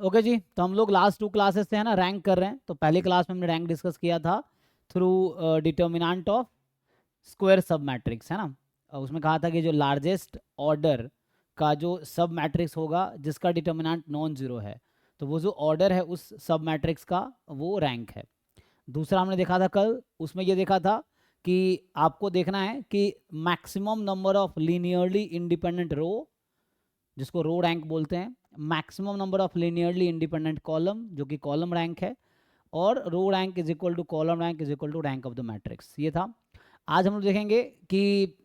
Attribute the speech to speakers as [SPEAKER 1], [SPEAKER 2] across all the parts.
[SPEAKER 1] Okay जी, तो हम लोग लास्ट 2 क्लासेस से है ना रैंक कर रहे हैं। तो पहली क्लास में हमने रैंक डिस्कस किया था थ्रू डिटर्मिनेंट ऑफ स्क्वायर सब मैट्रिक्स, है ना। उसमें कहा था कि जो लार्जेस्ट ऑर्डर का जो सब मैट्रिक्स होगा जिसका डिटर्मिनेंट नॉन जीरो है, तो वो जो ऑर्डर है उस सब मैट्रिक्स का वो रैंक है। दूसरा हमने देखा था कल, उसमें ये देखा था कि आपको देखना है कि maximum number of linearly independent row, जिसको रो रैंक बोलते हैं, maximum number of linearly independent column जो कि कॉलम रैंक है, और row rank is equal to column rank is equal to rank of the matrix. ये था। आज हम लोग देखेंगे कि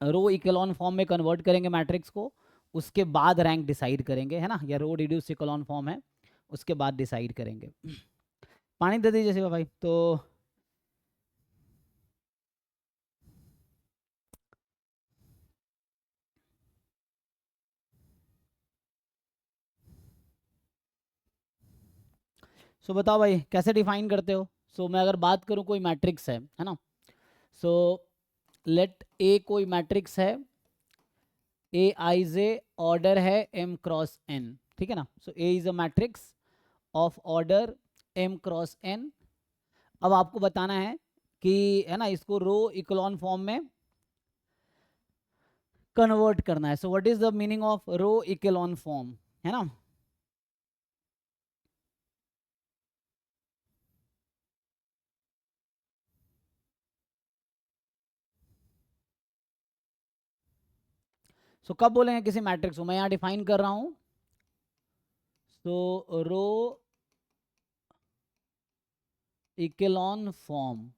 [SPEAKER 1] रो इकोलॉन फॉर्म में कन्वर्ट करेंगे मैट्रिक्स को, उसके बाद रैंक डिसाइड करेंगे, है ना। या रो रिड्यूस इकोलॉन फॉर्म है, उसके बाद डिसाइड करेंगे। पानी दे दीजिए शिवा भाई। तो बताओ भाई कैसे डिफाइन करते हो। मैं अगर बात करूँ कोई मैट्रिक्स है ना। सो लेट ए कोई मैट्रिक्स है, ए आई जे ऑर्डर है एम क्रॉस एन, ठीक है ना। A is a matrix of order m cross n. अब आपको बताना है कि है ना इसको रो इकोलॉन फॉर्म में कन्वर्ट करना है। So what is the meaning of row echelon form, है ना। कब बोलेंगे किसी मैट्रिक्स को, मैं यहाँ डिफाइन कर रहा हूँ। रो echelon form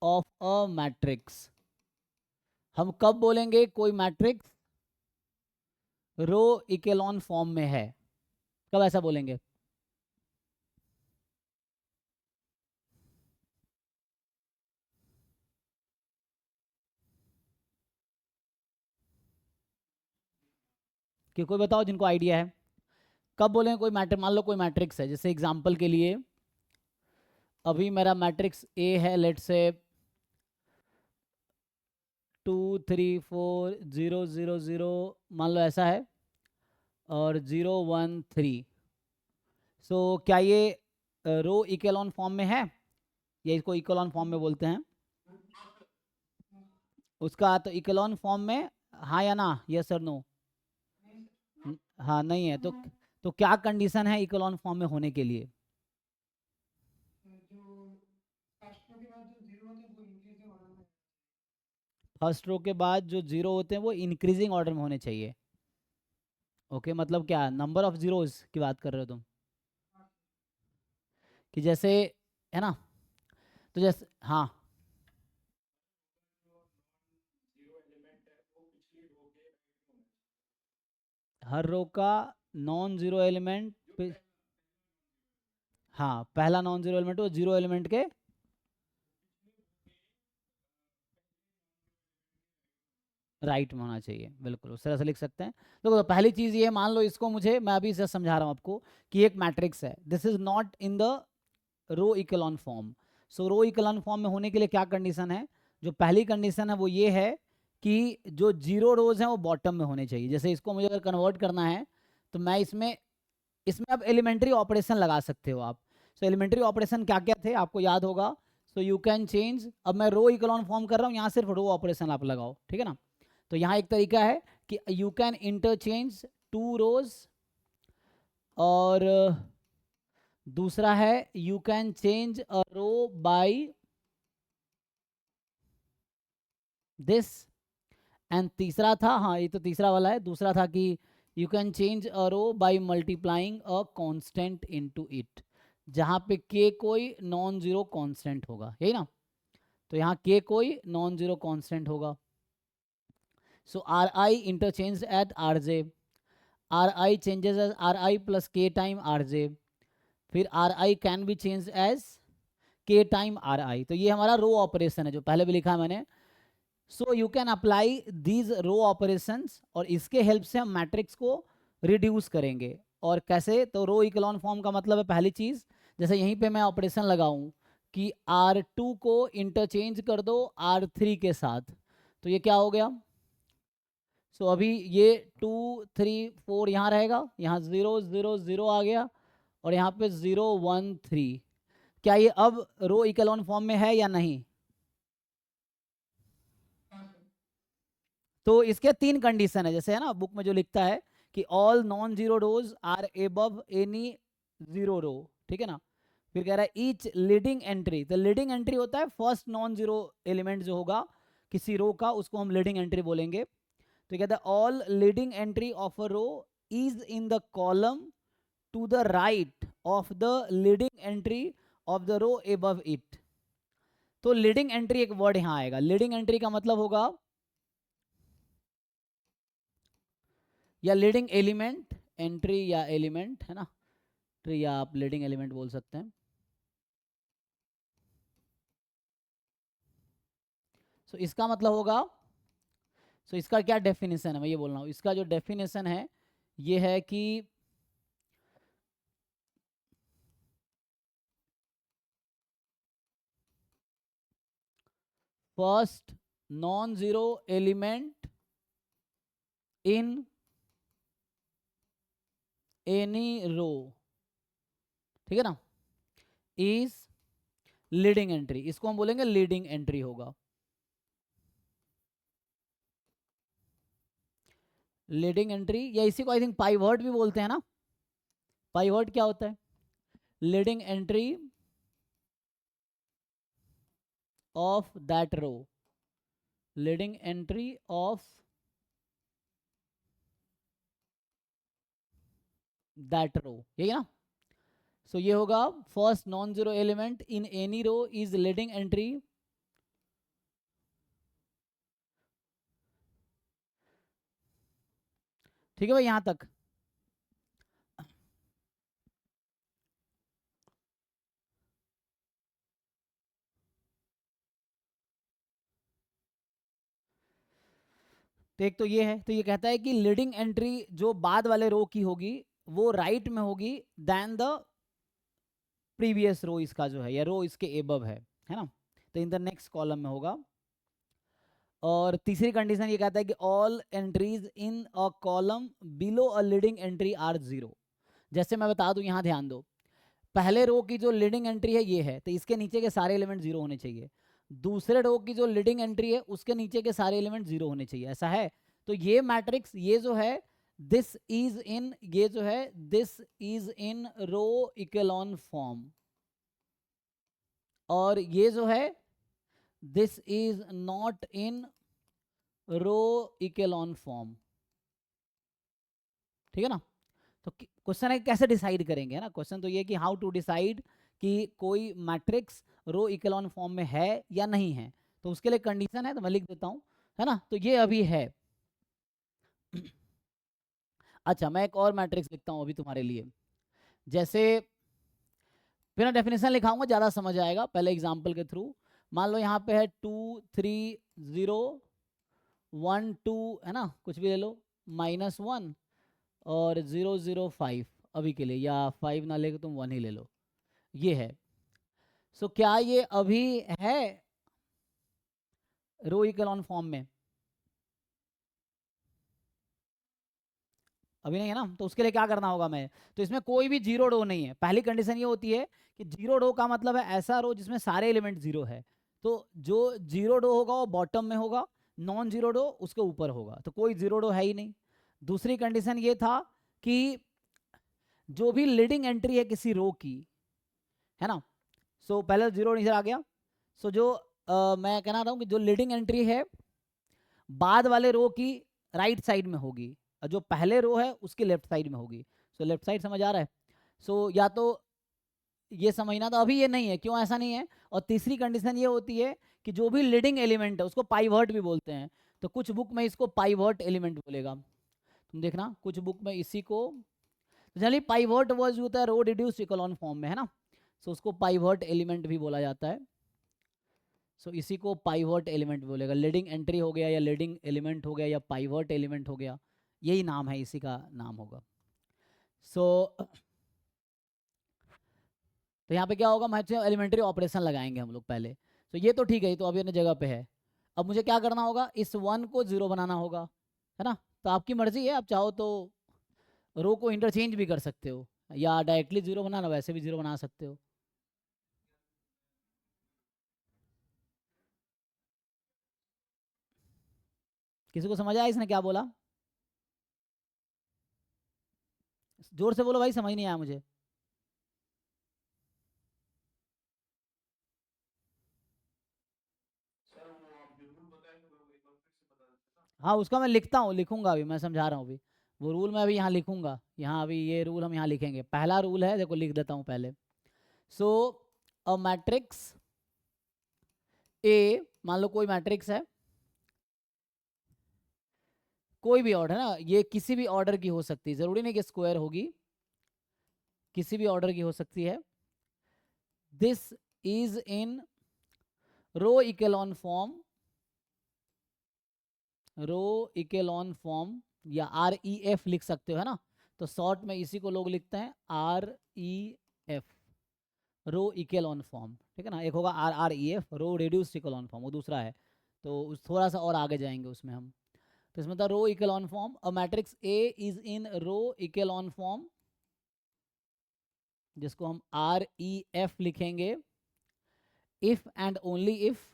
[SPEAKER 1] of a matrix, हम कब बोलेंगे कोई मैट्रिक्स रो इकोलॉन फॉर्म में है, कब ऐसा बोलेंगे। कि कोई बताओ जिनको आइडिया है, कब बोलेंगे कोई मैट्रिक्स। मान लो कोई मैट्रिक्स है, जैसे एग्जांपल के लिए अभी मेरा मैट्रिक्स ए है, लेट से 2 3 4 0 0 0, मान लो ऐसा है, और 0 1 3। क्या ये रो इकोलॉन फॉर्म में है, या इसको इकोलॉन फॉर्म में बोलते हैं। उसका तो इकोलॉन फॉर्म में हाँ या ना, यस और नो। हाँ नहीं है तो क्या कंडीशन है इकोलॉन फॉर्म में होने के लिए। फर्स्ट रो के बाद जो जीरो होते हैं वो इंक्रीजिंग ऑर्डर में होने चाहिए। ओके, मतलब क्या नंबर ऑफ जीरोस की बात कर रहे हो तुम, कि जैसे, है ना। तो जैसे हाँ, हर रो का नॉन जीरो एलिमेंट, हाँ पहला नॉन जीरो एलिमेंट वो जीरो एलिमेंट के राइट में होना चाहिए, बिल्कुल उस तरह से लिख सकते हैं। तो पहली चीज़ ये, मान लो इसको मुझे, मैं अभी इसे समझा रहा हूँ आपको कि एक मैट्रिक्स है, this is not in the row echelon form. Row echelon form में होने के लिए क्या कंडीशन है, जो पहली कंडीशन है वो ये है कि जो जीरो रोज हैं वो बॉटम में होने चाहिए। जैसे इसको मुझे अगर कन्वर्ट करना है तो मैं इसमें इसमें अब एलिमेंट्री ऑपरेशन लगा सकते हो आप। एलिमेंट्री ऑपरेशन क्या क्या थे आपको याद होगा। यू कैन चेंज, अब मैं रो इकोलॉन फॉर्म कर रहा हूँ, यहाँ सिर्फ रो ऑपरेशन आप लगाओ, ठीक है ना। तो यहाँ एक तरीका है कि you can interchange two rows, और दूसरा है you can change a row by this, and तीसरा था, हाँ ये तो तीसरा वाला है, दूसरा था कि you can change a row by multiplying a constant into it, जहाँ पे के कोई नॉन जीरो कांस्टेंट होगा, यही ना। तो यहाँ के कोई नॉन जीरो कांस्टेंट होगा। R i interchange at R j, R i changes as R i plus k time R j, फिर R i can be change as k time R i. तो ये हमारा row operation है जो पहले भी लिखा है मैंने। You can apply these row operations, और इसके हेल्प से हम मैट्रिक्स को रिड्यूस करेंगे। और कैसे, तो रो इकोलॉन फॉर्म का मतलब है पहली चीज, जैसे यहीं पे मैं ऑपरेशन लगाऊं कि R2 को इंटरचेंज कर दो R3 के साथ, तो ये क्या हो गया। सो अभी ये 2 3 4 यहाँ रहेगा, यहाँ 0 0 0 आ गया, और यहाँ पे 0 1 3। क्या ये अब रो इकोलॉन फॉर्म में है या नहीं? तो इसके 3 कंडीशन है, जैसे है ना बुक में जो लिखता है कि all non zero rows are above any zero row, ठीक है ना। फिर कह रहा है ईच लीडिंग एंट्री, तो लीडिंग एंट्री होता है फर्स्ट नॉन जीरो एलिमेंट जो होगा किसी रो का, उसको हम लीडिंग एंट्री बोलेंगे। तो कहता है all leading entry of a row is in the column to the right of the leading entry of the row above it. तो लीडिंग एंट्री एक वर्ड यहां आएगा, लीडिंग एंट्री का मतलब होगा या लीडिंग एलिमेंट, एंट्री या एलिमेंट है ना, ट्री या आप लीडिंग एलिमेंट बोल सकते हैं। सो इसका मतलब होगा, सो इसका क्या डेफिनेशन है, मैं ये बोल रहा हूँ, इसका जो डेफिनेशन है ये है कि first non zero element in any row, ठीक है ना, इज लीडिंग एंट्री, इसको हम बोलेंगे लीडिंग एंट्री होगा। लीडिंग एंट्री, या इसी को आई थिंक पाइवर्ट भी बोलते हैं ना। पाइवर्ट क्या होता है? Leading entry of that row, leading entry of that row, यही ना। सो ये होगा first non zero element in any row is leading entry, ठीक है भाई यहां तक। तो एक तो ये है, तो ये कहता है कि लीडिंग एंट्री जो बाद वाले रो की होगी वो राइट में होगी देन द प्रीवियस रो, इसका जो है या रो इसके एबव है ना, तो इन द नेक्स्ट कॉलम में होगा। और तीसरी कंडीशन ये कहता है कि all entries in a column below a leading entry are zero. जैसे मैं बता दूं, यहां ध्यान दो, पहले रो की जो लीडिंग एंट्री है ये है, तो इसके नीचे के सारे एलिमेंट जीरो होने चाहिए। दूसरे रो की जो लीडिंग एंट्री है उसके नीचे के सारे एलिमेंट जीरो होने चाहिए, ऐसा है। तो ये मैट्रिक्स ये जो है दिस इज इन, ये जो है this is in row echelon form, और ये जो है this is not in row echelon form, ठीक है ना। तो क्वेश्चन है कैसे डिसाइड करेंगे, है ना, क्वेश्चन तो ये कि हाउ टू डिसाइड कि कोई मैट्रिक्स रो इकोलॉन फॉर्म में है या नहीं है। तो उसके लिए कंडीशन है, तो मैं लिख देता हूं, है ना। तो ये अभी है अच्छा, मैं एक और मैट्रिक्स लिखता हूं अभी तुम्हारे लिए, जैसे बिना डेफिनेशन लिखाऊंगा ज़्यादा समझ आएगा, पहले एग्जाम्पल के थ्रू। मान लो यहाँ पे है 2 3 0 1 2, है ना, कुछ भी ले लो, -1 और 0 0 5 अभी के लिए, या 5 ना लेके तुम 1 ही ले लो, ये है। सो क्या ये अभी है रो इकोलॉन फॉर्म में? अभी नहीं है ना, तो उसके लिए क्या करना होगा मैं, तो इसमें कोई भी जीरो रो नहीं है। पहली कंडीशन ये होती है कि जीरो रो का मतलब है ऐसा रो जिसमें सारे एलिमेंट जीरो है, तो जो जीरो रो होगा वो बॉटम में होगा, नॉन जीरो रो उसके ऊपर होगा, तो कोई जीरो रो है ही नहीं। दूसरी कंडीशन ये था कि जो भी लीडिंग एंट्री है किसी रो की, है ना, सो पहले जीरो इधर आ गया। सो जो मैं कहना रहा हूँ कि जो लीडिंग एंट्री है बाद वाले रो की राइट साइड में होगी, और जो पहले रो है उसकी लेफ्ट साइड में होगी। सो लेफ्ट साइड समझ आ रहा है? सो या तो ये समझना, तो अभी ये नहीं है, क्यों ऐसा नहीं है। और तीसरी कंडीशन ये होती है कि जो भी लीडिंग एलिमेंट है उसको पाइवर्ट भी बोलते हैं, तो कुछ बुक में इसको पाइवर्ट एलिमेंट बोलेगा, तुम देखना कुछ बुक में इसी को, तो जनरली पाइवर्ट वर्ड होता है रो रिड्यूस्ड इकोलॉन फॉर्म में, है ना, सो उसको पाइवर्ट एलिमेंट भी बोला जाता है। सो इसी को पाइवर्ट एलिमेंट बोलेगा, लीडिंग एंट्री हो गया या लीडिंग एलिमेंट हो गया या पाइवर्ट एलिमेंट हो गया, यही नाम है, इसी का नाम होगा। सो तो यहाँ पे क्या होगा, मैक्सिमम एलिमेंट्री ऑपरेशन लगाएंगे हम लोग पहले। तो ये तो ठीक है, ये तो अभी अपनी जगह पे है। अब मुझे क्या करना होगा, इस 1 को 0 बनाना होगा, है ना। तो आपकी मर्जी है, आप चाहो तो रो को इंटरचेंज भी कर सकते हो, या डायरेक्टली जीरो बनाना वैसे भी जीरो बना सकते हो। किसी को समझ आया इसने क्या बोला? जोर से बोलो भाई, समझ नहीं आया मुझे। हाँ उसका मैं लिखता हूँ, लिखूंगा अभी, मैं समझा रहा हूँ अभी। वो रूल मैं अभी यहाँ लिखूंगा, यहाँ अभी ये रूल हम यहाँ लिखेंगे। पहला रूल है, देखो लिख देता हूँ पहले। सो अ मैट्रिक्स ए, मान लो कोई मैट्रिक्स है, कोई भी ऑर्डर है ना, ये किसी भी ऑर्डर की हो सकती है, जरूरी नहीं कि स्क्वायर होगी, किसी भी ऑर्डर की हो सकती है। This is in row echelon form, row echelon form, या आर ई एफ लिख सकते हो, है ना। तो शॉर्ट में इसी को लोग लिखते हैं R E F, row echelon form, ठीक है ना। एक होगा R R E F, row reduced echelon form, वो दूसरा है। तो थोड़ा सा और आगे जाएंगे उसमें हम। तो इसमें था row echelon form, a matrix A is in row echelon form, जिसको हम आर ई एफ लिखेंगे, if and only if,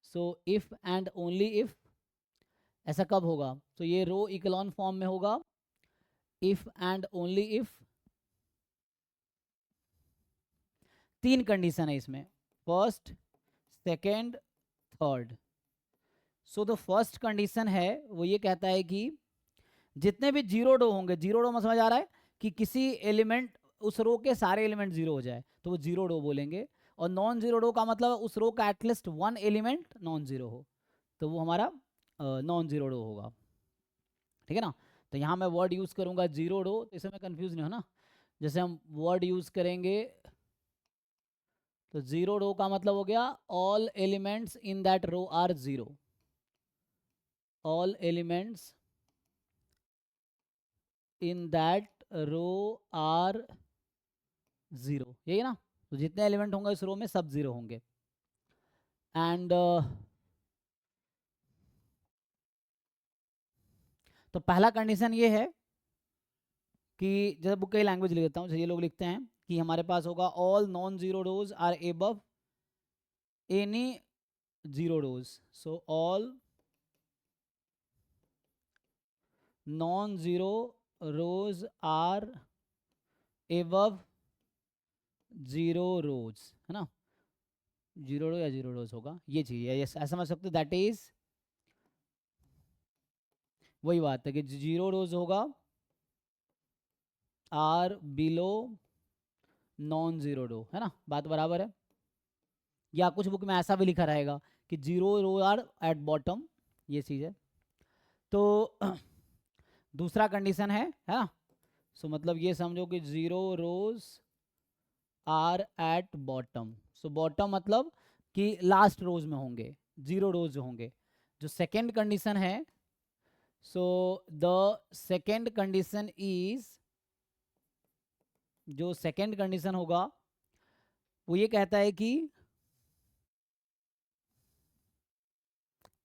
[SPEAKER 1] so if and only if, ऐसा कब होगा? तो ये रो इकेलॉन फॉर्म में होगा इफ एंड ओनली इफ, तीन कंडीशन है इसमें, first, second, third. So the first condition है वो ये कहता है कि जितने भी जीरो रो होंगे, जीरो रो में समझ आ रहा है कि किसी एलिमेंट, उस रो के सारे एलिमेंट जीरो हो जाए तो वो जीरो रो बोलेंगे। और नॉन जीरो रो का मतलब उस रो का at least one element non zero हो, तो वो हमारा नॉन जीरो रो होगा, ठीक है ना। तो यहाँ मैं वर्ड यूज करूंगा जीरो रो, तो इससे मैं कंफ्यूज नहीं हो ना। जैसे हम वर्ड यूज करेंगे, तो जीरो रो का मतलब हो गया all elements in that row are zero, all elements in that row are zero, यही ना। तो जितने एलिमेंट होंगे इस रो में सब जीरो होंगे। एंड तो पहला कंडीशन ये है कि, जैसे बुक की लैंग्वेज लिख देता हूँ, ये लोग लिखते हैं कि हमारे पास होगा all non zero rows are above any zero rows, so all non zero rows are above zero rows, है ना। जीरो रो या जीरो रोज होगा, ये चाहिए, ऐसा समझ सकते हो। दैट इज, वही बात है कि जीरो रोज होगा आर बिलो नॉन जीरो रो, है ना, बात बराबर है। या कुछ बुक में ऐसा भी लिखा रहेगा कि zero row are at bottom, ये चीज है। तो दूसरा कंडीशन है ना। सो मतलब ये समझो कि zero rows are at bottom, so bottom मतलब कि लास्ट रोज में होंगे, जीरो रोज होंगे। जो सेकेंड कंडीशन है, so the second condition is, जो सेकेंड कंडीशन होगा वो ये कहता है कि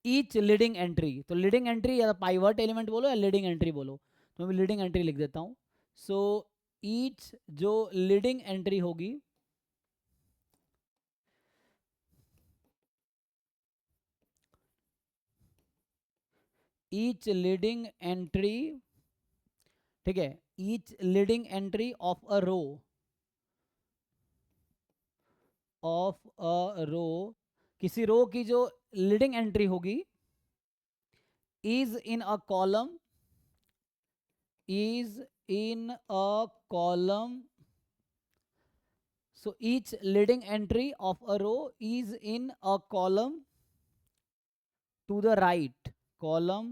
[SPEAKER 1] ईच लीडिंग एंट्री, तो लीडिंग एंट्री या पाइवट एलिमेंट बोलो या लीडिंग एंट्री बोलो, तो मैं लीडिंग एंट्री लिख देता हूँ। सो ईच जो लीडिंग एंट्री होगी, ईच लीडिंग एंट्री, ठीक है, each leading entry of a row, of a row, किसी रो की जो लीडिंग एंट्री होगी, is in a column, is in a column, so each leading entry of a row is in a column to the right, column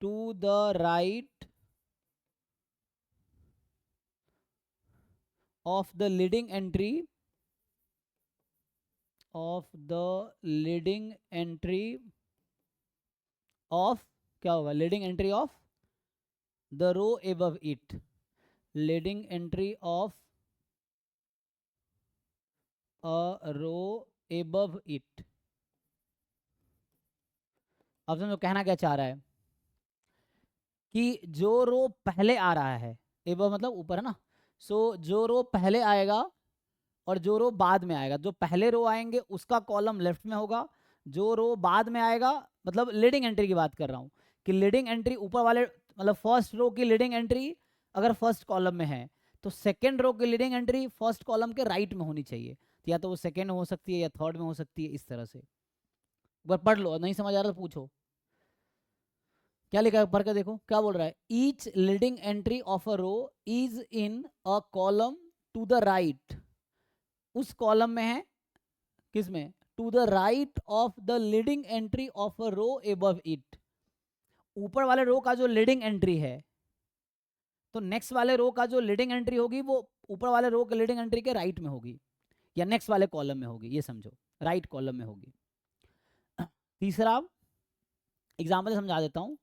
[SPEAKER 1] to the right of the leading entry, of the leading entry of, क्या होगा, leading entry of the row above it, leading entry of a row above it, अब समझो कहना क्या चाह रहा है कि जो रो पहले आ रहा है, एबव मतलब ऊपर है ना, सो जो रो पहले आएगा और जो रो बाद में आएगा, जो पहले रो आएंगे उसका कॉलम लेफ्ट में होगा, जो रो बाद में आएगा, मतलब लीडिंग एंट्री की बात कर रहा हूँ कि लीडिंग एंट्री ऊपर वाले मतलब फर्स्ट रो की लीडिंग एंट्री अगर फर्स्ट कॉलम में है तो सेकेंड रो की लीडिंग एंट्री फर्स्ट कॉलम के राइट में होनी चाहिए, तो या तो वो सेकेंड में हो सकती है या थर्ड में हो सकती है, इस तरह से। एक बार पढ़ लो, नहीं समझ आ रहा तो पूछो। क्या लिखा है पढ़ के देखो क्या बोल रहा है। Each leading entry of a row is in a column to the right, उस कॉलम में है, किस में, to the right of the leading entry of a row above it. ऊपर वाले रो का जो लीडिंग एंट्री है तो नेक्स्ट वाले रो का जो लीडिंग एंट्री होगी वो ऊपर वाले रो के लीडिंग एंट्री के राइट में होगी या नेक्स्ट वाले कॉलम में होगी, ये समझो राइट कॉलम में होगी। तीसरा एग्जाम्पल समझा देता हूं।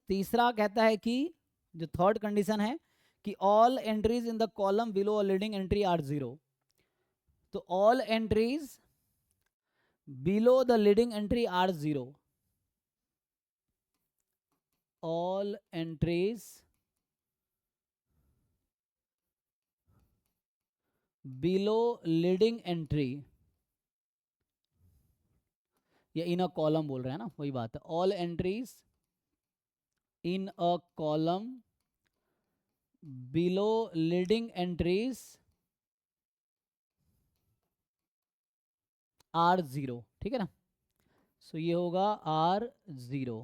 [SPEAKER 1] तीसरा कहता है कि जो थर्ड कंडीशन है कि all entries in the column below a leading entry are zero, तो all entries below the leading entry are zero, all entries below leading entry, या इन अ कॉलम बोल रहे हैं ना, वही बात है, all entries in a column below leading entries are zero, ठीक है ना। सो ये होगा आर जीरो।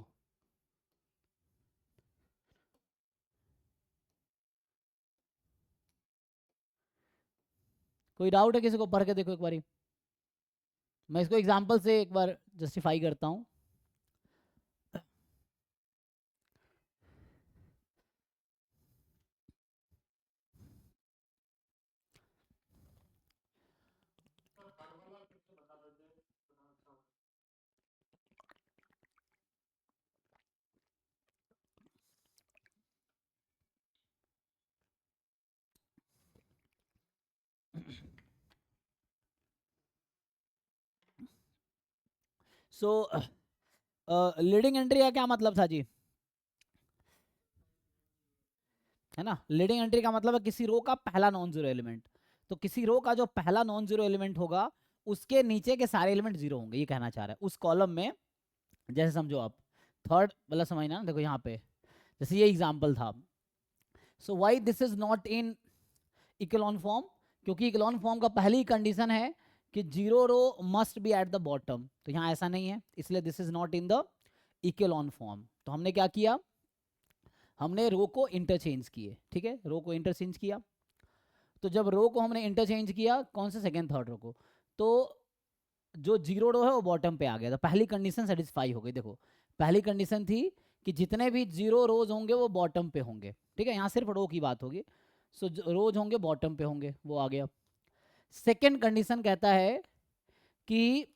[SPEAKER 1] कोई डाउट है किसी को, पढ़ के देखो एक बारी, मैं इसको एग्जांपल से एक बार जस्टिफाई करता हूं। सो लीडिंग एंट्री का क्या मतलब था जी, है ना। लीडिंग एंट्री का मतलब है किसी रो का पहला नॉन जीरो एलिमेंट, तो किसी रो का जो पहला नॉन जीरो एलिमेंट होगा उसके नीचे के सारे एलिमेंट जीरो होंगे, ये कहना चाह रहा है उस कॉलम में। जैसे समझो आप थर्ड वाला समझना ना, देखो यहाँ पे जैसे ये एग्जाम्पल था। So why this is not in echelon form, क्योंकि इक्लोन फॉर्म का पहली कंडीशन है कि zero row must be at the bottom, तो यहाँ ऐसा नहीं है, इसलिए this is not in the echelon form. तो हमने क्या किया, हमने रो को इंटरचेंज किए, ठीक है, रो को इंटरचेंज किया। तो जब रो को हमने इंटरचेंज किया, कौन से, सेकेंड थर्ड रो को, तो जो जीरो रो है वो बॉटम पे आ गया, तो पहली कंडीशन सेटिस्फाई हो गई। देखो पहली कंडीशन थी कि जितने भी जीरो रोज होंगे वो बॉटम पे होंगे, ठीक है, यहाँ सिर्फ रो की बात होगी। सो रोज होंगे बॉटम पे होंगे, वो आ गया। सेकेंड कंडीशन कहता है कि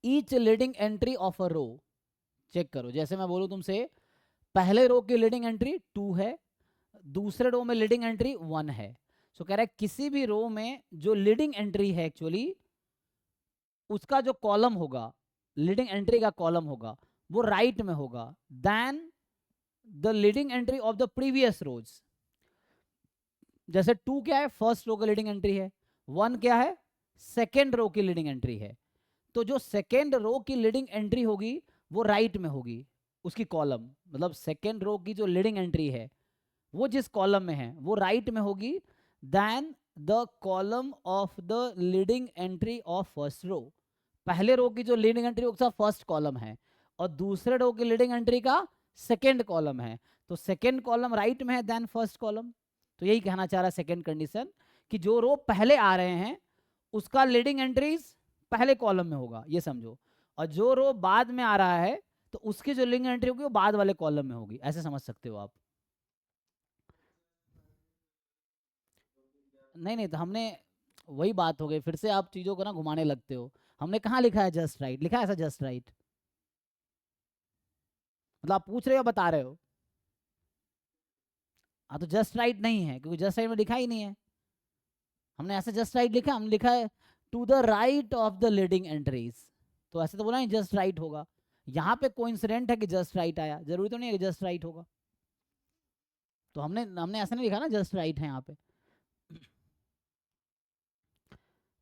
[SPEAKER 1] each leading entry of a row, check करो, जैसे मैं बोलूँ तुमसे पहले रो की लीडिंग एंट्री 2 है, दूसरे रो में लीडिंग एंट्री 1 है। सो कह रहा है किसी भी रो में जो लीडिंग एंट्री है एक्चुअली उसका जो कॉलम होगा, लीडिंग एंट्री का कॉलम होगा वो राइट में होगा than the leading entry of the previous rows. जैसे 2 क्या है, फर्स्ट रो की लीडिंग एंट्री है, 1 क्या है, सेकेंड रो की लीडिंग एंट्री है। तो जो सेकेंड रो की लीडिंग एंट्री होगी वो राइट में होगी, उसकी कॉलम, मतलब सेकेंड रो की जो लीडिंग एंट्री है वो जिस कॉलम में है वो राइट में होगी then the column of the leading entry of first row. पहले रो की जो लीडिंग एंट्री उसका फर्स्ट कॉलम है और दूसरे रो की लीडिंग एंट्री का सेकेंड कॉलम है, तो सेकेंड कॉलम राइट में है देन फर्स्ट कॉलम। तो यही कहना चाह रहा है सेकेंड कंडीशन कि जो रो पहले आ रहे हैं उसका लीडिंग एंट्रीज पहले कॉलम में होगा, ये समझो, और जो रो बाद में आ रहा है तो उसकी जो लीडिंग एंट्री होगी वो बाद वाले कॉलम में होगी, ऐसे समझ सकते हो आप। नहीं नहीं, तो हमने वही बात हो गई, फिर से आप चीजों को ना घुमाने लगते हो। हमने कहाँ लिखा है जस्ट राइट, लिखा है ऐसा जस्ट राइट, मतलब आप पूछ रहे हो बता रहे हो। हाँ तो जस्ट राइट नहीं है क्योंकि जस्ट राइट में लिखा ही नहीं है, हमने ऐसे जस्ट राइट लिखा, हमने लिखा है to the right of the leading entries, तो ऐसे तो बोला नहीं जस्ट राइट होगा, यहाँ पे कोइंसिडेंट है कि जस्ट राइट आया, जरूरी तो नहीं है कि जस्ट राइट होगा, तो हमने हमने ऐसा नहीं लिखा ना जस्ट राइट है यहाँ पे।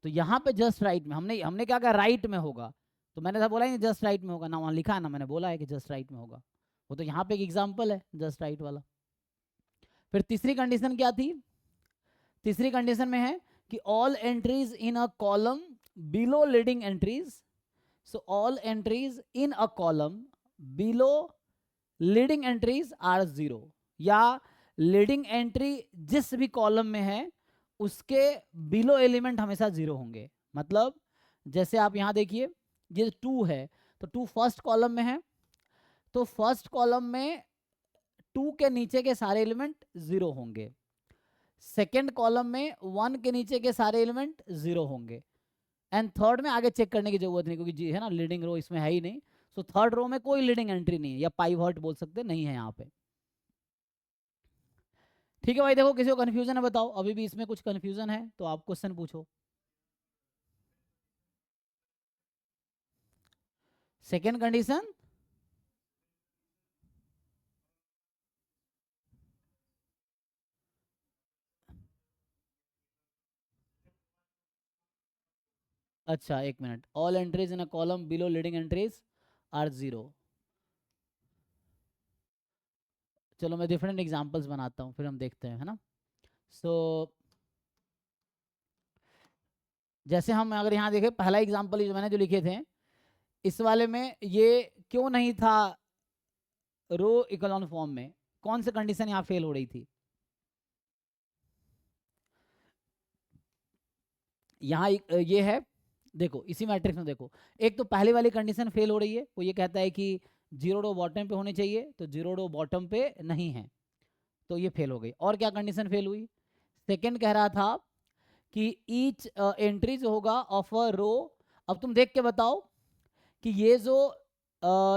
[SPEAKER 1] तो यहाँ पे जस्ट राइट में हमने हमने क्या कहा, राइट में होगा, तो मैंने था बोला ही जस्ट राइट में होगा ना, वहाँ लिखा है ना, मैंने बोला है कि जस्ट राइट में होगा, वो तो यहाँ पे एक एग्जाम्पल है जस्ट राइट वाला। फिर तीसरी कंडीशन क्या थी, तीसरी कंडीशन में है कि all entries in a column below leading entries, so all entries in a column below leading entries are zero, या लीडिंग एंट्री जिस भी कॉलम में है उसके बिलो एलिमेंट हमेशा जीरो होंगे। मतलब जैसे आप यहां देखिए ये 2 है, तो 2 फर्स्ट कॉलम में है, तो फर्स्ट कॉलम में 2 के नीचे के सारे एलिमेंट जीरो होंगे, सेकेंड कॉलम में 1 के नीचे के सारे एलिमेंट जीरो होंगे, एंड थर्ड में आगे चेक करने की जरूरत नहीं, क्योंकि जी है ना लीडिंग रो इसमें है ही नहीं, सो थर्ड रो में कोई लीडिंग एंट्री नहीं है, या पाइवट बोल सकते नहीं है यहाँ पे। ठीक है भाई, देखो किसी को कंफ्यूजन है बताओ, अभी भी इसमें कुछ कंफ्यूजन है तो आप क्वेश्चन पूछो। सेकेंड कंडीशन, अच्छा एक minute, all entries in a column below leading entries are zero. चलो मैं डिफरेंट एग्जांपल्स बनाता हूँ फिर हम देखते हैं, है ना। सो जैसे हम अगर यहाँ देखें पहला एग्जांपल जो मैंने जो लिखे थे, इस वाले में ये क्यों नहीं था रो इकोलॉन फॉर्म में, कौन सी कंडीशन यहाँ फेल हो रही थी, यहाँ ये है, देखो इसी मैट्रिक्स में देखो, एक तो पहले वाली कंडीशन फेल हो रही है, वो ये कहता है कि जीरो रो बॉटम पे होनी चाहिए, तो जीरो रो बॉटम पे नहीं है, तो ये फेल हो गई। और क्या कंडीशन फेल हुई, सेकंड कह रहा था कि ईच एंट्री जो होगा ऑफ अ रो, अब तुम देख के बताओ कि ये जो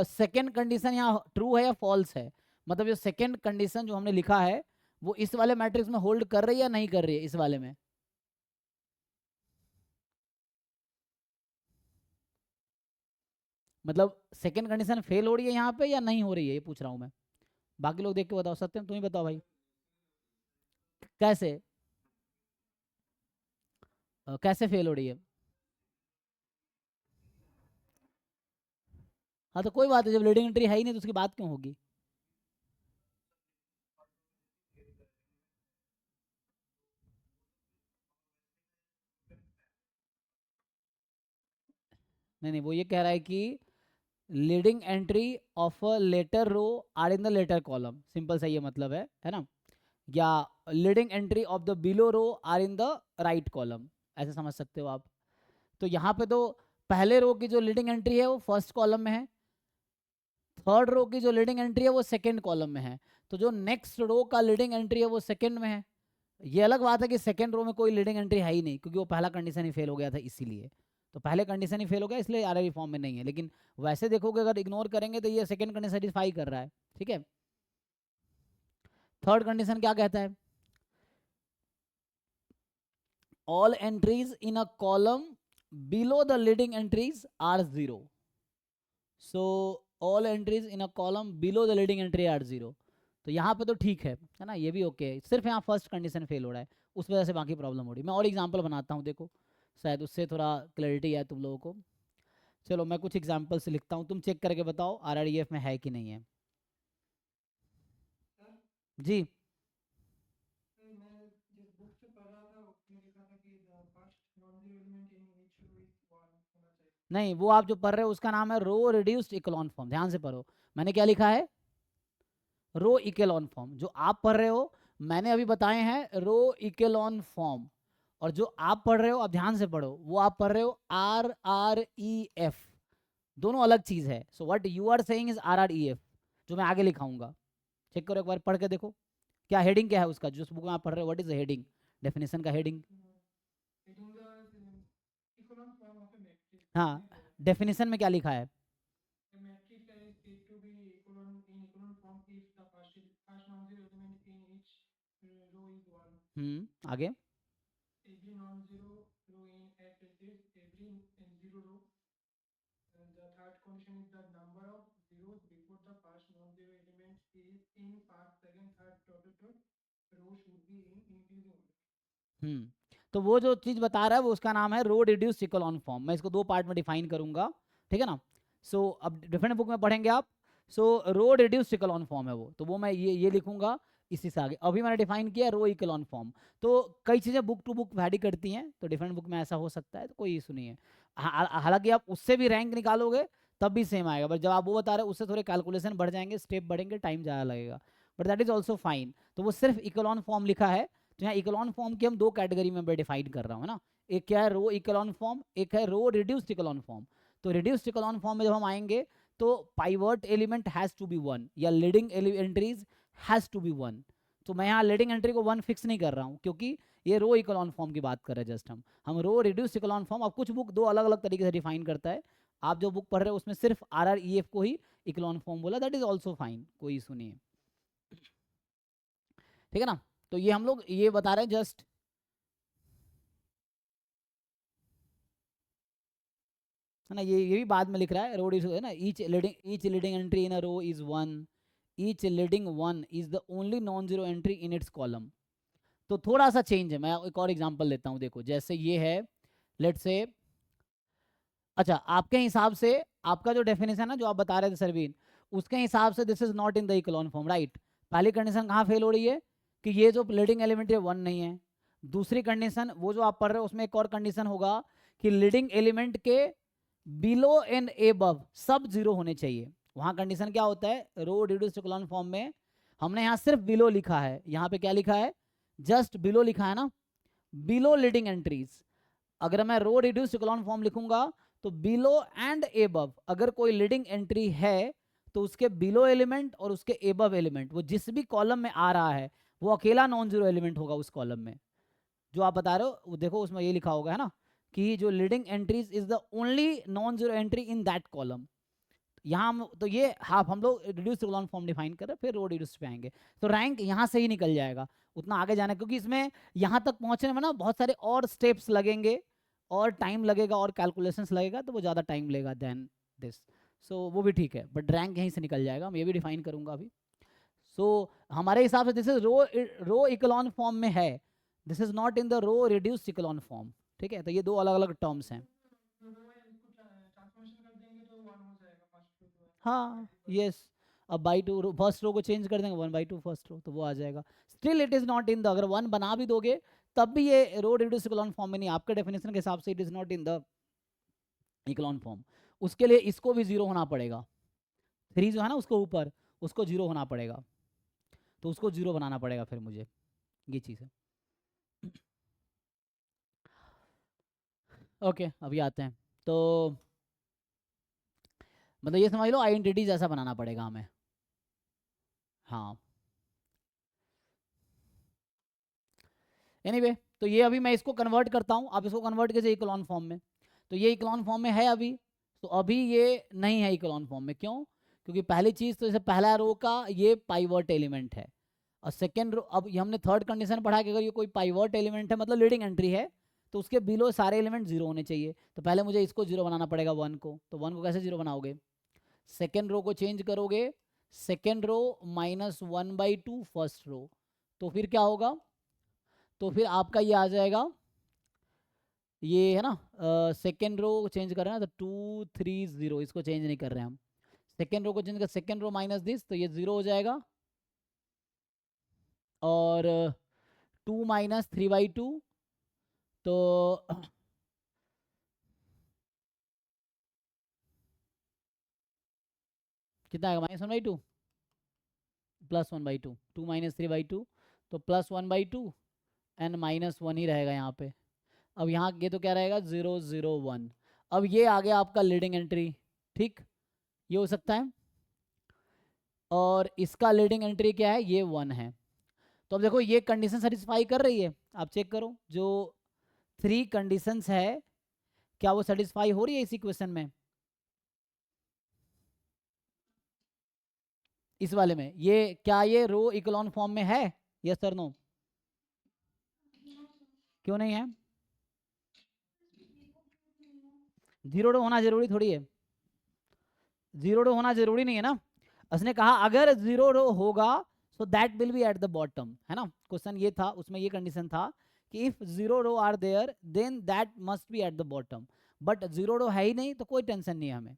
[SPEAKER 1] सेकंड कंडीशन यहाँ ट्रू है या फॉल्स है, मतलब जो सेकंड कंडीशन जो हमने लिखा है वो इस वाले मैट्रिक्स में होल्ड कर रही है या नहीं कर रही है, इस वाले में। मतलब सेकंड कंडीशन फेल हो रही है यहाँ पे या नहीं हो रही है, ये पूछ रहा हूँ मैं, बाकी लोग देख के बताओ, सत्यम तुम ही बताओ भाई, कैसे कैसे फेल हो रही है। हाँ तो कोई बात है, जब लीडिंग एंट्री है ही नहीं तो उसकी बात क्यों होगी। नहीं नहीं, वो ये कह रहा है कि leading entry of a later row are in the letter column, simple सा ये मतलब है ना, या leading entry of the below row are in the right column, ऐसे समझ सकते हो आप। तो यहाँ पे तो पहले रो की जो लीडिंग एंट्री है वो फर्स्ट कॉलम में है, थर्ड रो की जो लीडिंग एंट्री है वो सेकंड कॉलम में है, तो जो नेक्स्ट रो का लीडिंग एंट्री है वो सेकंड में है। ये अलग बात है कि सेकंड रो में कोई लीडिंग एंट्री है ही नहीं, क्योंकि वो पहला कंडीशन ही फेल हो गया था इसीलिए, तो पहले कंडीशन ही फेल हो गया इसलिए आरआरबी फॉर्म में नहीं है, लेकिन वैसे देखोगे अगर इग्नोर करेंगे तो ये सेकंड कंडीशन सेटिस्फाई कर रहा है। ठीक है, थर्ड कंडीशन क्या कहता है, all entries in a column below the leading entries are zero, so all entries in a column below the leading entry are zero। तो यहाँ पे तो ठीक है ना, ये भी ओके है, सिर्फ यहाँ फर्स्ट कंडीशन फेल हो रहा है, उस वजह से बाकी प्रॉब्लम हो रही है। मैं और एग्जांपल बनाता हूँ, देखो शायद उससे थोड़ा क्लैरिटी आए तुम लोगों को। चलो मैं कुछ एग्जांपल से लिखता हूँ, तुम चेक करके बताओ आरआरईएफ में है कि नहीं है। जी नहीं, वो आप जो पढ़ रहे हो उसका नाम है रो रिड्यूस्ड इकोलॉन फॉर्म, ध्यान से पढ़ो, मैंने क्या लिखा है, रो इकेलॉन फॉर्म। जो आप पढ़ रहे हो मैंने अभी बताए हैं रो इकेलॉन फॉर्म, और जो आप पढ़ रहे हो, आप ध्यान से पढ़ो, वो आप पढ़ रहे हो RREF, दोनों अलग चीज है। So what you are saying is RREF, जो मैं आगे लिखाऊंगा, चेक करो एक बार पढ़ के देखो, क्या हेडिंग क्या है उसका, जिस बुक में आप पढ़ रहे हो, what is the heading, definition का हेडिंग। हाँ, डेफिनेशन में क्या लिखा है, आगे, तो वो जो चीज बता रहा है वो उसका नाम है रो रिड्यूस इकोलॉन फॉर्म। मैं इसको दो पार्ट में डिफाइन करूंगा, ठीक है ना। सो अब डिफरेंट बुक में पढ़ेंगे आप। सो रो रिड्यूस इकोलॉन फॉर्म है वो, तो वो मैं ये लिखूंगा इसी से आगे। अभी मैंने डिफाइन किया रो इकोलॉन फॉर्म। तो कई चीज़ें बुक टू बुक वैरी करती हैं, तो डिफरेंट बुक में ऐसा हो सकता है, तो कोई इशू नहीं है। हालांकि आप उससे भी रैंक निकालोगे तब भी सेम आएगा, बट जब आप वो बता रहे हैं उससे थोड़े कैलकुलेशन बढ़ जाएंगे, स्टेप बढ़ेंगे, टाइम ज़्यादा लगेगा, but that is also fine. तो वो सिर्फ इकोलॉन फॉर्म लिखा है। तो यहाँ इकोलॉन फॉर्म की हम दो कैटेगरी में डिफाइन कर रहा हूँ ना, एक क्या है रो इकोलॉन फॉर्म, एक है रो रिड्यूस्ड इकोलॉन फॉर्म। तो रिड्यूस्ड इकोलॉन फॉर्म में जब हम आएंगे तो pivot element has to be one, या leading entries has to be one. तो मैं यहाँ लीडिंग एंट्री को वन फिक्स नहीं कर रहा हूँ, क्योंकि ये रो इकोलॉन फॉर्म की बात कर रहे हैं जस्ट हम रो रिड्यूस्ड इकोलॉन फॉर्म। अब कुछ बुक दो अलग अलग तरीके से डिफाइन करता है, आप जो बुक पढ़ रहे हो उसमें सिर्फ RREF को ही इकोलॉन फॉर्म बोला, दैट इज ऑल्सो फाइन, कोई इशू नहीं है, ठीक है ना। तो ये हम लोग ये बता रहे हैं जस्ट, है ना। ये भी बाद में लिख रहा है, रोड इज, है ना, each leading entry in a row is one, each leading one is the only non zero entry in its column. तो थोड़ा सा चेंज है, मैं एक और एग्जांपल लेता हूँ। देखो जैसे ये है, लेट्स से, अच्छा आपके हिसाब से आपका जो डेफिनेशन है ना जो आप बता रहे थे सरवीन, उसके हिसाब से this is not in the echelon form, right. पहली कंडीशन कहाँ फेल हो रही है कि ये जो लीडिंग एलिमेंट है वन नहीं है। दूसरी कंडीशन वो जो आप पढ़ रहे हो उसमें एक और कंडीशन होगा कि लीडिंग एलिमेंट के बिलो एंड एबव सब जीरो होने चाहिए। वहां कंडीशन क्या होता है रो रिड्यूस्ड इकोलॉन फॉर्म में, हमने यहाँ सिर्फ बिलो लिखा है, यहाँ पे क्या लिखा है, जस्ट बिलो लिखा है ना, बिलो लीडिंग एंट्रीज। अगर मैं रो रिड्यूस्ड इकोलॉन फॉर्म लिखूंगा तो बिलो एंड एबव, अगर कोई लीडिंग एंट्री है तो उसके बिलो एलिमेंट और उसके एबव एलिमेंट, वो जिस भी कॉलम में आ रहा है वो अकेला नॉन जीरो एलिमेंट होगा उस कॉलम में जो आप बता रहे हो। वो देखो उसमें ये लिखा होगा, है ना, कि जो leading entries is the only non zero entry in that column. यहाँ तो ये हाफ हम लोग रिड्यूस इकोलॉन फॉर्म डिफाइन कर रहे हैं, फिर रो रिड्यूस पे आएंगे। तो रैंक यहाँ से ही निकल जाएगा, उतना आगे जाना, क्योंकि इसमें यहाँ तक पहुँचने में ना बहुत सारे और स्टेप्स लगेंगे और टाइम लगेगा और कैलकुलेशंस लगेगा, तो वो ज़्यादा टाइम लेगा देन दिस। सो वो भी ठीक है, बट रैंक यहीं से निकल जाएगा, मैं ये भी डिफाइन करूंगा अभी। सो हमारे हिसाब से this is row echelon form में है, this is not in the row reduce echelon form, ठीक है। तो ये दो अलग अलग टर्म्स हैं। हाँ यस, अब बाई टू फर्स्ट रो को चेंज कर देंगे, 1/2 फर्स्ट रो, तो वो आ जाएगा। Still it is not in the, अगर वन बना भी दोगे तब भी ये रो रिड्यूस इकोलॉन फॉर्म में नहीं, आपके डेफिनेशन के हिसाब से it is not in the echelon form. उसके लिए इसको भी जीरो होना पड़ेगा, थ्री जो है ना उसको ऊपर, उसको जीरो होना पड़ेगा, तो उसको जीरो बनाना पड़ेगा फिर मुझे, ये चीज़ है। ओके अभी आते हैं, तो मतलब ये समझ लो आइडेंटिटी जैसा बनाना पड़ेगा हमें। हाँ एनीवे तो ये अभी मैं इसको कन्वर्ट करता हूँ, आप इसको कन्वर्ट कीजिए इकोलॉन फॉर्म में। तो ये इकोलॉन फॉर्म में है अभी, तो अभी ये नहीं है इकोलॉन फॉर्म में, क्यों, क्योंकि पहली चीज़ तो जैसे पहला रो का ये पाइवट एलिमेंट है, और सेकेंड रो, अब ये हमने थर्ड कंडीशन पढ़ा कि अगर ये कोई पाइवट एलिमेंट है मतलब लीडिंग एंट्री है तो उसके बिलो सारे एलिमेंट जीरो होने चाहिए। तो पहले मुझे इसको जीरो बनाना पड़ेगा वन को, तो वन को कैसे जीरो बनाओगे, सेकेंड रो को चेंज करोगे, सेकेंड रो -1/2 फर्स्ट रो, तो फिर क्या होगा, तो फिर आपका ये आ जाएगा, ये है ना, सेकेंड रो चेंज कर रहे हैं तो 2 3 0, इसको चेंज नहीं कर रहे हैं हम, सेकेंड रो को चेंज कर, सेकेंड रो माइनस दिस, तो ये जीरो हो जाएगा, और 2 - 3/2, तो कितना आएगा, -1/2 +1/2, 2 - 3/2, तो +1/2 एंड -1 ही रहेगा यहाँ पे। अब यहाँ ये तो क्या रहेगा 0 0 1, अब ये आ गया आपका लीडिंग एंट्री, ठीक, ये हो सकता है, और इसका लीडिंग एंट्री क्या है, ये 1 है। तो अब देखो ये कंडीशन सेटिस्फाई कर रही है, आप चेक करो जो 3 कंडीशंस है क्या वो सेटिस्फाई हो रही है इस इक्वेशन में, इस वाले में, ये क्या ये रो इकोलॉन फॉर्म में है, यस सर नो, क्यों नहीं है, जीरो रो होना जरूरी थोड़ी है, जीरो रो होना जरूरी नहीं है ना। उसने कहा अगर जीरो रो होगा so that will be at the bottom, है ना। क्वेश्चन ये था, उसमें ये कंडीशन था कि if 0 row are there then that must be at the bottom, but 0 row है ही नहीं तो कोई टेंशन नहीं है हमें,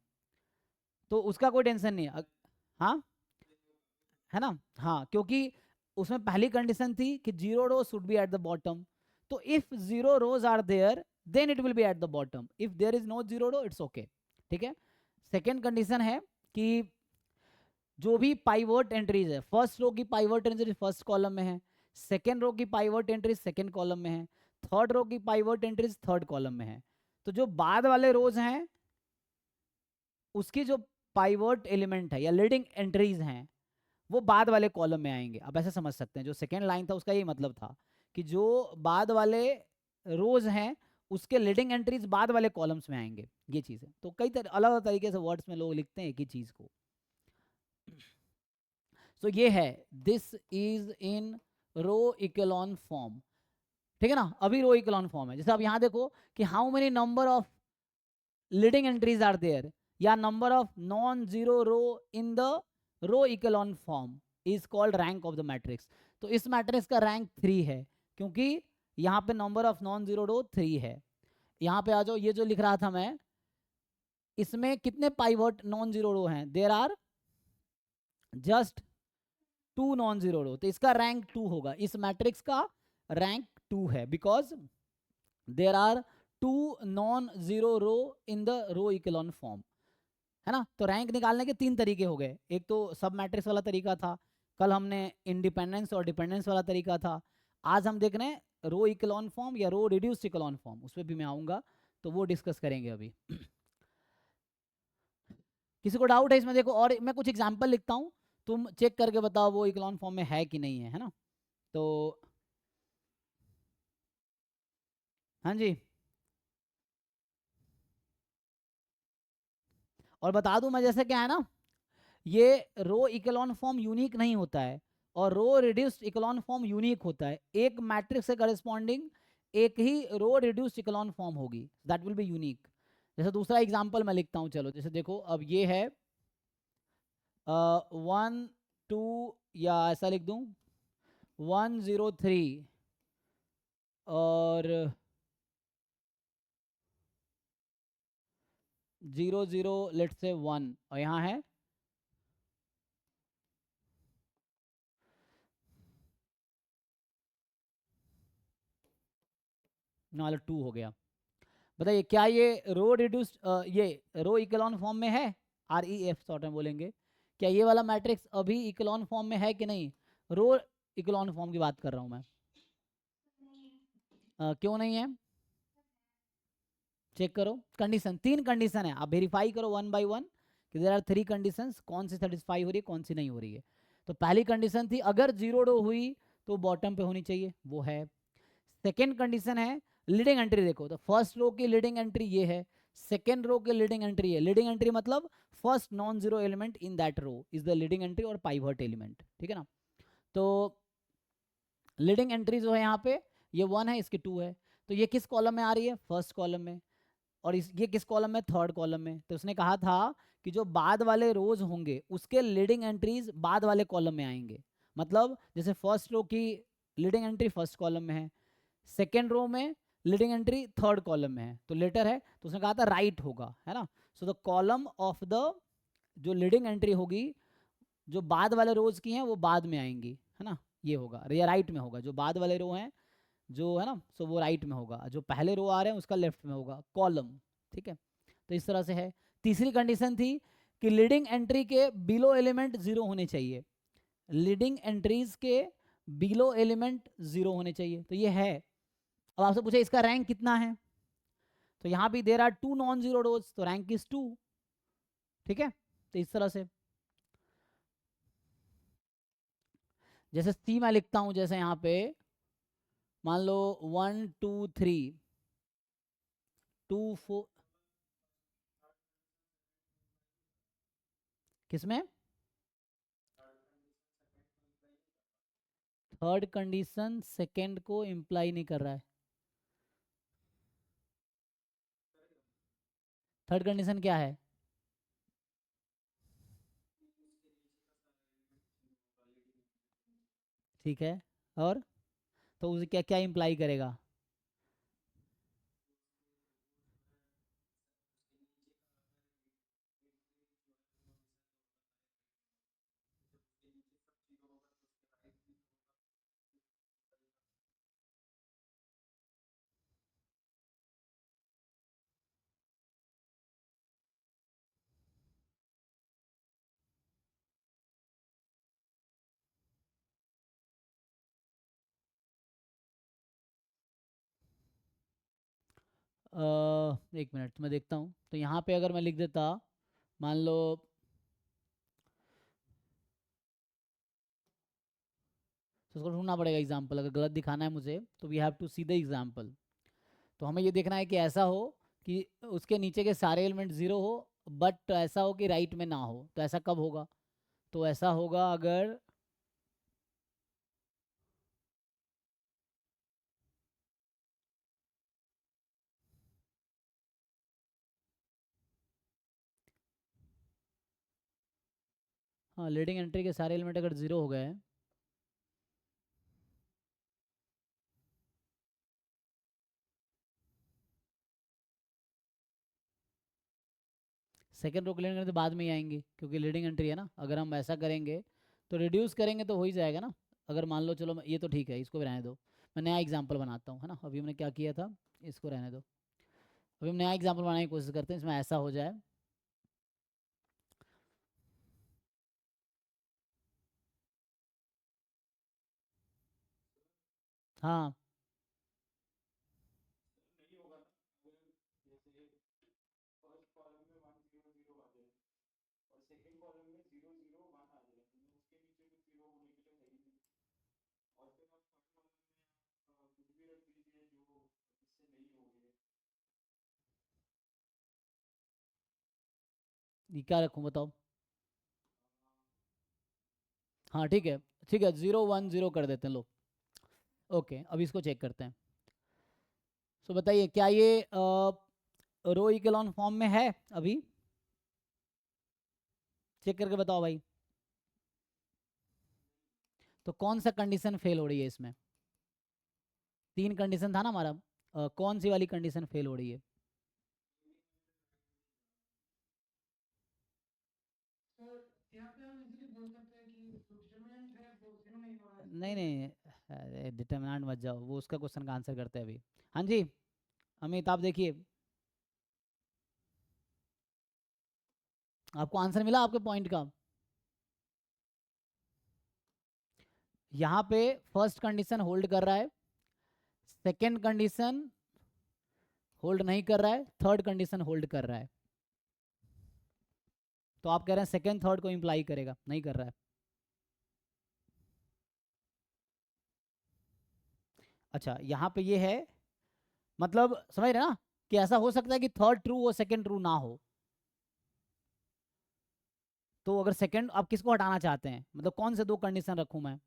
[SPEAKER 1] तो उसका कोई टेंशन नहीं है। हाँ, है ना, हाँ, क्योंकि उसमें पहली कंडीशन थी कि 0 row should be at the bottom, तो if 0 rows are there then it will be at the bottom, if there is no 0 row it's okay, ठीक है। सेकेंड कंडीशन है कि जो भी पाइवोट एंट्रीज है, फर्स्ट रो की पाइवोट एंट्री फर्स्ट कॉलम में है, सेकेंड रो की पाइवोट एंट्रीज सेकेंड कॉलम में है, थर्ड रो की पाइवोट एंट्रीज थर्ड कॉलम में है, तो जो बाद वाले रोज हैं उसकी जो पाइवोट एलिमेंट है या लीडिंग एंट्रीज हैं वो बाद वाले कॉलम में आएंगे। अब ऐसे समझ सकते हैं, जो सेकेंड लाइन था उसका यही मतलब था कि जो बाद वाले रोज हैं उसके लीडिंग एंट्रीज बाद वाले कॉलम्स में आएंगे, ये चीज़ है। तो कई अलग अलग तरीके से वर्ड्स में लोग लिखते हैं एक ही चीज़ को। सो ये है, this is in row echelon form, ठीक है ना। अभी रो इकोलॉन फॉर्म है, जैसे आप यहां देखो कि how many number of leading entries are there, या number of non zero row in the row echelon form is called rank of the matrix. तो इस मैट्रिक्स का रैंक 3 है, क्योंकि यहाँ पे नंबर ऑफ नॉन जीरो रो 3 है। यहाँ पे आ जाओ, ये जो लिख रहा था मैं, इसमें कितने पाइवट नॉन जीरो रो हैं, there are just 2 non zero row, तो इसका रैंक 2 होगा, इस मैट्रिक्स का रैंक 2 है, because there are 2 non zero row in the row echelon form, है ना। तो रैंक निकालने के 3 तरीके हो गए, एक तो सब मैट्रिक्स वाला तरीका था, कल हमने इंडिपेंडेंस और डिपेंडेंस वाला तरीका था, आज हम देख रहे हैं रो इकोलॉन फॉर्म या रो रिड्यूस्ड इकोलॉन फॉर्म, उस पर भी मैं आऊंगा, तो वो डिस्कस करेंगे अभी। किसी को डाउट है इसमें, देखो और मैं कुछ एग्जांपल लिखता हूँ, तुम चेक करके बताओ वो इकोलॉन फॉर्म में है कि नहीं है ना। तो हाँ जी, और बता दूं मैं, जैसे क्या है ना, ये रो इकोलॉन फॉर्म यूनिक नहीं होता है और row reduced echelon form unique होता है, एक मैट्रिक्स से करस्पॉन्डिंग एक ही रो रिड्यूस्ड इकोलॉन फॉर्म होगी, दैट विल बी यूनिक। जैसे दूसरा एग्जांपल मैं लिखता हूँ, चलो जैसे देखो, अब ये है 1 2, या ऐसा लिख दूं 1 0 3 और 0 0 लेट से 1, और यहाँ है नाल 2 हो गया। बताइए क्या ये रो रिड्यूस्ड, ये रो इकोलॉन फॉर्म में है, आर ई एफ शॉर्ट में बोलेंगे, क्या ये वाला मैट्रिक्स अभी इकोलॉन फॉर्म में है कि नहीं, रो इकोलॉन फॉर्म की बात कर रहा हूँ मैं। क्यों नहीं है, चेक करो, कंडीशन 3 कंडीशन है, आप वेरीफाई करो वन बाय वन कि देयर आर 3 कंडीशंस, कौन सी सेटिस्फाई हो रही है कौन सी नहीं हो रही है। तो पहली कंडीशन थी अगर 0 रो हुई तो बॉटम पे होनी चाहिए, वो है। सेकेंड कंडीशन है लीडिंग एंट्री, देखो तो फर्स्ट रो की लीडिंग एंट्री ये है, सेकेंड रो की लीडिंग एंट्री है, लीडिंग एंट्री मतलब first non zero element in that row is the leading entry और पाइवट एलिमेंट, ठीक है ना। तो लीडिंग एंट्री जो है यहाँ पे ये 1 है, इसके 2 है, तो ये किस कॉलम में आ रही है, फर्स्ट कॉलम में, और ये किस कॉलम में, थर्ड कॉलम में। तो उसने कहा था कि जो बाद वाले रोज होंगे उसके लीडिंग एंट्रीज बाद वाले कॉलम में आएंगे, मतलब जैसे फर्स्ट रो की लीडिंग एंट्री फर्स्ट कॉलम में है, सेकेंड रो में लीडिंग एंट्री थर्ड कॉलम में है, तो लेटर है तो उसने कहा था राइट होगा, है ना। So the column of the जो लीडिंग एंट्री होगी जो बाद वाले रोज की हैं वो बाद में आएंगी, है ना, ये होगा, या राइट में होगा, जो बाद वाले रो हैं जो है ना, सो वो राइट में होगा, जो पहले रो आ रहे हैं उसका लेफ्ट में होगा कॉलम, ठीक है। तो इस तरह से है। तीसरी कंडीशन थी कि लीडिंग एंट्री के बिलो एलिमेंट 0 होने चाहिए, लीडिंग एंट्रीज के बिलो एलिमेंट 0 होने चाहिए, तो ये है। अब आपसे पूछे इसका रैंक कितना है, तो यहाँ भी there are 2 non zero rows, तो रैंक इज 2, ठीक है। तो इस तरह से जैसे सी मैं लिखता हूं, जैसे यहाँ पे मान लो 1 2 3 2 4, किसमें, थर्ड कंडीशन सेकेंड को इंप्लाई नहीं कर रहा है, थर्ड कंडीशन क्या है, ठीक है। और तो उसे क्या क्या इम्प्लाई करेगा? एक मिनट मैं देखता हूँ। तो यहाँ पे अगर मैं लिख देता, मान लो, तो उसको ढूंढना पड़ेगा एग्जाम्पल। अगर गलत दिखाना है मुझे तो we have to see the example. तो हमें ये देखना है कि ऐसा हो कि उसके नीचे के सारे एलिमेंट जीरो हो, बट ऐसा हो कि राइट में ना हो। तो ऐसा कब होगा? तो ऐसा होगा अगर, हाँ, लीडिंग एंट्री के सारे एलिमेंट अगर जीरो हो गए, सेकंड रो क्लियर करने तो बाद में ही आएंगे क्योंकि लीडिंग एंट्री है ना। अगर हम ऐसा करेंगे तो रिड्यूस करेंगे तो हो ही जाएगा ना। अगर मान लो, चलो ये तो ठीक है, इसको भी रहने दो। मैं नया एग्जाम्पल बनाता हूँ, है ना। अभी हमने क्या किया था, इसको रहने दो। अभी हम नया एग्जाम्पल बनाने की कोशिश करते हैं, इसमें ऐसा हो जाए। हाँ, ये क्या रखूँ बताओ? हाँ ठीक है, ठीक है, 0 1 0 कर देते हैं लोग। ओके, अब इसको चेक करते हैं। सो बताइए, क्या ये रो इकोलॉन फॉर्म में है अभी? चेक करके बताओ भाई। तो कौन सा कंडीशन फेल हो रही है इसमें? तीन कंडीशन था ना हमारा। कौन सी वाली कंडीशन फेल हो रही है? नहीं नहीं, अरे डिटर्मिनेंट मत जाओ, वो उसका क्वेश्चन का आंसर करते हैं अभी। हाँ जी, अमित आप देखिए, आपको आंसर मिला आपके पॉइंट का? यहाँ पे फर्स्ट कंडीशन होल्ड कर रहा है, सेकेंड कंडीशन होल्ड नहीं कर रहा है, थर्ड कंडीशन होल्ड कर रहा है। तो आप कह रहे हैं सेकेंड थर्ड को इंप्लाई करेगा, नहीं कर रहा है। अच्छा, यहाँ पे ये है, मतलब समझ रहे ना कि ऐसा हो सकता है कि थर्ड ट्रू हो सेकेंड ट्रू ना हो। तो अगर सेकेंड, आप किसको हटाना चाहते हैं, मतलब कौन से दो कंडीशन रखूं मैं?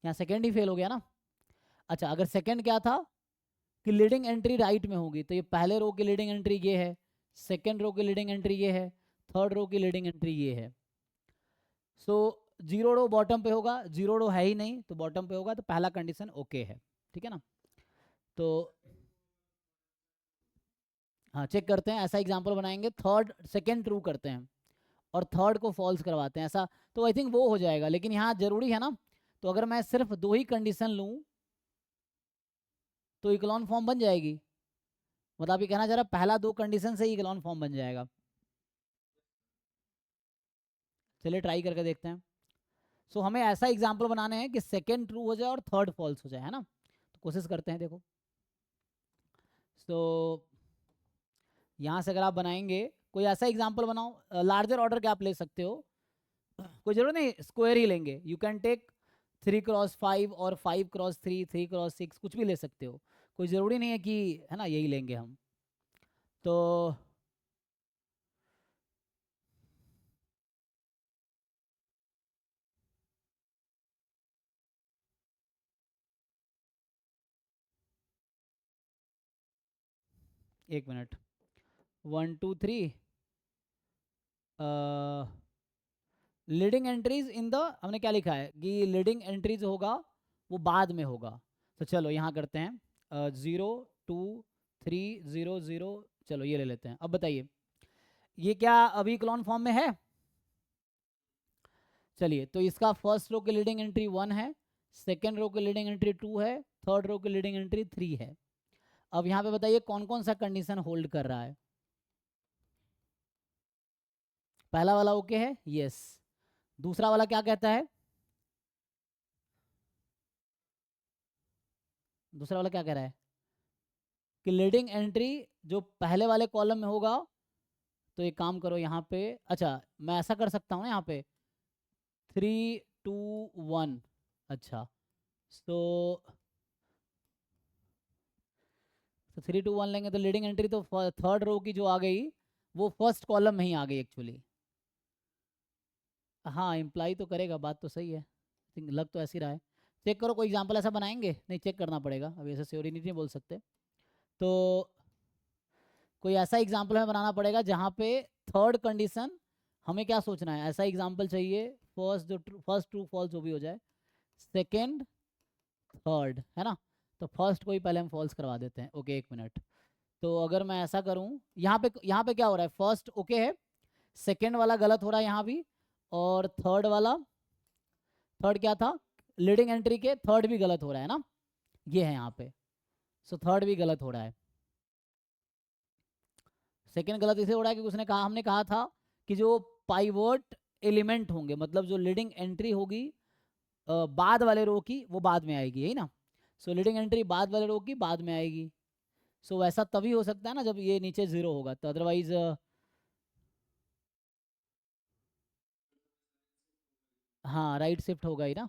[SPEAKER 1] यहाँ सेकेंड ही फेल हो गया ना। अच्छा, अगर सेकेंड क्या था कि लीडिंग एंट्री राइट में होगी, तो ये पहले रो की लीडिंग एंट्री ये है, सेकेंड रो की लीडिंग एंट्री ये है, थर्ड रो की लीडिंग एंट्री ये है। सो जीरो रो बॉटम पे होगा, जीरो रो है ही नहीं तो बॉटम पे होगा, तो पहला कंडीशन ओके है। ठीक है ना। तो हाँ, चेक करते हैं, ऐसा एग्जांपल बनाएंगे, थर्ड सेकेंड ट्रू करते हैं और थर्ड को फॉल्स करवाते हैं ऐसा। तो आई थिंक वो हो जाएगा, लेकिन यहाँ जरूरी है ना। तो अगर मैं सिर्फ दो ही कंडीशन लूँ तो इक्लॉन फॉर्म बन जाएगी। मतलब आप ये कहना चाह रहा पहला दो कंडीशन से ही इक्लॉन फॉर्म बन जाएगा। चलिए ट्राई करके देखते हैं। सो हमें ऐसा एग्जाम्पल बनाने हैं कि सेकेंड ट्रू हो जाए और थर्ड फॉल्स हो जाए, है ना। तो कोशिश करते हैं, देखो। सो यहाँ से अगर आप बनाएंगे, कोई ऐसा एग्जाम्पल बनाओ, लार्जर ऑर्डर के आप ले सकते हो। कोई जरूरत नहीं स्क्वायर ही लेंगे, यू कैन टेक 3 क्रॉस 5 और 5 क्रॉस 3, 3 क्रॉस 6, कुछ भी ले सकते हो। कोई ज़रूरी नहीं है कि, है ना, यही लेंगे हम। तो एक minute, 1 2 3, leading entries in the, हमने क्या लिखा है कि लीडिंग एंट्रीज होगा वो बाद में होगा। तो चलो यहाँ करते हैं 0 2 3 0 0, चलो ये ले लेते हैं। अब बताइए ये क्या अभी इक्लोन फॉर्म में है? चलिए तो इसका फर्स्ट रो की लीडिंग एंट्री 1 है, सेकेंड रो की लीडिंग एंट्री 2 है, थर्ड रो की लीडिंग एंट्री 3 है। अब यहाँ पे बताइए कौन कौन सा कंडीशन होल्ड कर रहा है? पहला वाला ओके है, यस। दूसरा वाला क्या कहता है? दूसरा वाला क्या कह रहा है कि लीडिंग एंट्री जो पहले वाले कॉलम में होगा, तो एक काम करो यहाँ पे, अच्छा मैं ऐसा कर सकता हूँ ना यहाँ पे 3 2 1, अच्छा तो 3 2 1 लेंगे तो लीडिंग एंट्री तो थर्ड रो की जो आ गई वो फर्स्ट कॉलम में ही आ गई एक्चुअली। हाँ इम्प्लाई तो करेगा, बात तो सही है, थिंक लग तो ऐसी रहा है। चेक करो कोई एग्जांपल ऐसा बनाएंगे, नहीं चेक करना पड़ेगा, अभी ऐसे श्योरिटी नहीं बोल सकते। तो कोई ऐसा एग्जाम्पल हमें बनाना पड़ेगा जहाँ पे थर्ड कंडीशन, हमें क्या सोचना है, ऐसा एग्जाम्पल चाहिए फर्स्ट ट्रू फॉल्स जो भी हो जाए, सेकेंड थर्ड, है ना। तो फर्स्ट को ही पहले हम फॉल्स करवा देते हैं। ओके एक मिनट, तो अगर मैं ऐसा करूं, यहाँ पे क्या हो रहा है, फर्स्ट ओके है, सेकेंड वाला गलत हो रहा है यहाँ भी, और थर्ड वाला, थर्ड क्या था लीडिंग एंट्री के, थर्ड भी गलत हो रहा है ना, ये है यहाँ पे। सो थर्ड भी गलत हो रहा है। सेकेंड गलत इसे हो रहा है क्योंकि उसने कहा, हमने कहा था कि जो पाइवोट एलिमेंट होंगे, मतलब जो लीडिंग एंट्री होगी बाद वाले रो की, वो बाद में आएगी, यही ना। सो लीडिंग एंट्री बाद वाले रो की बाद में आएगी। सो वैसा तभी हो सकता है ना जब ये नीचे जीरो होगा, तो अदरवाइज हाँ राइट शिफ्ट होगा ही ना।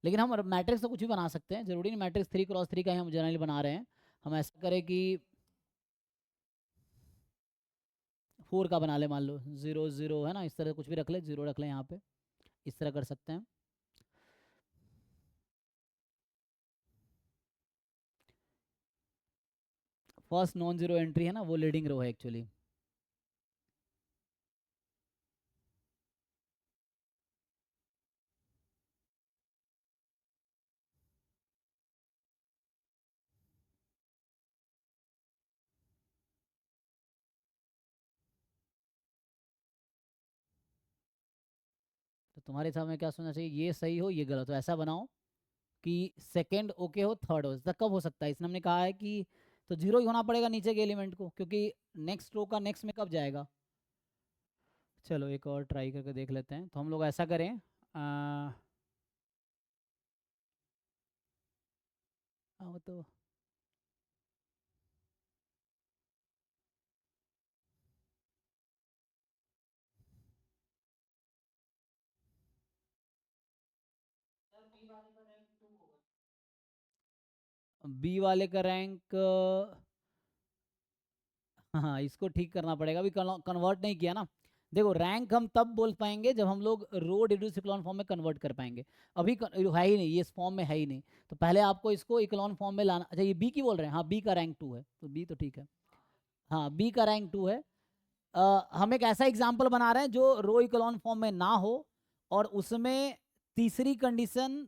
[SPEAKER 1] लेकिन हम मैट्रिक्स तो कुछ भी बना सकते हैं, जरूरी नहीं मैट्रिक्स 3 × 3 का ही हम जनरली बना रहे हैं। हम ऐसा करें कि 4 का बना ले, मान लो 0 0 है ना, इस तरह कुछ भी रख ले, 0 रख ले यहाँ पे, इस तरह कर सकते हैं। फर्स्ट नॉन जीरो एंट्री है ना, वो लीडिंग रो है एक्चुअली। तो तुम्हारे हिसाब में क्या सोचना चाहिए, ये सही हो ये गलत हो, ऐसा बनाओ कि सेकंड ओके हो थर्ड हो। ऐसा कब हो सकता है, इसने हमने कहा है कि तो जीरो ही होना पड़ेगा नीचे के एलिमेंट को, क्योंकि नेक्स्ट रो का नेक्स्ट में कब जाएगा। चलो एक और ट्राई करके देख लेते हैं। तो हम लोग ऐसा करें वो तो बी वाले का रैंक हाँ इसको ठीक करना पड़ेगा, अभी कन्वर्ट नहीं किया ना। देखो रैंक हम तब बोल पाएंगे जब हम लोग रो रिड्यूस इक्लॉन फॉर्म में कन्वर्ट कर पाएंगे। अभी है ही नहीं, ये इस फॉर्म में है ही नहीं, तो पहले आपको इसको इक्लॉन फॉर्म में लाना। अच्छा ये बी की बोल रहे हैं, हाँ बी का रैंक 2 है, तो बी तो ठीक है। हाँ बी का रैंक 2 है। हम एक ऐसा एग्जाम्पल बना रहे हैं जो रो इक्लॉन फॉर्म में ना हो और उसमें तीसरी कंडीशन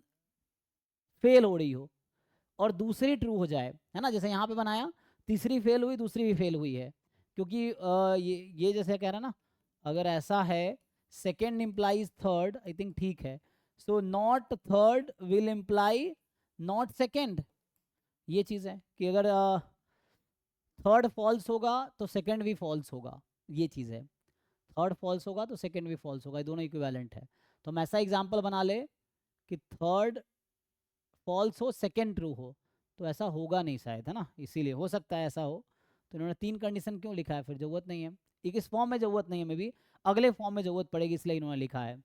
[SPEAKER 1] फेल हो रही हो और दूसरी ट्रू हो जाए, है ना। जैसे यहाँ पे बनाया, तीसरी फेल हुई दूसरी भी फेल हुई है, क्योंकि ये जैसे कह रहा है ना, अगर ऐसा है second implies third, I think ठीक है। So not third will imply not second, ये चीज़ है कि अगर थर्ड फॉल्स होगा तो सेकेंड भी फॉल्स होगा, ये चीज़ है। थर्ड फॉल्स होगा तो सेकेंड भी फॉल्स होगा, ये दोनों इक्विवेलेंट है। तो हम ऐसा एग्जाम्पल बना ले कि थर्ड फॉल्स हो सेकेंड ट्रू हो, तो ऐसा होगा नहीं शायद, है ना, इसीलिए हो सकता है ऐसा हो। तो इन्होंने 3 कंडीशन क्यों लिखा है, फिर जरूरत नहीं है। एक इस फॉर्म में जरूरत नहीं है, मे भी अगले फॉर्म में जरूरत पड़ेगी, इसलिए इन्होंने लिखा है।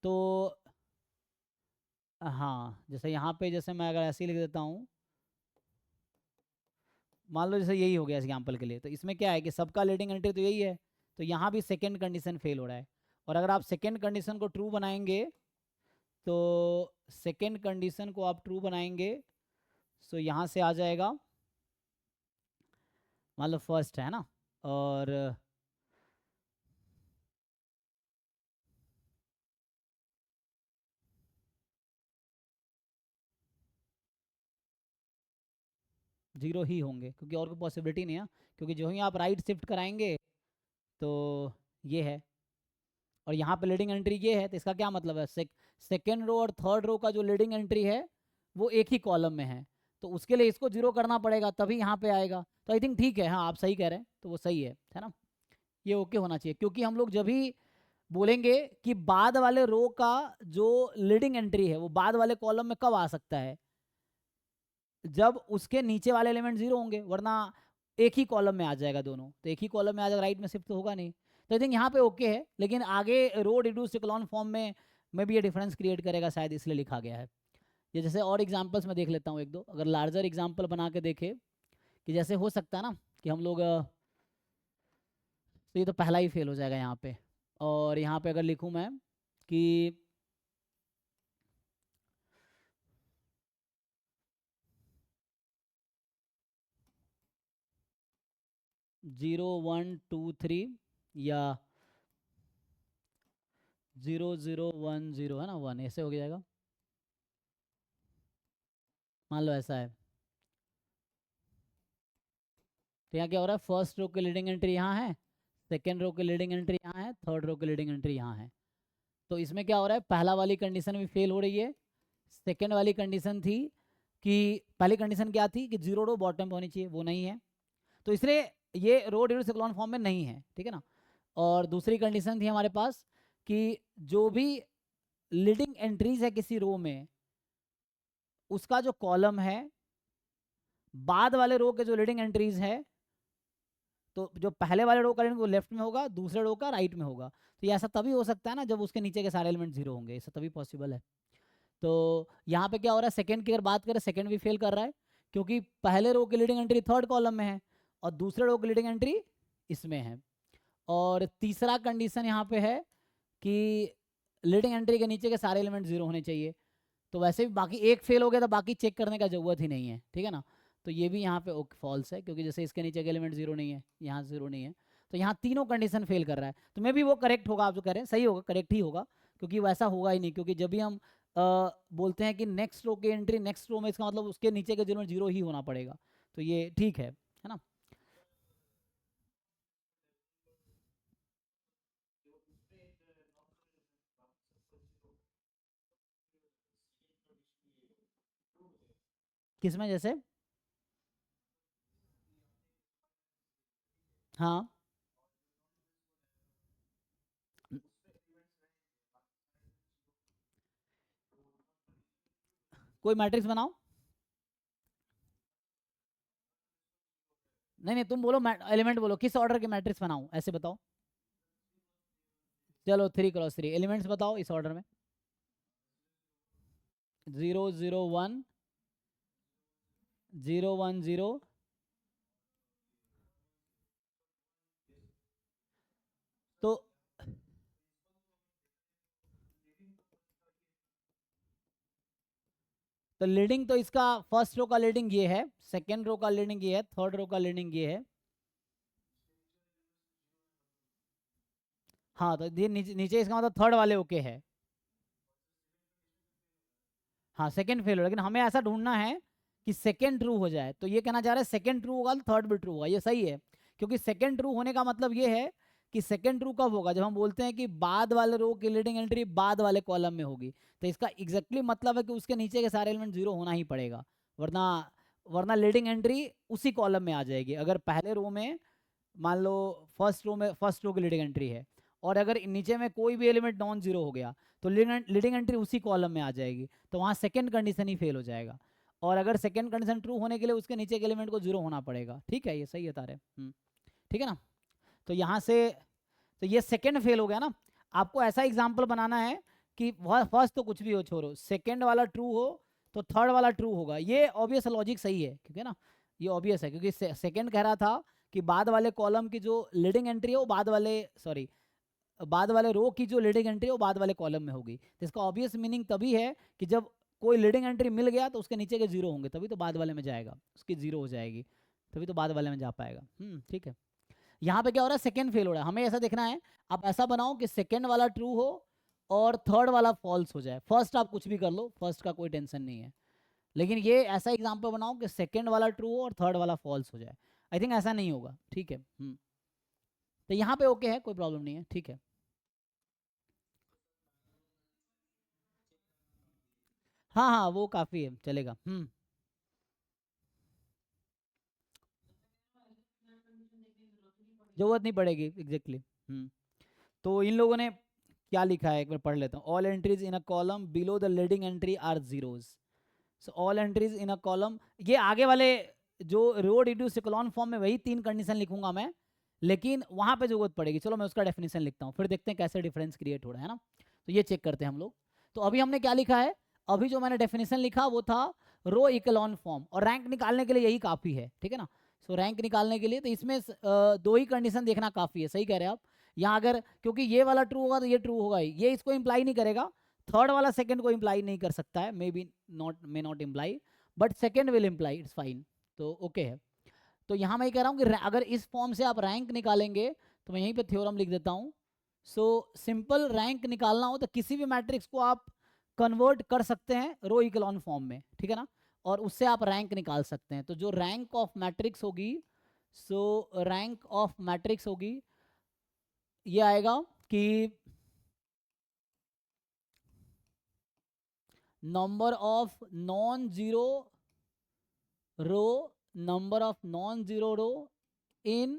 [SPEAKER 1] तो हाँ जैसे यहाँ पे, जैसे मैं अगर ऐसे ही लिख देता हूँ, मान लो जैसे यही हो गया एग्जाम्पल के लिए, तो इसमें क्या है कि सबका लीडिंग एंट्री तो यही है, तो यहाँ भी सेकेंड कंडीशन फेल हो रहा है। और अगर आप सेकेंड कंडीशन को ट्रू बनाएंगे, तो सेकेंड कंडीशन को आप ट्रू बनाएंगे, सो यहाँ से आ जाएगा, मान लो फर्स्ट है ना, और जीरो ही होंगे, क्योंकि और कोई पॉसिबिलिटी नहीं है, क्योंकि जो ही आप राइट शिफ्ट कराएंगे तो ये है, और यहाँ पे लीडिंग एंट्री ये है, तो इसका क्या मतलब है, सेकेंड रो और थर्ड रो का जो लीडिंग एंट्री है वो एक ही कॉलम में है, तो उसके लिए इसको जीरो करना पड़ेगा तभी यहाँ पे आएगा। तो आई थिंक ठीक है, हाँ आप सही कह रहे हैं, तो वो सही है ना, ये ओके होना चाहिए, क्योंकि हम लोग जब भी बोलेंगे कि बाद वाले रो का जो लीडिंग एंट्री है वो बाद वाले कॉलम में कब आ सकता है, जब उसके नीचे वाले एलिमेंट जीरो होंगे, वरना एक ही कॉलम में आ जाएगा दोनों, तो एक ही कॉलम में आ जाएगा, राइट में शिफ्ट तो होगा नहीं। तो आई थिंक यहाँ पे ओके है, लेकिन आगे रो रिड्यूस्ड इक्लोन फॉर्म में भी ये डिफरेंस क्रिएट करेगा शायद, इसलिए लिखा गया है। ये जैसे और एग्जांपल्स में देख लेता हूँ एक दो, अगर लार्जर एग्जांपल बना के देखे कि जैसे हो सकता है ना कि हम लोग तो ये तो पहला ही फेल हो जाएगा यहाँ पे, और यहाँ पे अगर लिखूँ मैं कि जीरो वन टू थ्री या 0010 है ना, 1 ऐसे हो जाएगा, मान लो ऐसा है। तो यहाँ क्या हो रहा है, फर्स्ट रो की लीडिंग एंट्री यहाँ है, सेकेंड रो की लीडिंग एंट्री यहाँ है, थर्ड रो की लीडिंग एंट्री यहाँ है। तो इसमें क्या हो रहा है, पहला वाली कंडीशन भी फेल हो रही है, सेकेंड वाली कंडीशन थी कि पहली कंडीशन क्या थी कि जीरो रो बॉटम पे होनी चाहिए, वो नहीं है, तो इसलिए ये रो रिड्यूस्ड इक्लोन फॉर्म में नहीं है, ठीक है ना। और दूसरी कंडीशन थी हमारे पास कि जो भी लीडिंग एंट्रीज है किसी रो में, उसका जो कॉलम है बाद वाले रो के जो लीडिंग एंट्रीज है, तो जो पहले वाले रो का एलिमेंट वो लेफ्ट में होगा, दूसरे रो का राइट में होगा, तो ये ऐसा तभी हो सकता है ना जब उसके नीचे के सारे एलिमेंट जीरो होंगे, ऐसा तभी पॉसिबल है। तो यहाँ पे क्या हो रहा है, सेकंड की अगर बात करें, सेकंड भी फेल कर रहा है, क्योंकि पहले रो की लीडिंग एंट्री थर्ड कॉलम में है और दूसरे रो की लीडिंग एंट्री इसमें है। और तीसरा कंडीशन यहाँ पे है कि लीडिंग एंट्री के नीचे के सारे एलिमेंट जीरो होने चाहिए, तो वैसे भी बाकी एक फेल हो गया तो बाकी चेक करने का जरूरत ही नहीं है, ठीक है ना। तो ये भी यहाँ पे फॉल्स है, क्योंकि जैसे इसके नीचे के एलिमेंट जीरो नहीं है, यहाँ जीरो नहीं है, तो यहाँ तीनों कंडीशन फेल कर रहा है। तो मे भी वो करेक्ट होगा, आप जो कह रहे हैं सही होगा, करेक्ट ही होगा, क्योंकि वैसा होगा ही नहीं, क्योंकि जब भी हम बोलते हैं कि नेक्स्ट रो की एंट्री नेक्स्ट रो में, इसका मतलब उसके नीचे के एलिमेंट जीरो ही होना पड़ेगा, तो ये ठीक है ना। किसमें जैसे, हाँ कोई मैट्रिक्स बनाओ, नहीं नहीं तुम बोलो, एलिमेंट बोलो, किस ऑर्डर के मैट्रिक्स बनाऊं ऐसे बताओ। चलो 3x3 एलिमेंट्स बताओ इस ऑर्डर में, 0 0 1 0 1 0, तो लीडिंग तो इसका फर्स्ट रो का लीडिंग ये है, सेकेंड रो का लीडिंग ये है, थर्ड रो का लीडिंग ये है। हाँ तो ये नीचे इसका मतलब थर्ड वाले ओके है, हाँ सेकंड फेल हो, लेकिन हमें ऐसा ढूंढना है कि सेकंड ट्रू हो जाए, तो ये कहना चाह रहा है सेकंड ट्रू होगा तो थर्ड भी ट्रू होगा, ये सही है, क्योंकि सेकंड ट्रू होने का मतलब ये है कि सेकंड ट्रू कब होगा, जब हम बोलते हैं कि बाद वाले रो की लीडिंग एंट्री बाद वाले कॉलम में होगी, तो इसका एग्जैक्टली मतलब है कि उसके नीचे के सारे एलिमेंट जीरो होना ही पड़ेगा, वरना वरना लीडिंग एंट्री उसी कॉलम में आ जाएगी। अगर पहले रो में मान लो फर्स्ट रो की लीडिंग एंट्री है, और अगर नीचे में कोई भी एलिमेंट नॉन जीरो हो गया तो लीडिंग एंट्री उसी कॉलम में आ जाएगी, तो वहाँ सेकंड कंडीशन ही फेल हो जाएगा, और अगर सेकंड कंडीशन ट्रू होने के लिए उसके नीचे के एलिमेंट को जीरो होना पड़ेगा, ठीक है, ये सही है तारे, ठीक है ना। तो यहाँ से तो ये सेकंड फेल हो गया ना, आपको ऐसा एग्जाम्पल बनाना है कि फर्स्ट तो कुछ भी हो छोड़ो, सेकंड वाला ट्रू हो तो थर्ड वाला ट्रू होगा, ये ऑब्वियस लॉजिक सही है, क्योंकि ना ये ऑब्वियस है, क्योंकि सेकंड कह रहा था कि बाद वाले कॉलम की जो लीडिंग एंट्री है वो बाद वाले रो की जो लीडिंग एंट्री है वो बाद वाले कॉलम में होगी, तो इसका ऑब्वियस मीनिंग तभी है कि जब कोई लीडिंग एंट्री मिल गया तो उसके नीचे के जीरो होंगे, तभी तो बाद वाले में जाएगा, उसकी जीरो हो जाएगी, तभी तो बाद वाले में जा पाएगा। ठीक है, यहाँ पे क्या हो रहा है, सेकंड फेल हो रहा है, हमें ऐसा देखना है, आप ऐसा बनाओ कि सेकंड वाला ट्रू हो और थर्ड वाला फॉल्स हो जाए, फर्स्ट आप कुछ भी कर लो, फर्स्ट का कोई टेंशन नहीं है, लेकिन ये ऐसा एग्जाम्पल बनाओ कि सेकंड वाला ट्रू हो और थर्ड वाला फॉल्स हो जाए। आई थिंक ऐसा नहीं होगा, ठीक है। तो यहाँ पे ओके है, कोई प्रॉब्लम नहीं है, ठीक है। हाँ हाँ वो काफ़ी है, चलेगा। जरूरत नहीं पड़ेगी, एग्जैक्टली। तो इन लोगों ने क्या लिखा है, एक बार पढ़ लेता हूँ। All entries in a column below the leading entry are zeros. So all entries in a column, ये आगे वाले जो रो रिड्यूस इकोलॉन फॉर्म में वही 3 कंडीशन लिखूंगा मैं, लेकिन वहां पे जरूरत पड़ेगी। चलो मैं उसका डेफिनेशन लिखता हूँ, फिर देखते हैं कैसे डिफरेंस क्रिएट हो रहा है ना। तो ये चेक करते हैं हम लोग। तो अभी हमने क्या लिखा है, अभी जो मैंने डेफिनेशन लिखा वो था रो इकोलॉन फॉर्म, और रैंक निकालने के लिए यही काफ़ी है, ठीक है ना। सो रैंक निकालने के लिए तो इसमें दो ही कंडीशन देखना काफ़ी है, सही कह रहे हैं आप। यहाँ अगर, क्योंकि ये वाला ट्रू होगा तो ये ट्रू होगा ही, ये इसको इंप्लाई नहीं करेगा, थर्ड वाला सेकंड को इंप्लाई नहीं कर सकता है, may be not, may not imply, but second will imply, it's fine. तो ओके है। तो यहाँ मैं ये कह रहा हूँ कि अगर इस फॉर्म से आप रैंक निकालेंगे, तो मैं यहीं पे थ्योरम लिख देता हूँ। सो सिंपल रैंक निकालना हो तो किसी भी मैट्रिक्स को आप कन्वर्ट कर सकते हैं रो इकोलॉन फॉर्म में, ठीक है ना, और उससे आप रैंक निकाल सकते हैं। तो जो रैंक ऑफ मैट्रिक्स होगी, सो रैंक ऑफ मैट्रिक्स होगी, ये आएगा कि number of non zero row, number of non zero row in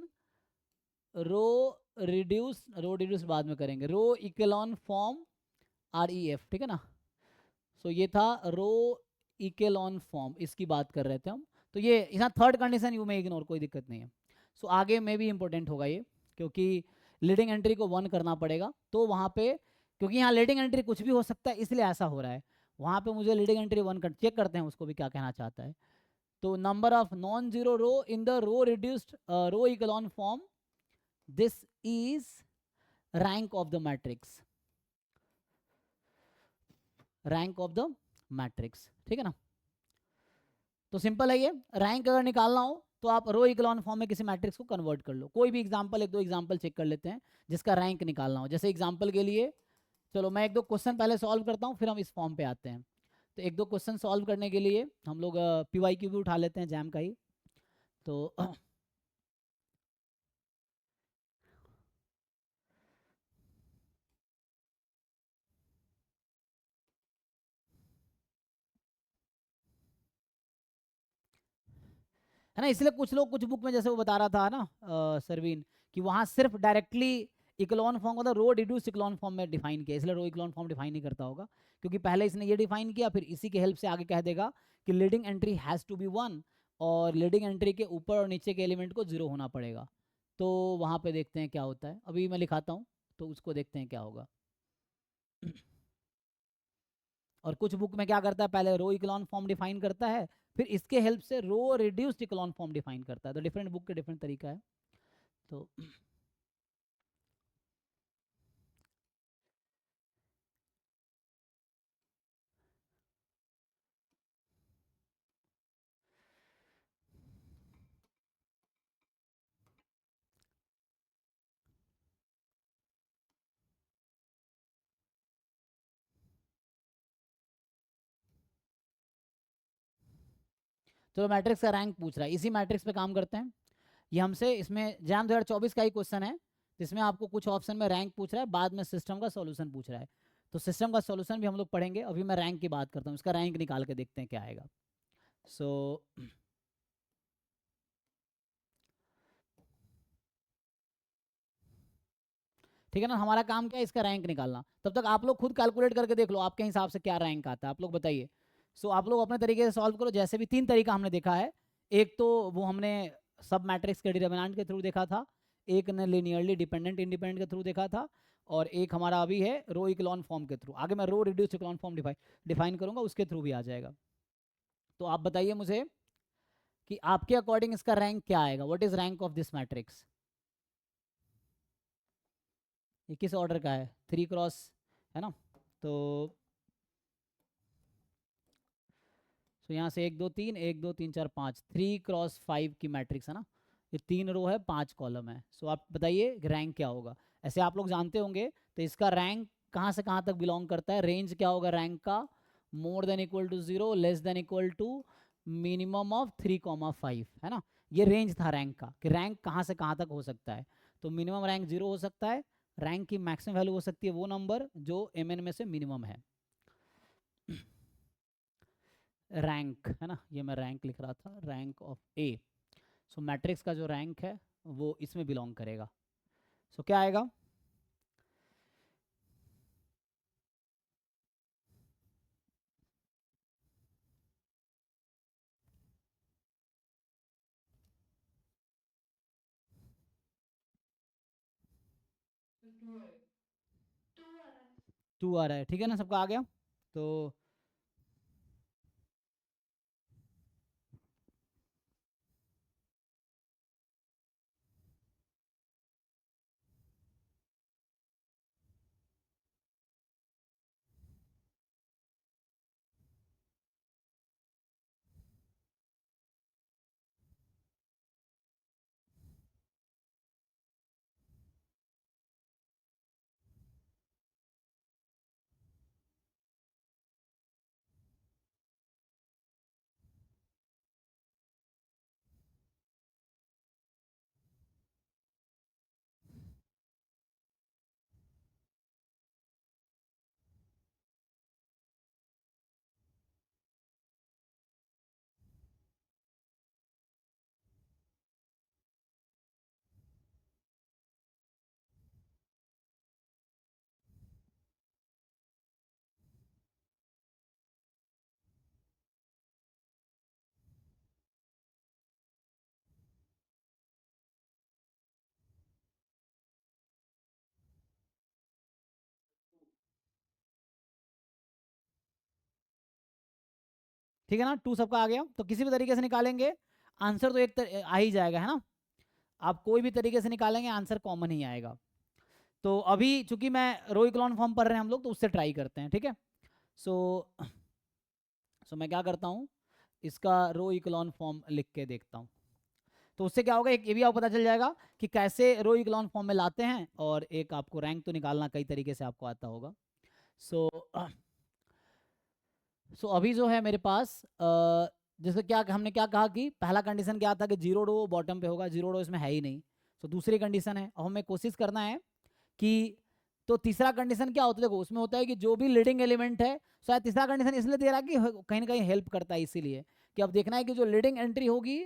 [SPEAKER 1] row reduce बाद में करेंगे, रो इकोलॉन फॉर्म REF, ठीक है ना। सो ये था रो इकोलॉन फॉर्म, इसकी बात कर रहे थे हम। तो ये यहाँ थर्ड कंडीशन यू में इग्नोर, कोई दिक्कत नहीं है। सो आगे में भी इंपॉर्टेंट होगा ये, क्योंकि लीडिंग एंट्री को 1 करना पड़ेगा, तो वहाँ पे, क्योंकि यहाँ लीडिंग एंट्री कुछ भी हो सकता है इसलिए ऐसा हो रहा है, वहाँ पे मुझे लीडिंग एंट्री 1 कर, चेक करते हैं उसको भी क्या कहना चाहता है। तो number of non zero row in the row reduced row echelon form, this is rank of the matrix, rank of the matrix, ठीक है ना। तो सिंपल है ये, रैंक अगर निकालना हो तो आप रो इकोलॉन फॉर्म में किसी मैट्रिक्स को कन्वर्ट कर लो। कोई भी एग्जांपल, एक दो एग्जांपल चेक कर लेते हैं जिसका रैंक निकालना हो। जैसे एग्जांपल के लिए, चलो मैं एक दो क्वेश्चन पहले सॉल्व करता हूँ, फिर हम इस फॉर्म पे आते हैं। तो एक दो क्वेश्चन सॉल्व करने के लिए हम लोग PYQ भी उठा लेते हैं, जैम का ही। तो है ना, इसलिए कुछ लोग कुछ बुक में, जैसे वो बता रहा था ना सरवीन, कि वहाँ सिर्फ डायरेक्टली इकोलॉन फॉर्म का रो रिड्यूस इकोलॉन फॉर्म में डिफाइन किया, इसलिए रो इकोलॉन फॉर्म डिफाइन नहीं करता होगा, क्योंकि पहले इसने ये डिफाइन किया, फिर इसी के हेल्प से आगे कह देगा कि leading entry has to be 1, और लीडिंग एंट्री के ऊपर और नीचे के एलिमेंट को 0 होना पड़ेगा। तो वहाँ पे देखते हैं क्या होता है, अभी मैं लिखाता हूँ, तो उसको देखते हैं क्या होगा। और कुछ बुक में क्या करता है, पहले रो इकोलॉन फॉर्म डिफाइन करता है, फिर इसके हेल्प से रो रिड्यूस्ड इकोलॉन फॉर्म डिफाइन करता है। तो डिफरेंट बुक के डिफरेंट तरीका है। तो तो मैट्रिक्स का रैंक पूछ रहा है, इसी मैट्रिक्स पे काम करते हैं। ये हमसे इसमें जैम 2024 का ही क्वेश्चन है, जिसमें आपको कुछ ऑप्शन में रैंक पूछ रहा है, बाद में सिस्टम का सॉल्यूशन पूछ रहा है। तो सिस्टम का सॉल्यूशन भी हम लोग पढ़ेंगे, अभी मैं रैंक की बात करता हूँ, इसका रैंक निकाल के देखते हैं क्या आएगा। सो ठीक है ना, हमारा काम क्या है, इसका रैंक निकालना। तब तक आप लोग खुद कैलकुलेट करके देख लो आपके हिसाब से क्या रैंक आता है, आप लोग बताइए। सो आप लोग अपने तरीके से सॉल्व करो, जैसे भी 3 तरीका हमने देखा है। एक तो वो हमने सब मैट्रिक्स के डिटरमिनेंट के थ्रू देखा था, एक ने लीनियरली डिपेंडेंट इंडिपेंडेंट के थ्रू देखा था, और एक हमारा अभी है रो इकोलॉन फॉर्म के थ्रू। आगे मैं रो रिड्यूस इकोलॉन फॉर्म डिफाइन करूंगा, उसके थ्रू भी आ जाएगा। तो आप बताइए मुझे कि आपके अकॉर्डिंग इसका रैंक क्या आएगा, what is rank of this matrix. ये किस ऑर्डर का है, 3 क्रॉस, है ना। तो यहाँ से 1 2 3, 1 2 3 4 5, 3 क्रॉस 5 की मैट्रिक्स है ना। ये 3 रो है, 5 कॉलम है। सो आप बताइए रैंक क्या होगा। ऐसे आप लोग जानते होंगे, तो इसका रैंक कहाँ से कहाँ तक बिलोंग करता है, रेंज क्या होगा रैंक का, more than equal to 0, less than equal to minimum of 3,5, है ना। ये रेंज था रैंक का कि रैंक कहाँ से कहाँ तक हो सकता है। तो मिनिमम रैंक 0 हो सकता है, रैंक की मैक्सिमम वैल्यू हो सकती है वो नंबर जो mn में से मिनिमम है। रैंक, है ना, ये मैं रैंक लिख रहा था, rank of A. So matrix का जो रैंक है वो इसमें बिलोंग करेगा। सो क्या आएगा? टू आ रहा है, ठीक है ना, सबका आ गया। तो ठीक है ना, टू सबका आ गया। तो किसी भी तरीके से निकालेंगे आंसर तो आ ही जाएगा, है ना। आप कोई भी तरीके से निकालेंगे आंसर कॉमन ही आएगा। तो अभी चूंकि मैं रो इक्लॉन फॉर्म पढ़ रहे हैं हम लोग, तो उससे ट्राई करते हैं, ठीक है। सो मैं क्या करता हूँ, इसका रो इक्लॉन फॉर्म लिख के देखता हूँ। तो उससे क्या होगा, एक ये भी आपको पता चल जाएगा कि कैसे रो इक्लॉन फॉर्म में लाते हैं, और एक आपको रैंक तो निकालना कई तरीके से आपको आता होगा। सो अभी जो है मेरे पास जैसे क्या हमने क्या कहा कि पहला कंडीशन क्या था कि 0 रो बॉटम पे होगा, 0 रो इसमें है ही नहीं। तो दूसरी कंडीशन है, अब हमें कोशिश करना है कि, तो तीसरा कंडीशन क्या होता है, देखो उसमें होता है कि जो भी लीडिंग एलिमेंट है, शायद तीसरा कंडीशन इसलिए दे रहा है कि कहीं ना कहीं हेल्प करता है, इसीलिए कि अब देखना है कि जो लीडिंग एंट्री होगी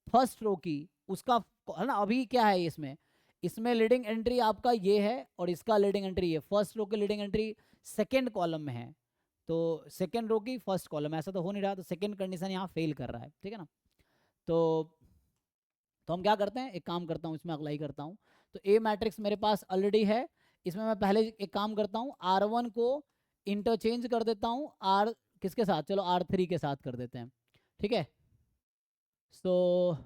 [SPEAKER 1] फर्स्ट रो की, उसका, है ना। अभी क्या है इसमें, इसमें लीडिंग एंट्री आपका ये है और इसका लीडिंग एंट्री ये, फर्स्ट रो की लीडिंग एंट्री सेकेंड कॉलम में है, तो सेकेंड रो की फर्स्ट कॉलम, ऐसा तो हो नहीं रहा, तो सेकेंड कंडीशन यहाँ फेल कर रहा है, ठीक है ना। तो हम क्या करते हैं, एक काम करता हूँ, इसमें अप्लाई करता हूँ। तो ए मैट्रिक्स मेरे पास ऑलरेडी है, इसमें मैं पहले एक काम करता हूँ, R1 को इंटरचेंज कर देता हूँ आर किसके साथ, चलो R3 के साथ कर देते हैं, ठीक है। तो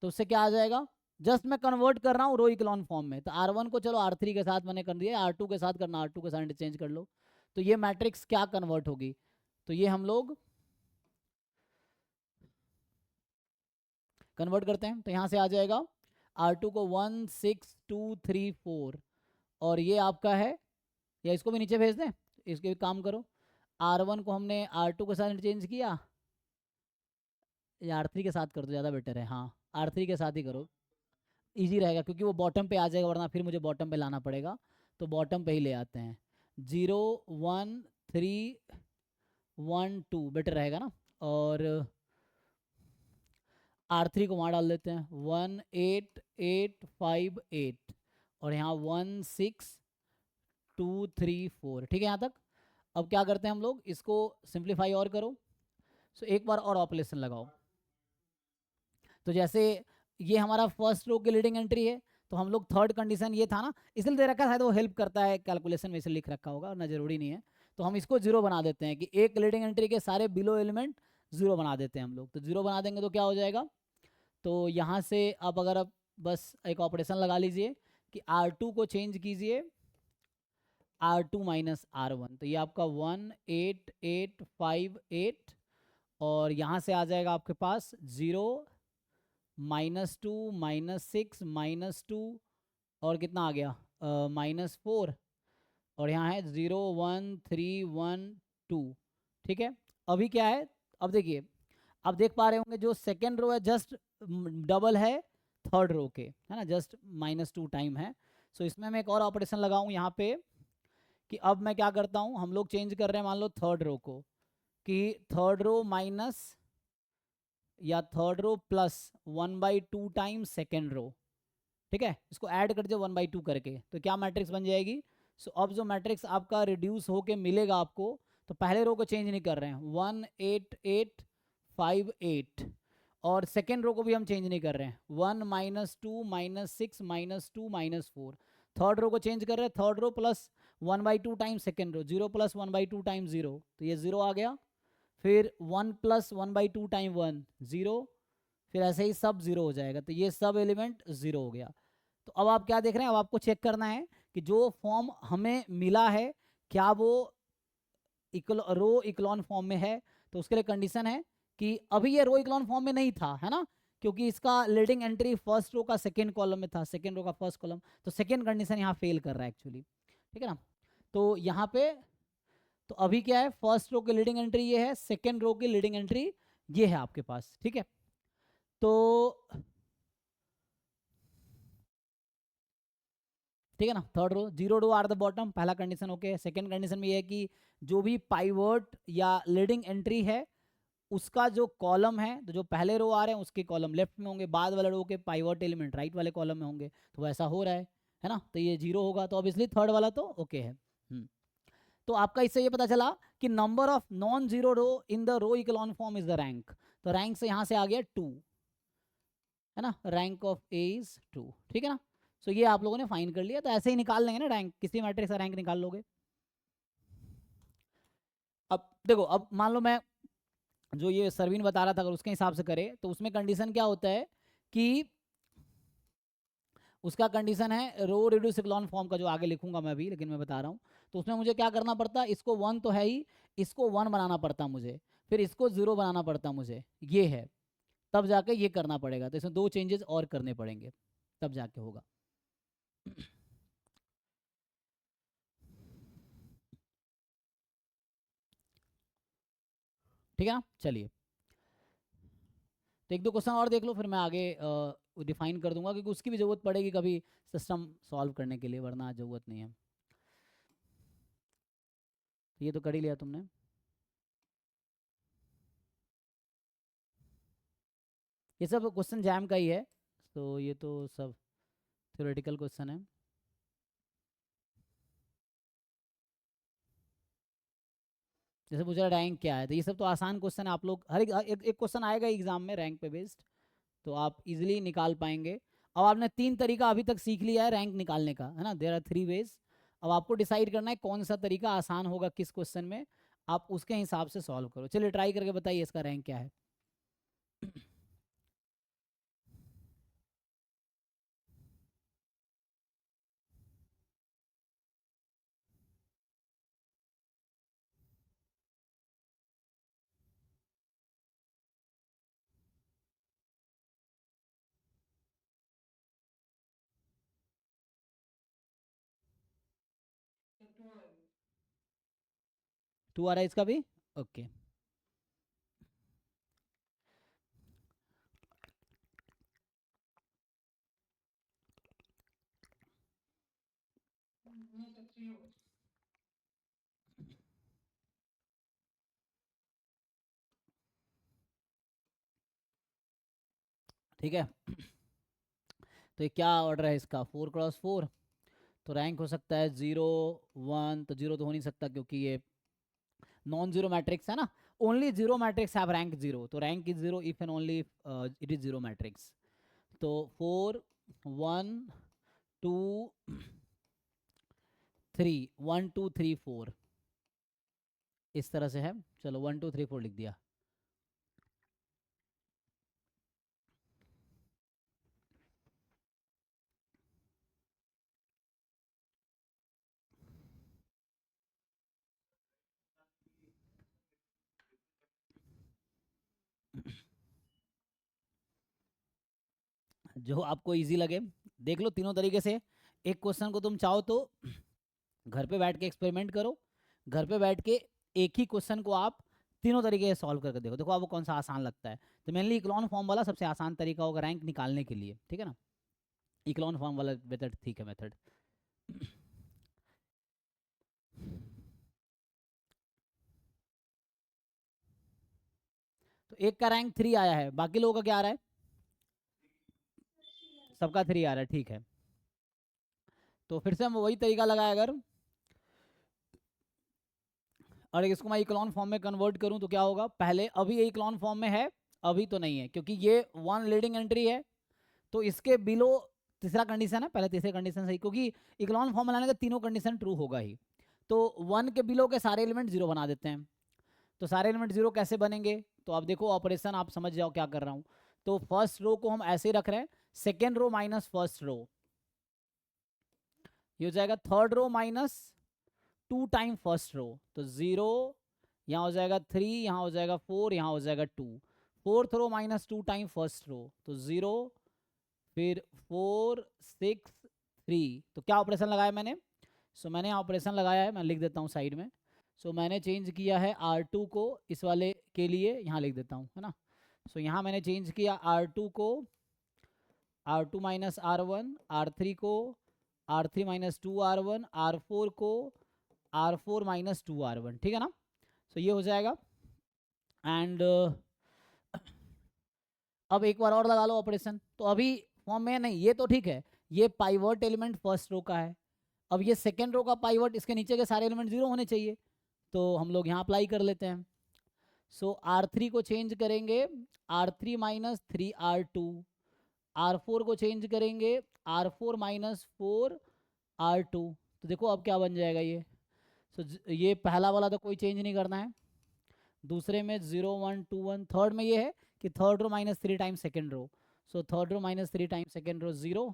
[SPEAKER 1] उससे क्या आ जाएगा, जस्ट मैं कन्वर्ट कर रहा हूँ रो इक्लॉन फॉर्म में। तो R1 को चलो R3 के साथ मैंने कर दिया, R2 के साथ करना, R2 के साथ इंटरचेंज कर लो। तो ये मैट्रिक्स क्या कन्वर्ट होगी, तो ये हम लोग कन्वर्ट करते हैं। तो यहाँ से आ जाएगा R2 को 1 6 2 3 4, और ये आपका है, या इसको भी नीचे भेज दें, इसके भी काम करो। R1 को हमने R2 के साथ इंटरचेंज किया, या R3 के साथ कर दो, ज़्यादा बेटर है, हाँ R3 के साथ ही करो, इजी रहेगा, क्योंकि वो बॉटम पे आ जाएगा, वरना फिर मुझे बॉटम पे लाना पड़ेगा। तो बॉटम पे ही ले आते हैं, 0 1 3 1 2 बेटर रहेगा ना। और R3 को वहाँ डाल देते हैं, 1 8 8 5 8, और यहाँ 1 6 2 3 4, ठीक है यहाँ तक। अब क्या करते हैं हम लोग, इसको सिंप्लीफाई और करो। सो एक बार और ऑपरेशन लगाओ। तो जैसे ये हमारा फर्स्ट रो की लीडिंग एंट्री है, तो हम लोग थर्ड कंडीशन ये था ना, इसलिए दे रखा है, तो वो हेल्प करता है कैलकुलेशन में, इसलिए लिख रखा होगा, ना जरूरी नहीं है। तो हम इसको 0 बना देते हैं कि एक लीडिंग एंट्री के सारे बिलो एलिमेंट 0 बना देते हैं हम लोग। तो 0 बना देंगे तो क्या हो जाएगा, तो यहाँ से अब अगर आप बस एक ऑपरेशन लगा लीजिए कि R2 को चेंज कीजिए R2 माइनस R1, तो ये आपका 1 8 8 5 8, और यहाँ से आ जाएगा आपके पास 0 -2 -6 -2, और कितना आ गया -4, और यहाँ है 0 1 3 1 2, ठीक है। अभी क्या है, अब देखिए, अब देख पा रहे होंगे जो सेकेंड रो है जस्ट डबल है थर्ड रो के, है ना, जस्ट -2 टाइम है। सो इसमें मैं एक और ऑपरेशन लगाऊं यहाँ पे कि अब मैं क्या करता हूँ, हम लोग चेंज कर रहे हैं मान लो थर्ड रो को, कि थर्ड रो माइनस या third row plus 1/2 time second row, ठीक है। इसको ऐड कर दो 1/2 करके, तो क्या मैट्रिक्स बन जाएगी। सो अब जो मैट्रिक्स आपका रिड्यूस होके मिलेगा आपको, तो पहले रो को चेंज नहीं कर रहे हैं, 1 8 8 5 8, और सेकेंड रो को भी हम चेंज नहीं कर रहे हैं, 1 -2 -6 -2 -4। थर्ड रो को चेंज कर रहे हैं, third row plus 1/2 time second row, 0 plus 1/2 time 0, तो ये 0 आ गया। फिर 1 प्लस 1/2 टाइम 1 0, फिर ऐसे ही सब 0 हो जाएगा, तो ये सब एलिमेंट 0 हो गया। तो अब आप क्या देख रहे हैं, अब आपको चेक करना है कि जो फॉर्म हमें मिला है क्या वो रो इक्लॉन फॉर्म में है। तो उसके लिए कंडीशन है कि अभी ये रो इक्लॉन फॉर्म में नहीं था, है ना, क्योंकि इसका लीडिंग एंट्री फर्स्ट रो का सेकेंड कॉलम में था, सेकेंड रो का फर्स्ट कॉलम, तो सेकेंड कंडीशन यहाँ फेल कर रहा है एक्चुअली, ठीक है ना। तो यहाँ पे तो अभी क्या है, फर्स्ट रो की लीडिंग एंट्री ये है, सेकेंड रो की लीडिंग एंट्री ये है आपके पास, ठीक है। तो ठीक है ना, third row 0 row are the bottom, पहला कंडीशन ओके। सेकंड कंडीशन में ये है कि जो भी पाइवट या लीडिंग एंट्री है उसका जो कॉलम है, तो जो पहले रो आ रहे हैं उसके कॉलम लेफ्ट में होंगे, बाद वाले रो के पाइवट एलिमेंट राइट वाले कॉलम में होंगे, तो वैसा हो रहा है ना, तो ये 0 होगा, तो ऑब्वियसली थर्ड वाला तो ओके है। तो आपका इससे ये पता चला कि number of non zero row in the row echelon form is the rank, तो रैंक से यहां से आ गया 2, है ना, रैंक ऑफ ए इज 2, ठीक है ना। सो ये आप लोगों ने फाइन कर लिया, तो ऐसे ही निकाल लेंगे ना रैंक, किसी मैट्रिक्स का रैंक निकाल लोगे। अब देखो, अब मान लो मैं जो ये सरवीन बता रहा था अगर उसके हिसाब से करे, तो उसमें कंडीशन क्या होता है कि उसका कंडीशन है रो रिड्यूस इक्लॉन फॉर्म का, जो आगे लिखूंगा मैं अभी, लेकिन मैं बता रहा हूँ। तो उसमें मुझे क्या करना पड़ता, इसको 1 तो है ही, इसको 1 बनाना पड़ता मुझे, फिर इसको 0 बनाना पड़ता मुझे, ये है, तब जाके ये करना पड़ेगा, तो इसमें 2 चेंजेस और करने पड़ेंगे, तब जाके होगा। ठीक है ना, चलिए, तो एक दो क्वेश्चन और देख लो, फिर मैं आगे डिफाइन कर दूंगा, क्योंकि उसकी भी ज़रूरत पड़ेगी कभी सिस्टम सॉल्व करने के लिए, वरना ज़रूरत नहीं है। तो ये तो कर ही लिया तुमने। ये सब क्वेश्चन जैम का ही है, तो ये तो सब थ्योरेटिकल क्वेश्चन है। जैसे पूछा रैंक क्या है, तो ये सब तो आसान क्वेश्चन है, आप लोग हर एक क्वेश्चन आएगा एग्जाम में रैंक पे बेस्ड, तो आप इजीली निकाल पाएंगे। अब आपने 3 तरीका अभी तक सीख लिया है रैंक निकालने का, है ना, देयर आर 3 वेज। अब आपको डिसाइड करना है कौन सा तरीका आसान होगा किस क्वेश्चन में, आप उसके हिसाब से सॉल्व करो। चलिए ट्राई करके बताइए इसका रैंक क्या है। टू आ रहा है इसका भी, ओके। ठीक है, तो ये क्या ऑर्डर है इसका, 4x4, तो रैंक हो सकता है 0 1, तो 0 तो हो नहीं सकता क्योंकि ये नॉन जीरो मैट्रिक्स है ना, only zero matrix have rank 0, तो rank is 0 if and only it is zero matrix. तो 4 1 2 3, 1 2 3 4 इस तरह से है। चलो 1 2 3 4 लिख दिया। जो आपको इजी लगे देख लो, तीनों तरीके से। एक क्वेश्चन को तुम चाहो तो घर पे बैठ के एक्सपेरिमेंट करो, घर पे बैठ के एक ही क्वेश्चन को आप तीनों तरीके से सॉल्व करके देखो, देखो आपको कौन सा आसान लगता है। तो मेनली इक्लॉन फॉर्म वाला सबसे आसान तरीका होगा रैंक निकालने के लिए, ठीक है ना, इक्लॉन फॉर्म वाला मेथड ठीक है मेथड। तो एक का रैंक 3 आया है, बाकी लोगों का क्या आ रहा है? सबका 3 आ रहा है, ठीक है। तो फिर से हम वही तरीका लगाए, अगर और इसको मैं इक्लॉन फॉर्म में कन्वर्ट करूं तो क्या होगा, पहले अभी ये इक्लॉन फॉर्म में है, अभी तो नहीं है क्योंकि ये 1 लीडिंग एंट्री है, तो इसके बिलो तीसरा कंडीशन है, पहले तीसरे कंडीशन सही, क्योंकि इक्लॉन फॉर्म बनाने का तीनों कंडीशन ट्रू होगा ही। तो 1 के बिलो के सारे एलिमेंट 0 बना देते हैं। तो सारे एलिमेंट 0 कैसे बनेंगे, तो आप देखो ऑपरेशन, आप समझ जाओ क्या कर रहा हूं। तो फर्स्ट रो को हम ऐसे ही रख रहे हैं, second row minus first row, ये हो जाएगा third row minus 2 time first row, तो 0, यहाँ हो जाएगा 3, यहाँ हो जाएगा 4, यहाँ हो जाएगा 2, fourth row minus 2 time first row, तो 0, फिर 4 6 3। तो क्या ऑपरेशन लगाया मैंने, सो मैंने ऑपरेशन लगाया है, मैं लिख देता हूँ साइड में। सो मैंने चेंज किया है R2 को, इस वाले के लिए यहाँ लिख देता हूँ, है ना। सो यहाँ मैंने चेंज किया R2 को R2 माइनस R1, R3 को R3 माइनस 2R1, R4 को R4 माइनस 2R1, ठीक है ना। सो ये हो जाएगा। एंड अब एक बार और लगा लो ऑपरेशन, तो अभी फॉर्म में नहीं, ये तो ठीक है, ये पाइवट एलिमेंट फर्स्ट रो का है। अब ये सेकेंड रो का पाइवट, इसके नीचे के सारे एलिमेंट 0 होने चाहिए, तो हम लोग यहाँ अप्लाई कर लेते हैं। सो R3 को चेंज करेंगे R3 माइनस 3R2, R4 को चेंज करेंगे R4 माइनस 4R2। तो देखो अब क्या बन जाएगा ये। सो ये पहला वाला तो कोई चेंज नहीं करना है, दूसरे में 0 1 2 1, थर्ड में ये है कि third row minus 3 time second row, so third row minus 3 time second row 0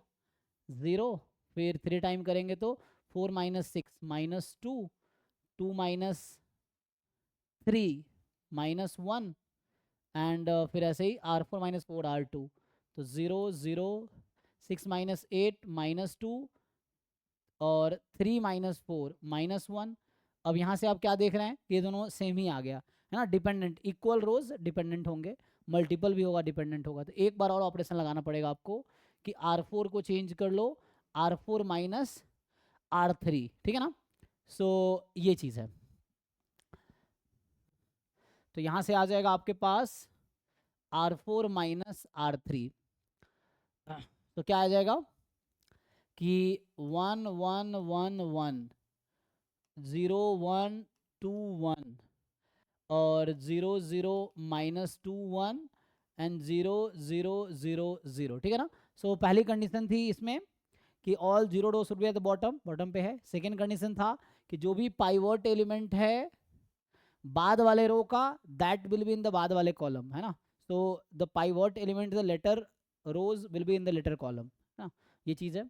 [SPEAKER 1] 0, फिर 3 टाइम करेंगे तो 4 minus 6 minus 2, 2 minus 3 minus 1, and फिर ऐसे ही R4 माइनस 4R2, तो 0 0 6 माइनस 8 माइनस 2 और 3 माइनस 4 माइनस 1। अब यहाँ से आप क्या देख रहे हैं, ये दोनों सेम ही आ गया है ना, डिपेंडेंट, इक्वल रोज डिपेंडेंट होंगे, मल्टीपल भी होगा डिपेंडेंट होगा। तो एक बार और ऑपरेशन लगाना पड़ेगा आपको कि R4 को चेंज कर लो R4 माइनस R3, ठीक है ना। सो ये चीज़ है, तो यहाँ से आ जाएगा आपके पास R4 माइनस R3, तो क्या आ जाएगा कि 1 1 1 1 0 1 2 1 और 0 0 माइनस 2 1 एंड 0 0 0 0, ठीक है ना। सो पहली कंडीशन थी इसमें कि all 0 row should be at the bottom, bottom पे है। सेकेंड कंडीशन था कि जो भी पाइवट एलिमेंट है बाद वाले रो का, that will be in the बाद वाले कॉलम, है ना। So the pivot element the latter rows will be in the letter column, है ना, ये चीज़ है।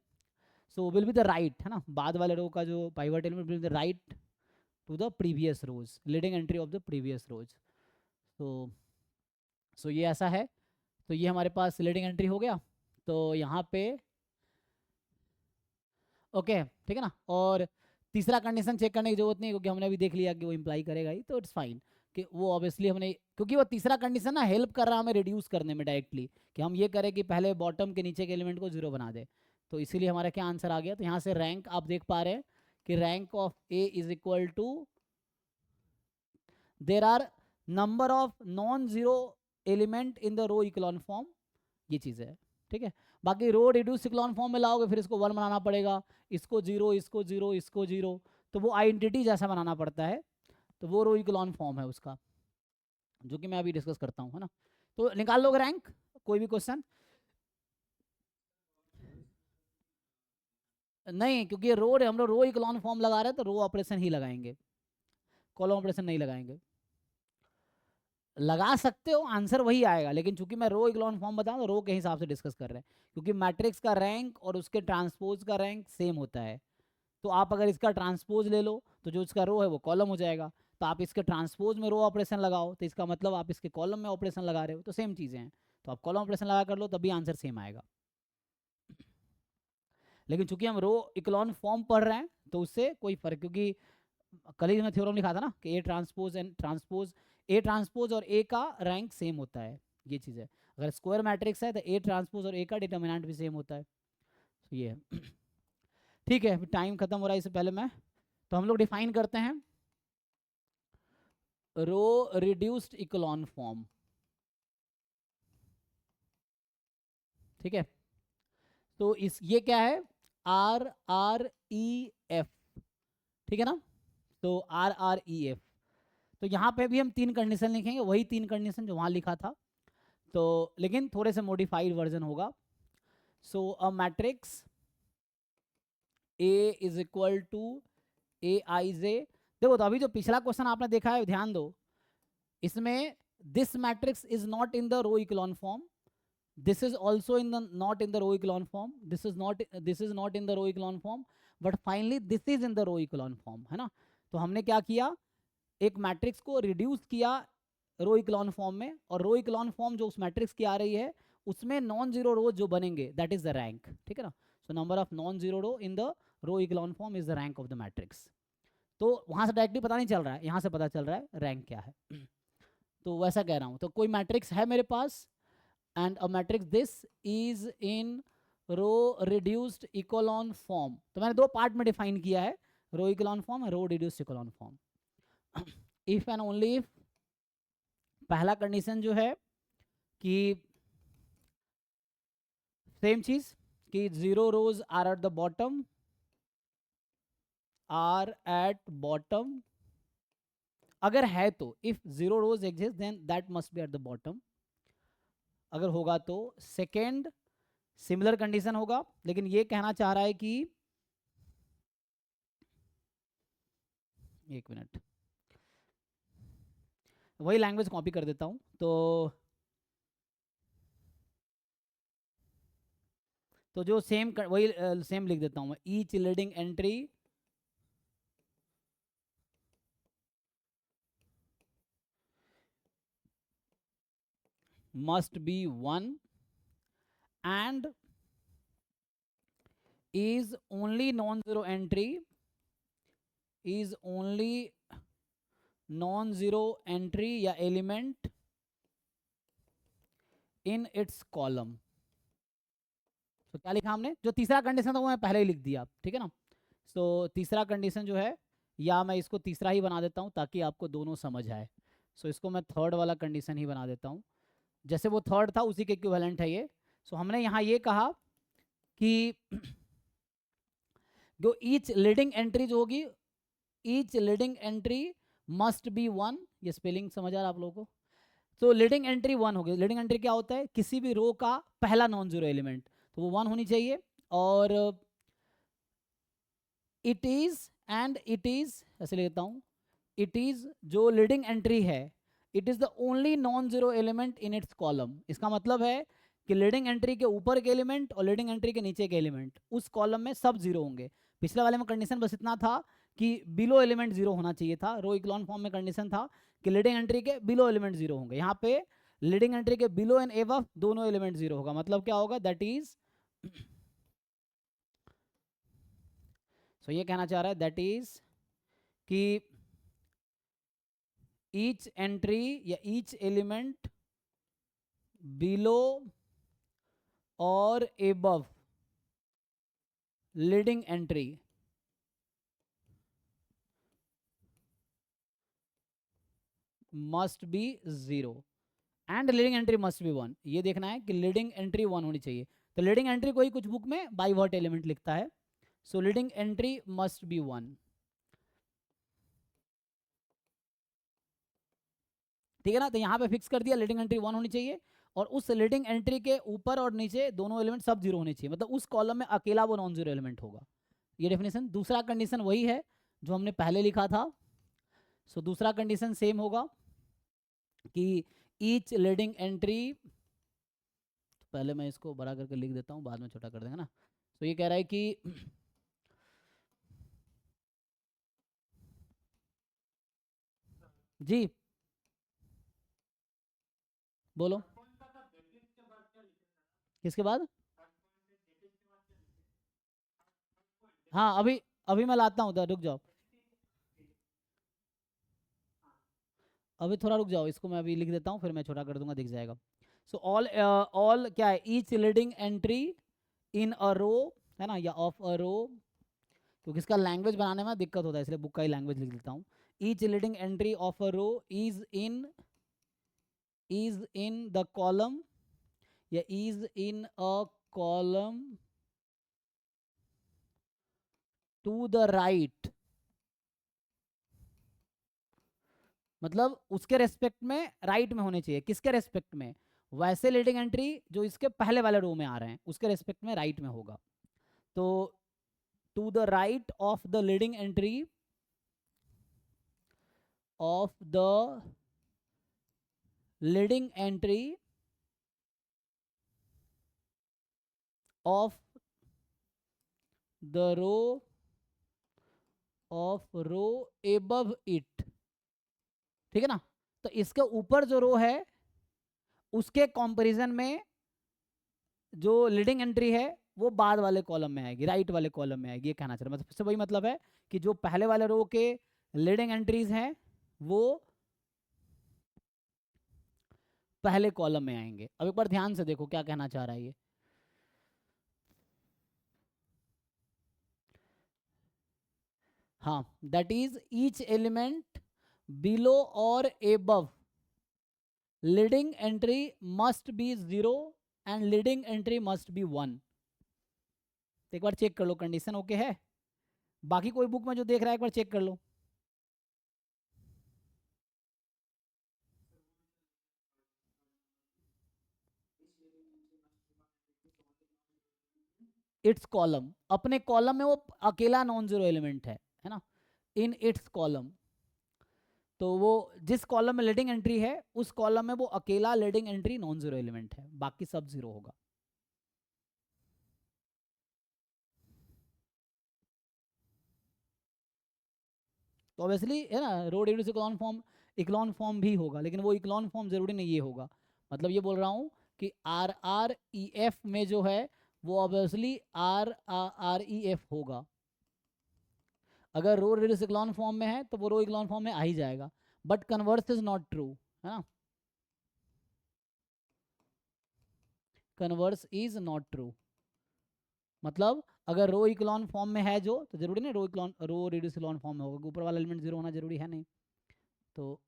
[SPEAKER 1] So will be the right, है ना, बाद वाले रो का जो pivot element will be the right to the previous rows, leading entry of the previous rows. So ये ऐसा है। तो ये हमारे पास लीडिंग एंट्री हो गया, तो यहाँ पे ओके, ठीक है ना। और तीसरा कंडीशन चेक करने की जरूरत नहीं, क्योंकि हमने अभी देख लिया कि वो इंप्लाई करेगा ही, तो इट्स फाइन कि वो ऑब्वियसली हमने, क्योंकि वो तीसरा कंडीशन ना हेल्प कर रहा है हमें रिड्यूस करने में डायरेक्टली, कि हम ये करें कि पहले बॉटम के नीचे के एलिमेंट को 0 बना दे। तो इसीलिए हमारा क्या आंसर आ गया। तो यहाँ से रैंक आप देख पा रहे हैं कि rank of A is equal to there are number of non zero element in the row echelon form, ये चीज़ है, ठीक है। बाकी रो रिड्यूस इक्लॉन फॉर्म में लाओगे फिर इसको 1 बनाना पड़ेगा, इसको 0 इसको 0 इसको 0, तो वो आइडेंटिटी जैसा बनाना पड़ता है, तो वो रो इक्लॉन फॉर्म है उसका, जो कि मैं अभी डिस्कस करता हूँ, है ना। तो निकाल लोगे रैंक, कोई भी क्वेश्चन नहीं, क्योंकि रो हम लोग रो इक्लॉन फॉर्म लगा रहे हैं तो रो ऑपरेशन ही लगाएंगे, कॉलम ऑपरेशन नहीं लगाएंगे। लगा सकते हो, आंसर वही आएगा, लेकिन चूंकि मैं रो इक्लॉन फॉर्म बताऊं तो रो के हिसाब से डिस्कस कर रहे हैं, क्योंकि मैट्रिक्स का रैंक और उसके ट्रांसपोज का रैंक सेम होता है। तो आप अगर इसका ट्रांसपोज ले लो तो जो इसका रो है वो कॉलम हो जाएगा, तो आप इसके ट्रांसपोज में रो ऑपरेशन लगाओ तो इसका मतलब आप इसके कॉलम में ऑपरेशन लगा रहे हो, तो सेम चीज़ें हैं। तो आप कॉलम ऑपरेशन लगा कर लो तभी आंसर सेम आएगा। लेकिन चूंकि हम रो इक्लॉन फॉर्म पढ़ रहे हैं तो उससे कोई फर्क, क्योंकि कल ही मैं थ्योरम लिखा था ना कि A transpose and transpose, A transpose और ए का रैंक सेम होता है, ये चीज़ है। अगर स्क्वायर मैट्रिक्स है तो ए ट्रांसपोज और ए का डिटर्मिनेंट भी सेम होता है, तो ये है। ठीक है, टाइम खत्म हो रहा है, इससे पहले मैं, तो हम लोग डिफाइन करते हैं रो रिड्यूस्ड इकोलॉन फॉर्म। ठीक है, तो इस ये क्या है, आर आर ई एफ, ठीक है ना, तो आर आर ई एफ। तो यहाँ पे भी हम 3 कंडीशन लिखेंगे, वही 3 कंडीशन जो वहाँ लिखा था, तो लेकिन थोड़े से मॉडिफाइड वर्जन होगा। So a matrix A is equal to A i j. देखो, तो अभी जो पिछला क्वेश्चन आपने देखा है, ध्यान दो, इसमें this matrix is not in the row echelon form, this is also in the not in the row echelon form, this is not in the row echelon form, but finally this is in the row echelon form, है ना। तो हमने क्या किया, एक matrix को reduce किया रो echelon form में, और रो इक्लॉन फॉर्म जो उस मैट्रिक्स की आ रही है उसमें नॉन जीरो रो जो बनेंगे दैट इज द रैंक, ठीक है ना। So number of non zero row in the row echelon form is the rank of the matrix. तो वहां से डायरेक्टली पता नहीं चल रहा है, यहाँ से पता चल रहा है रैंक क्या है। तो वैसा कह रहा हूँ, तो कोई मैट्रिक्स है मेरे पास and a matrix this is in row reduced echelon form, तो मैंने 2 पार्ट में डिफाइन किया है, row echelon form, row reduced echelon form. If and only if, पहला कंडीशन जो है कि सेम चीज कि 0 rows are at the bottom, are at bottom, अगर है तो, if 0 rows exist then that must be at the bottom, अगर होगा तो। सेकेंड सिमिलर कंडीशन होगा, लेकिन ये कहना चाह रहा है कि, एक मिनट, वही लैंग्वेज कॉपी कर देता हूं, तो जो सेम वही सेम लिख देता हूं मैं, each leading entry must be 1 and is only non-zero entry, is only non-zero entry या element in its column। तो क्या लिखा हमने, जो तीसरा कंडीशन था वो मैं पहले ही लिख दिया, ठीक है ना। तो तीसरा कंडीशन जो है, या मैं इसको तीसरा ही बना देता हूँ ताकि आपको दोनों समझ आए। सो इसको मैं थर्ड वाला कंडीशन ही बना देता हूँ, जैसे वो थर्ड था उसी के इक्विवेलेंट है ये। सो हमने यहाँ ये कहा कि जो ईच लीडिंग एंट्री जो होगी, each leading entry must be 1, ये स्पेलिंग समझ आ रहा है आप लोगों को। तो लीडिंग एंट्री 1 होगी, लीडिंग एंट्री क्या होता है, किसी भी रो का पहला नॉन जीरो एलिमेंट, तो वो 1 होनी चाहिए। और it is and it is, ऐसे लिखता हूं, इट इज जो लीडिंग एंट्री है, it is the only non zero element in its column. इसका मतलब है कि लीडिंग एंट्री के ऊपर के एलिमेंट और लीडिंग एंट्री के नीचे के एलिमेंट उस कॉलम में सब जीरो होंगे। पिछले वाले में कंडीशन बस इतना था कि बिलो एलिमेंट जीरो होना चाहिए था, रो इक्लॉन फॉर्म में कंडीशन था कि लीडिंग एंट्री के बिलो एलिमेंट जीरो होंगे। यहाँ पे लीडिंग एंट्री के बिलो एंड एबव दोनों एलिमेंट जीरो होगा, मतलब क्या होगा, दैट इज सो ये कहना चाह रहा है दैट इज कि ईच एंट्री या ईच एलिमेंट बिलो और above leading entry must be 0 and leading entry must be 1। ये देखना है कि लीडिंग एंट्री 1 होनी चाहिए। तो लीडिंग एंट्री कोई कुछ बुक में बाई वर्ट एलिमेंट लिखता है, सो लीडिंग एंट्री मस्ट बी 1, ठीक है ना। तो यहाँ पे फिक्स कर दिया लीडिंग एंट्री 1 होनी चाहिए, और उस लीडिंग एंट्री के ऊपर और नीचे दोनों एलिमेंट सब जीरो होने चाहिए, मतलब उस कॉलम में अकेला वो नॉन जीरो एलिमेंट होगा। ये डेफिनेशन, दूसरा कंडीशन वही है जो हमने पहले लिखा था। सो दूसरा कंडीशन सेम होगा कि ईच लीडिंग एंट्री, पहले मैं इसको बड़ा करके लिख देता हूँ, बाद में छोटा कर देंगे ना। तो ये कह रहा है कि जी बोलो, किसके बाद, हाँ अभी अभी मैं लाता हूँ, रुक जाओ। अभी थोड़ा रुक जाओ, इसको मैं अभी लिख देता हूँ, फिर मैं छोटा कर दूंगा, दिख जाएगा। सो ऑल क्या है, each leading entry in a रो, है ना, या ऑफ अ रो, क्योंकि इसका लैंग्वेज बनाने में दिक्कत होता है इसलिए बुक का ही लैंग्वेज लिख देता हूँ। Each leading entry of a row is in the column, या is in a column to the right, मतलब उसके रेस्पेक्ट में राइट में होने चाहिए। किसके रेस्पेक्ट में, वैसे लीडिंग एंट्री जो इसके पहले वाले रो में आ रहे हैं उसके रेस्पेक्ट में राइट में होगा। तो to the right of the leading entry of the leading entry of the row of row above it, ठीक है ना। तो इसके ऊपर जो रो है उसके कंपैरिजन में जो लीडिंग एंट्री है वो बाद वाले कॉलम में आएगी, राइट वाले कॉलम में आएगी, ये कहना चाह रहा हूं। मतलब सबसे वही मतलब है कि जो पहले वाले रो के लीडिंग एंट्रीज हैं वो पहले कॉलम में आएंगे। अब एक बार ध्यान से देखो क्या कहना चाह रहा है ये। हाँ, that is each element below और above leading entry must be 0 and leading entry must be 1। एक बार चेक कर लो कंडीशन ओके है। बाकी कोई बुक में जो देख रहा है एक बार चेक कर लो। इट्स कॉलम, अपने कॉलम में वो अकेला नॉन जीरो एलिमेंट है ना, इन इट्स कॉलम। तो वो जिस कॉलम में लीडिंग एंट्री है उस कॉलम में वो अकेला leading entry non zero element है, बाकी सब जीरो होगा। तो ऑब्वियसली है ना, रो रिड्यूस इक्लॉन फॉर्म, इक्लॉन फॉर्म भी होगा, लेकिन वो इक्लॉन फॉर्म जरूरी नहीं ये होगा। मतलब ये बोल रहा हूँ कि आर आर ई एफ में जो है वो obviously R R E F होगा। अगर रो रिड्यूस इक्लॉन फॉर्म में है तो वो रो इक्लॉन फॉर्म में आ ही जाएगा, but converse is not true, है ना, कन्वर्स इज नॉट ट्रू। मतलब अगर रो इक्लॉन फॉर्म में है जो, तो जरूरी नहीं रो इक्लॉन रो रिड्यूस इक्लॉन फॉर्म में होगा, ऊपर वाला एलिमेंट जीरो होना जरूरी है नहीं। तो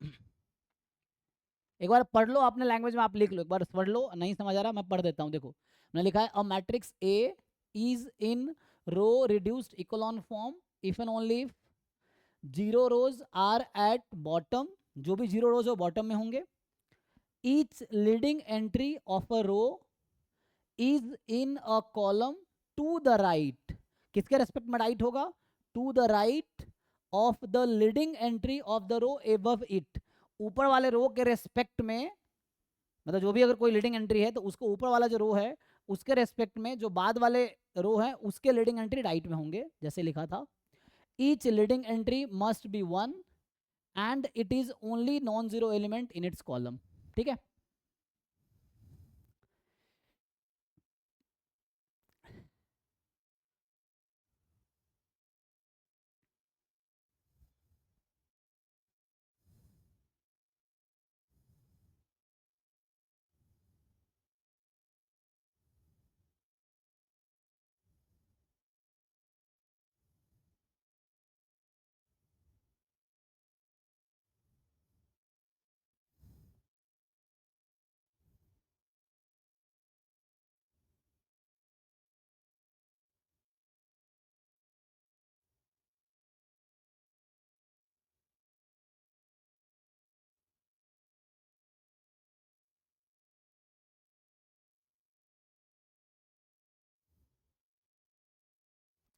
[SPEAKER 1] एक बार पढ़ लो अपने लैंग्वेज में, आप लिख लो एक बार, पढ़ लो, नहीं समझ आ रहा मैं पढ़ देता हूँ। देखो मैंने लिखा है a matrix A is in row reduced echelon form if and only if zero rows are at bottom, जो भी जीरो रोज हो बॉटम में होंगे। Each leading entry of a row is in a column to the right, किसके respect में right होगा, to the right of the leading entry of the row above it, ऊपर वाले रो के रेस्पेक्ट में, मतलब जो भी अगर कोई लीडिंग एंट्री है तो उसको ऊपर वाला जो रो है उसके रेस्पेक्ट में जो बाद वाले रो है उसके लीडिंग एंट्री राइट में होंगे, जैसे लिखा था। Each leading entry must be 1 and it is only non zero element in its column, ठीक है।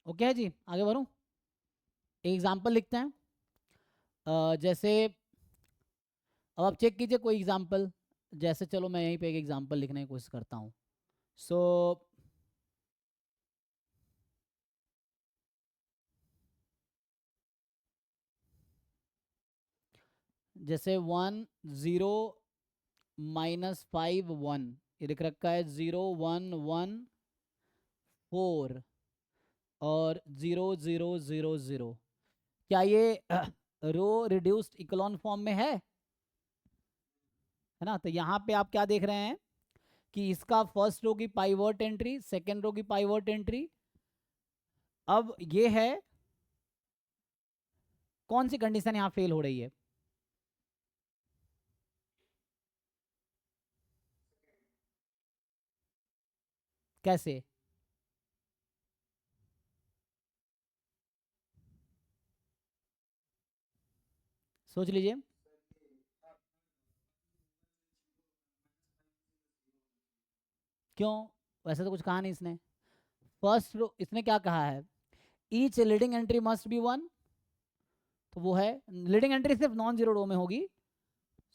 [SPEAKER 1] ओके है जी, आगे बढ़ूं। एग्जाम्पल लिखते हैं। जैसे अब आप चेक कीजिए कोई एग्जाम्पल, जैसे चलो मैं यहीं पे एक एग्जाम्पल लिखने की कोशिश करता हूँ। सो जैसे 1 0 -5 1, ये लिख रखा है 0 1 1 4 और 0 0 0 0। क्या ये रो रिड्यूस्ड इकोलॉन फॉर्म में है? है ना। तो यहाँ पे आप क्या देख रहे हैं कि इसका फर्स्ट रो की पाइवट एंट्री, सेकेंड रो की पाइवट एंट्री। अब ये है कौन सी कंडीशन यहाँ फेल हो रही है? कैसे? सोच लीजिए। क्यों? वैसे तो कुछ कहा नहीं इसने। फर्स्ट रो इसने क्या कहा है? Each leading entry must B one, तो वो है लीडिंग एंट्री सिर्फ नॉन जीरो रो में होगी,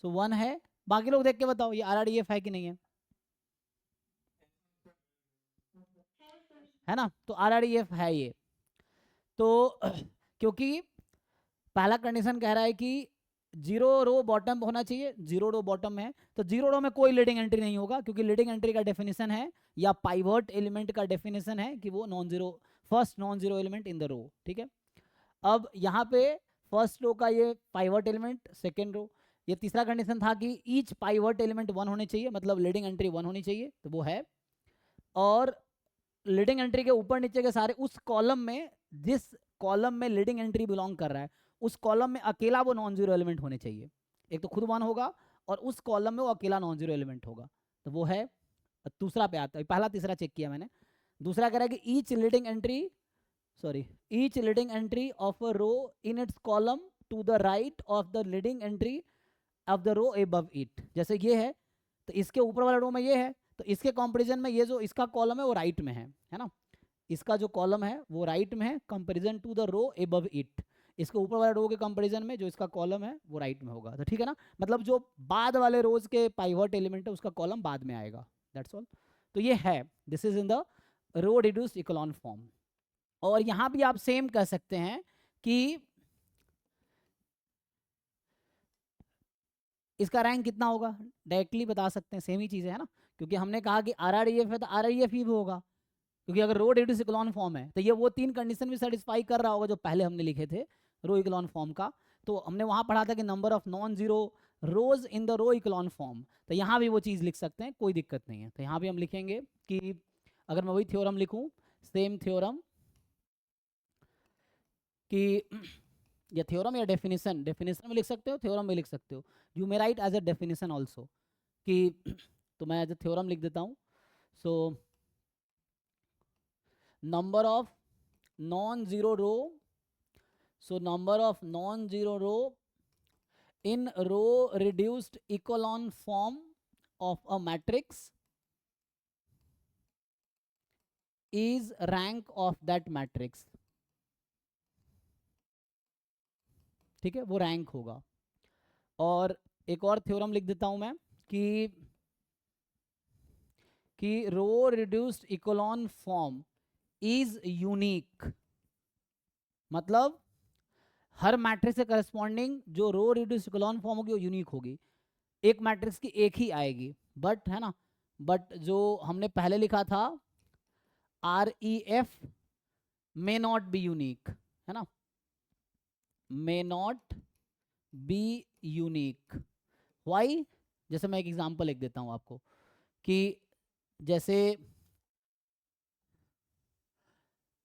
[SPEAKER 1] सो वन है। बाकी लोग देख के बताओ ये RRDF है कि नहीं है? है ना, तो RRDF है ये। तो क्योंकि पहला कंडीशन कह रहा है कि जीरो रो बॉटम होना चाहिए, जीरो रो बॉटम है, तो जीरो रो में कोई लीडिंग एंट्री नहीं होगा, क्योंकि लीडिंग एंट्री का डेफिनेशन है या पाइवट एलिमेंट का डेफिनेशन है कि वो non zero, first non zero element in the row. ठीक है, अब यहाँ पे फर्स्ट रो का ये पाइवट एलिमेंट, सेकेंड रो, ये तीसरा कंडीशन था कि ईच पाइवट एलिमेंट वन होने चाहिए, मतलब लीडिंग एंट्री वन होनी चाहिए, तो वो है। और लीडिंग एंट्री के ऊपर नीचे के सारे उस कॉलम में, जिस कॉलम में लीडिंग एंट्री बिलोंग कर रहा है, उस कॉलम में अकेला वो नॉन जीरो एलिमेंट होने चाहिए। एक तो खुद वन होगा और उस कॉलम में वो अकेला नॉन जीरो एलिमेंट होगा, तो वो है। दूसरा पे आता है, पहला तीसरा चेक किया मैंने। दूसरा कह रहा है कि each leading entry, sorry, each leading entry of a row in its column to the right of the leading entry of the row above it. जैसे ये है, तो इसके ऊपर वाला रो में ये है, तो इसके कंपैरिजन में ये जो इसका कॉलम है वो राइट में है ना। इसका जो कॉलम है वो राइट में है comparison to the row above it. इसके ऊपर वाले रो के कंपैरिजन में जो इसका कॉलम है वो राइट में होगा, तो ठीक है ना। मतलब जो बाद वाले रोज के पाइवट एलिमेंट है उसका कॉलम बाद में आएगा, दैट्स ऑल। तो ये है, this is in the row reduced echelon form. और यहां भी आप सेम कह सकते हैं कि इसका रैंक कितना होगा, डायरेक्टली बता सकते हैं, सेम ही चीज़ है ना। क्योंकि हमने कहा कि RREF है तो RREF ही होगा, क्योंकि अगर रो रिड्यूस इकोलॉन फॉर्म है तो ये वो तीन कंडीशन भी सेटिस्फाई कर रहा होगा जो पहले हमने लिखे थे रो इकोलॉन फॉर्म का। तो हमने वहां पढ़ा था कि number of non zero rows in the row echelon form, तो यहाँ भी वो चीज़ लिख सकते हैं, कोई दिक्कत नहीं है। तो यहाँ भी हम लिखेंगे कि अगर मैं वही थ्योरम लिखूँ, सेम थ्योरम कि या थ्योरम या डेफिनेशन, डेफिनेशन में लिख सकते हो, थ्योरम में लिख सकते हो, you may write as a definition also कि तो मैं एज अ थ्योरम लिख देता हूँ। सो number of non-zero row, so number of non-zero row in row reduced echelon form of a matrix is rank of that matrix। ठीक है, वो rank होगा। और एक और थ्योरम लिख देता हूं मैं कि रो reduced echelon form is unique, मतलब हर मैट्रिक्स से करस्पॉन्डिंग जो रो रिड्यूस्ड इकोलॉन फॉर्म होगी वो यूनिक होगी, एक मैट्रिक्स की एक ही आएगी। बट है ना, बट जो हमने पहले लिखा था REF may not be unique, है ना, may not be unique. Why? जैसे मैं एक एग्जांपल लिख देता हूं आपको कि जैसे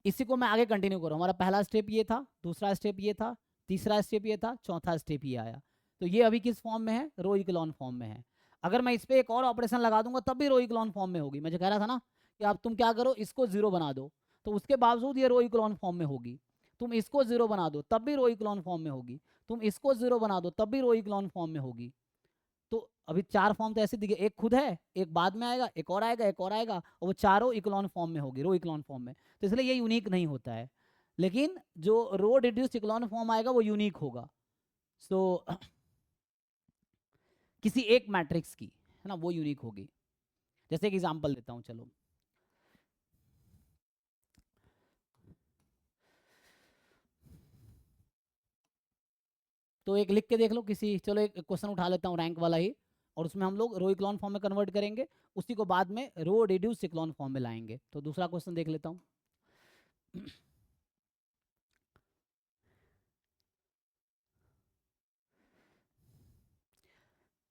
[SPEAKER 1] इसी को मैं आगे कंटिन्यू करूँ, हमारा पहला स्टेप ये था, दूसरा स्टेप ये था, तीसरा स्टेप ये था, चौथा स्टेप ये आया। तो ये अभी किस फॉर्म में है? रो इकोलॉन फॉर्म में है। अगर मैं इस पर एक और ऑपरेशन लगा दूंगा तब भी रो इकोलॉन फॉर्म में होगी। मैं जो कह रहा था ना कि आप तुम क्या करो, इसको जीरो बना दो तो उसके बावजूद ये रो इकोलॉन फॉर्म में होगी। तुम इसको जीरो बना दो तब भी रो इकोलॉन फॉर्म में होगी। तुम इसको जीरो बना दो तब भी रो इकोलॉन फॉर्म में होगी। तो अभी चार फॉर्म तो ऐसे दिखे, एक खुद है, एक बाद में आएगा, एक और आएगा, एक और आएगा, और वो चारों इकोलॉन फॉर्म में होगी, रो इकोलॉन फॉर्म में। तो इसलिए ये यूनिक नहीं होता है। लेकिन जो रो रिड्यूस्ड इकोलॉन फॉर्म आएगा वो यूनिक होगा। सो किसी एक मैट्रिक्स की, है ना, वो यूनिक होगी। जैसे एक एग्जांपल देता हूं, चलो। तो एक लिख के देख लो किसी, चलो एक क्वेश्चन उठा लेता हूँ रैंक वाला ही, और उसमें हम लोग रो इकोलॉन फॉर्म में कन्वर्ट करेंगे, उसी को बाद में रो रिड्यूस्ड इकोलॉन फॉर्म में लाएंगे। तो दूसरा क्वेश्चन देख लेता हूँ।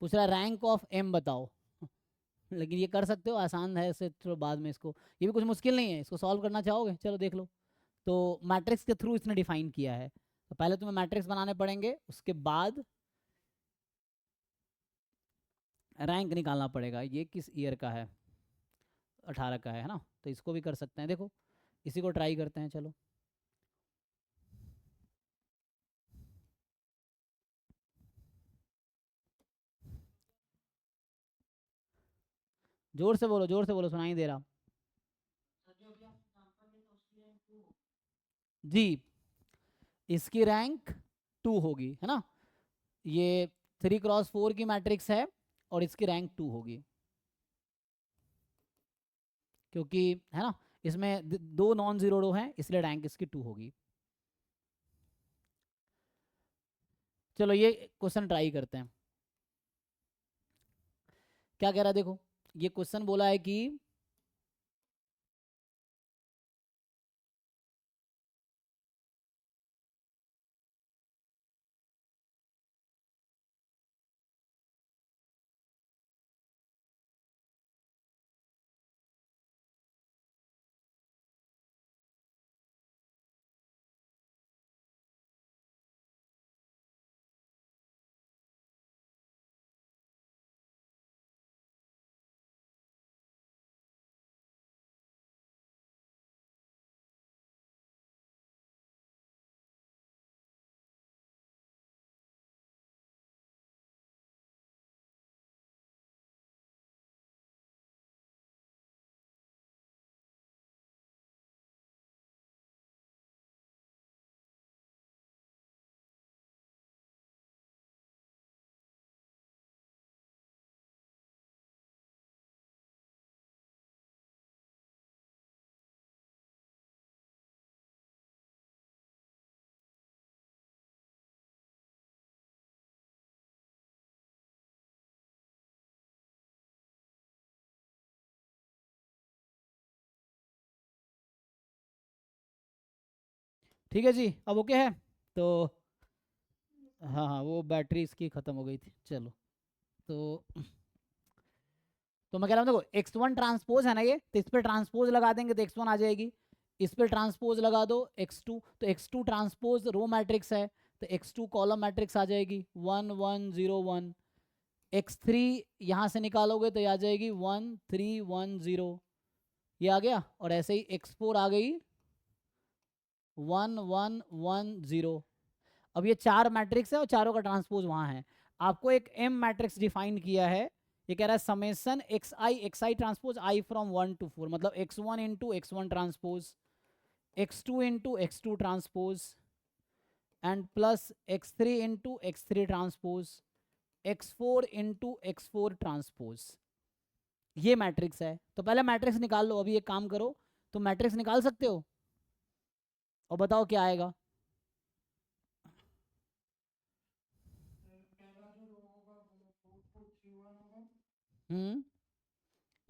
[SPEAKER 1] पूछ रहा है रैंक ऑफ एम बताओ। लेकिन ये कर सकते हो, आसान है, इससे थोड़ा बाद में इसको, ये भी कुछ मुश्किल नहीं है, इसको सॉल्व करना चाहोगे, चलो देख लो। तो मैट्रिक्स के थ्रू इसने डिफाइन किया है। तो पहले तुम्हें मैट्रिक्स बनाने पड़ेंगे, उसके बाद रैंक निकालना पड़ेगा। ये किस ईयर का है, 18 का है ना, तो इसको भी कर सकते हैं। देखो इसी को ट्राई करते हैं, चलो। जोर से बोलो, जोर से बोलो, सुनाई दे रहा। जी, इसकी रैंक 2 होगी, है ना। ये 3x4 की मैट्रिक्स है और इसकी रैंक 2 होगी, क्योंकि है ना इसमें दो नॉन जीरो रो हैं, इसलिए रैंक इसकी 2 होगी। चलो ये क्वेश्चन ट्राई करते हैं। क्या कह रहा है देखो, ये क्वेश्चन बोला है कि ठीक है जी, अब ओके है। तो हाँ हाँ, वो बैटरी इसकी ख़त्म हो गई थी, चलो। तो मैं कह रहा हूँ देखो, x1 ट्रांसपोज है ना ये, तो इस पर ट्रांसपोज लगा देंगे तो x1 आ जाएगी। इस पर ट्रांसपोज लगा दो x2, तो x2 ट्रांसपोज रो मैट्रिक्स है, तो x2 कॉलम मैट्रिक्स आ जाएगी 1 1 0 1। x3 यहाँ से निकालोगे तो ये आ जाएगी 1 3 1 0, ये आ गया। और ऐसे ही x4 आ गई 1 1 1 0। अब ये चार मैट्रिक्स है और चारों का ट्रांसपोज वहाँ है। आपको एक एम मैट्रिक्स डिफाइन किया है, ये कह रहा है summation x I transpose I from 1 to 4, मतलब x1 into x1 transpose, x2 into x2 transpose, and plus x3 into x3 transpose, x4 into x4 transpose. ये मैट्रिक्स है। तो पहले मैट्रिक्स निकाल लो, अभी एक काम करो, तो मैट्रिक्स निकाल सकते हो और बताओ क्या आएगा।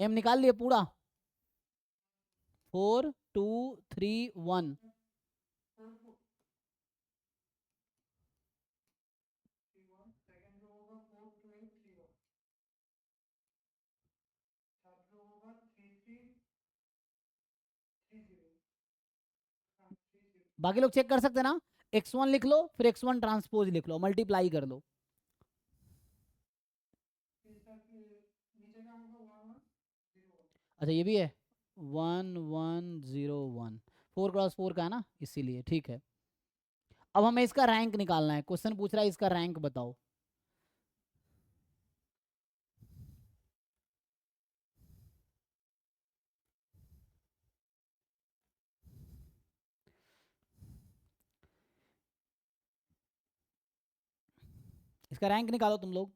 [SPEAKER 1] एम निकाल लिए पूरा, 4 2 3 1। बाकी लोग चेक कर सकते ना, x1 लिख लो, फिर x1 ट्रांसपोज लिख लो, मल्टीप्लाई कर लो। अच्छा ये भी है, 1 1 0 1, 4x4 का है ना, इसीलिए ठीक है। अब हमें इसका रैंक निकालना है, क्वेश्चन पूछ रहा है इसका रैंक बताओ। इसका रैंक निकालो तुम लोग।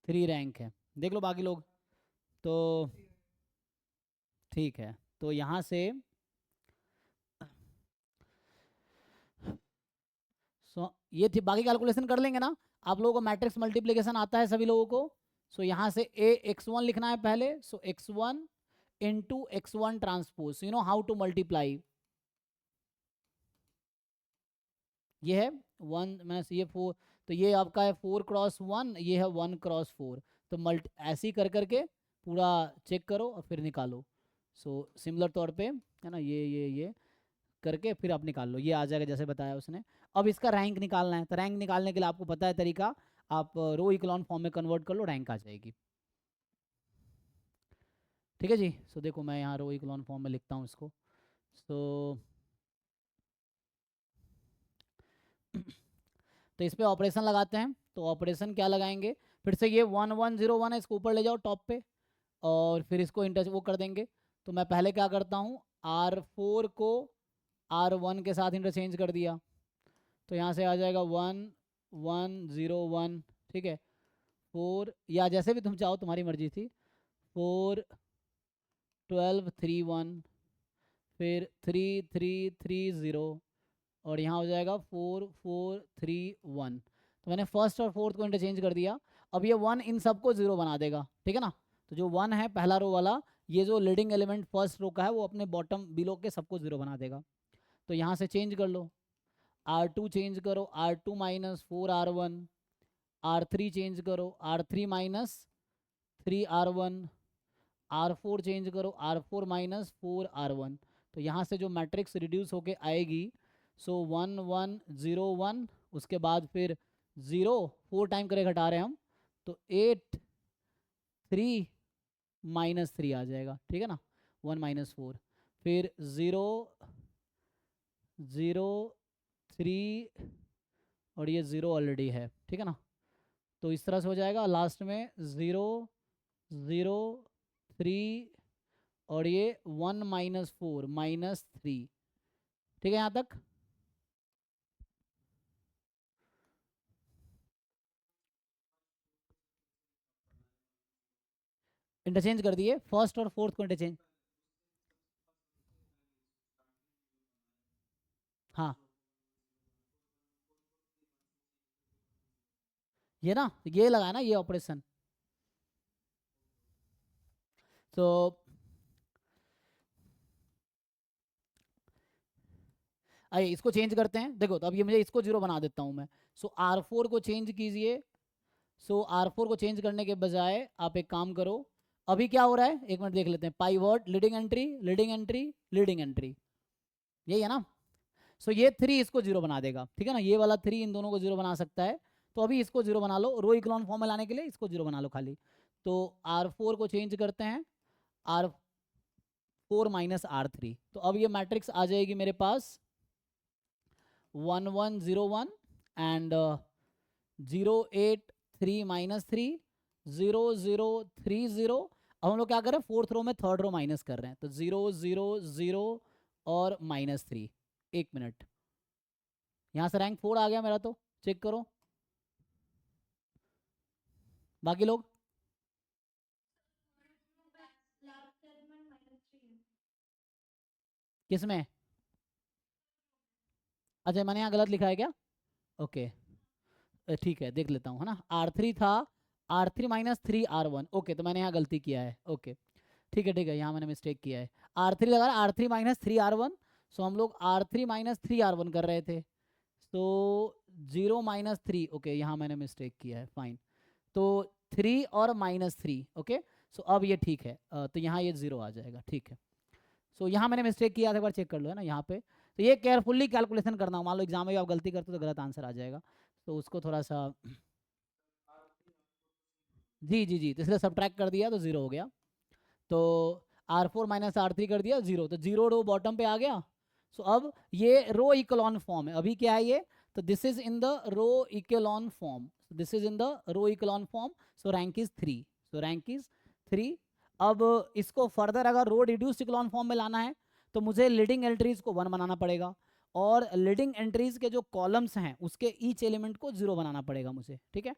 [SPEAKER 1] 3 रैंक है, देख लो बाकी लोग। तो ठीक है, तो यहाँ से ये थी, बाकी कैलकुलेशन कर लेंगे ना। आप लोगों को मैट्रिक्स मल्टीप्लिकेशन आता है सभी लोगों को। सो यहाँ से x1 लिखना है पहले। सो x1 into x1 transpose, you know how to multiply. ये है 1 माइनस ये 4, तो ये आपका है 4x1, ये है 1x4। तो ऐसे ही कर करके पूरा चेक करो और फिर निकालो। सो सिमिलर तौर पे है ना, ये करके फिर आप निकाल लो, ये आ जाएगा जैसे बताया उसने। अब इसका रैंक निकालना है, तो रैंक निकालने के लिए आपको पता है तरीका, आप रो इक्लॉन फॉर्म में कन्वर्ट कर लो, रैंक आ जाएगी। ठीक है जी। सो देखो मैं यहाँ रो इक्लॉन फॉर्म में लिखता हूँ इसको। सो तो इस पर ऑपरेशन लगाते हैं। तो ऑपरेशन क्या लगाएंगे, फिर से ये 1101 है, इसको ऊपर ले जाओ टॉप पे, और फिर इसको इंटर वो कर देंगे। तो मैं पहले क्या करता हूँ, R4 को R1 के साथ इंटरचेंज कर दिया, तो यहाँ से आ जाएगा 1101। ठीक है, 4 या जैसे भी तुम चाहो, तुम्हारी मर्जी थी। 4 12 3 1, फिर 3 3 3 0, और यहाँ हो जाएगा 4 4 3 1। तो मैंने फर्स्ट और फोर्थ को इंटरचेंज कर दिया। अब ये 1 इन सबको 0 बना देगा, ठीक है ना। तो जो 1 है पहला रो वाला, ये जो लीडिंग एलिमेंट फर्स्ट रो का है, वो अपने बॉटम बिलो के सबको 0 बना देगा। तो यहाँ से चेंज कर लो, R2 चेंज करो, R2 minus 4R1, R3 change करो, R3 minus 3R1, R4 change करो, R4 माइनस 4R1। तो यहाँ से जो मैट्रिक्स रिड्यूस होके आएगी, सो 1 1 0 1, उसके बाद फिर 0 4 टाइम करे घटा रहे हैं हम, तो 8 3 माइनस 3 आ जाएगा, ठीक है ना। 1 माइनस 4, फिर 0 0 3, और ये 0 ऑलरेडी है, ठीक है ना। तो इस तरह से हो जाएगा, लास्ट में 0 0 3, और ये 1 माइनस 4 माइनस 3। ठीक है यहाँ तक। इंटरचेंज कर दिए, फर्स्ट और फोर्थ को इंटरचेंज। हाँ, ये ना, ये लगाया ना ये ऑपरेशन। तो आइए इसको चेंज करते हैं। देखो तो अब ये मुझे इसको 0 बना देता हूँ मैं। सो R4 को चेंज कीजिए। सो R4 को चेंज करने के बजाय आप एक काम करो, अभी क्या हो रहा है एक मिनट देख लेते हैं। Pivot, leading entry, leading entry, leading entry, यही है ना। सो ये 3 इसको 0 बना देगा, ठीक है ना। ये वाला 3 इन दोनों को 0 बना सकता है। तो अभी इसको 0 बना लो, रो इक्लॉन फॉर्म में लाने के लिए इसको 0 बना लो खाली। तो R4 को चेंज करते हैं, R4 माइनस R3। तो अब ये मैट्रिक्स आ जाएगी मेरे पास 1 1 0 1 एंड 0 8 3 माइनस 3, 0 0 3 0। अब हम लोग क्या कर रहे हैं, फोर्थ रो में थर्ड रो माइनस कर रहे हैं, तो 0 0 0 और माइनस 3। एक मिनट, यहाँ से रैंक 4 आ गया मेरा, तो चेक करो बाकी लोग। किसमें? अच्छा मैंने यहाँ गलत लिखा है क्या? ओके, ठीक है देख लेता हूँ, है ना। R3 था, R3 माइनस 3R1। ओके, तो मैंने यहाँ गलती किया है। ओके ठीक है, यहाँ मैंने मिस्टेक किया है। R3 लगा, R3 माइनस 3R1। सो हम लोग R3 माइनस 3R1 कर रहे थे, तो 0 माइनस 3। ओके, यहाँ मैंने मिस्टेक किया है, फाइन। तो 3 और माइनस 3, ओके। सो अब ये ठीक है, तो यहाँ ये 0 आ जाएगा, ठीक है। सो यहाँ मैंने मिस्टेक किया था, एक बार चेक कर लो, है ना यहाँ पे। तो ये केयरफुल्ली कैलकुलेशन करना, मान लो एग्जाम में आप गलती करते हो तो गलत आंसर आ जाएगा, तो उसको थोड़ा सा जी, तो इसलिए सब्ट्रैक्ट कर दिया तो 0 हो गया। तो R4 माइनस R3 कर दिया 0, तो 0 रो बॉटम पे आ गया। सो अब ये रो इकोलॉन फॉर्म है, अभी क्या है ये, तो this is in the row echelon form, this is in the row echelon form. So rank is 3, so rank is 3। अब इसको फर्दर अगर रो रिड्यूस्ड इकोलॉन फॉर्म में लाना है, तो मुझे लीडिंग एंट्रीज को 1 बनाना पड़ेगा, और लीडिंग एंट्रीज के जो कॉलम्स हैं उसके ईच एलिमेंट को 0 बनाना पड़ेगा मुझे, ठीक है।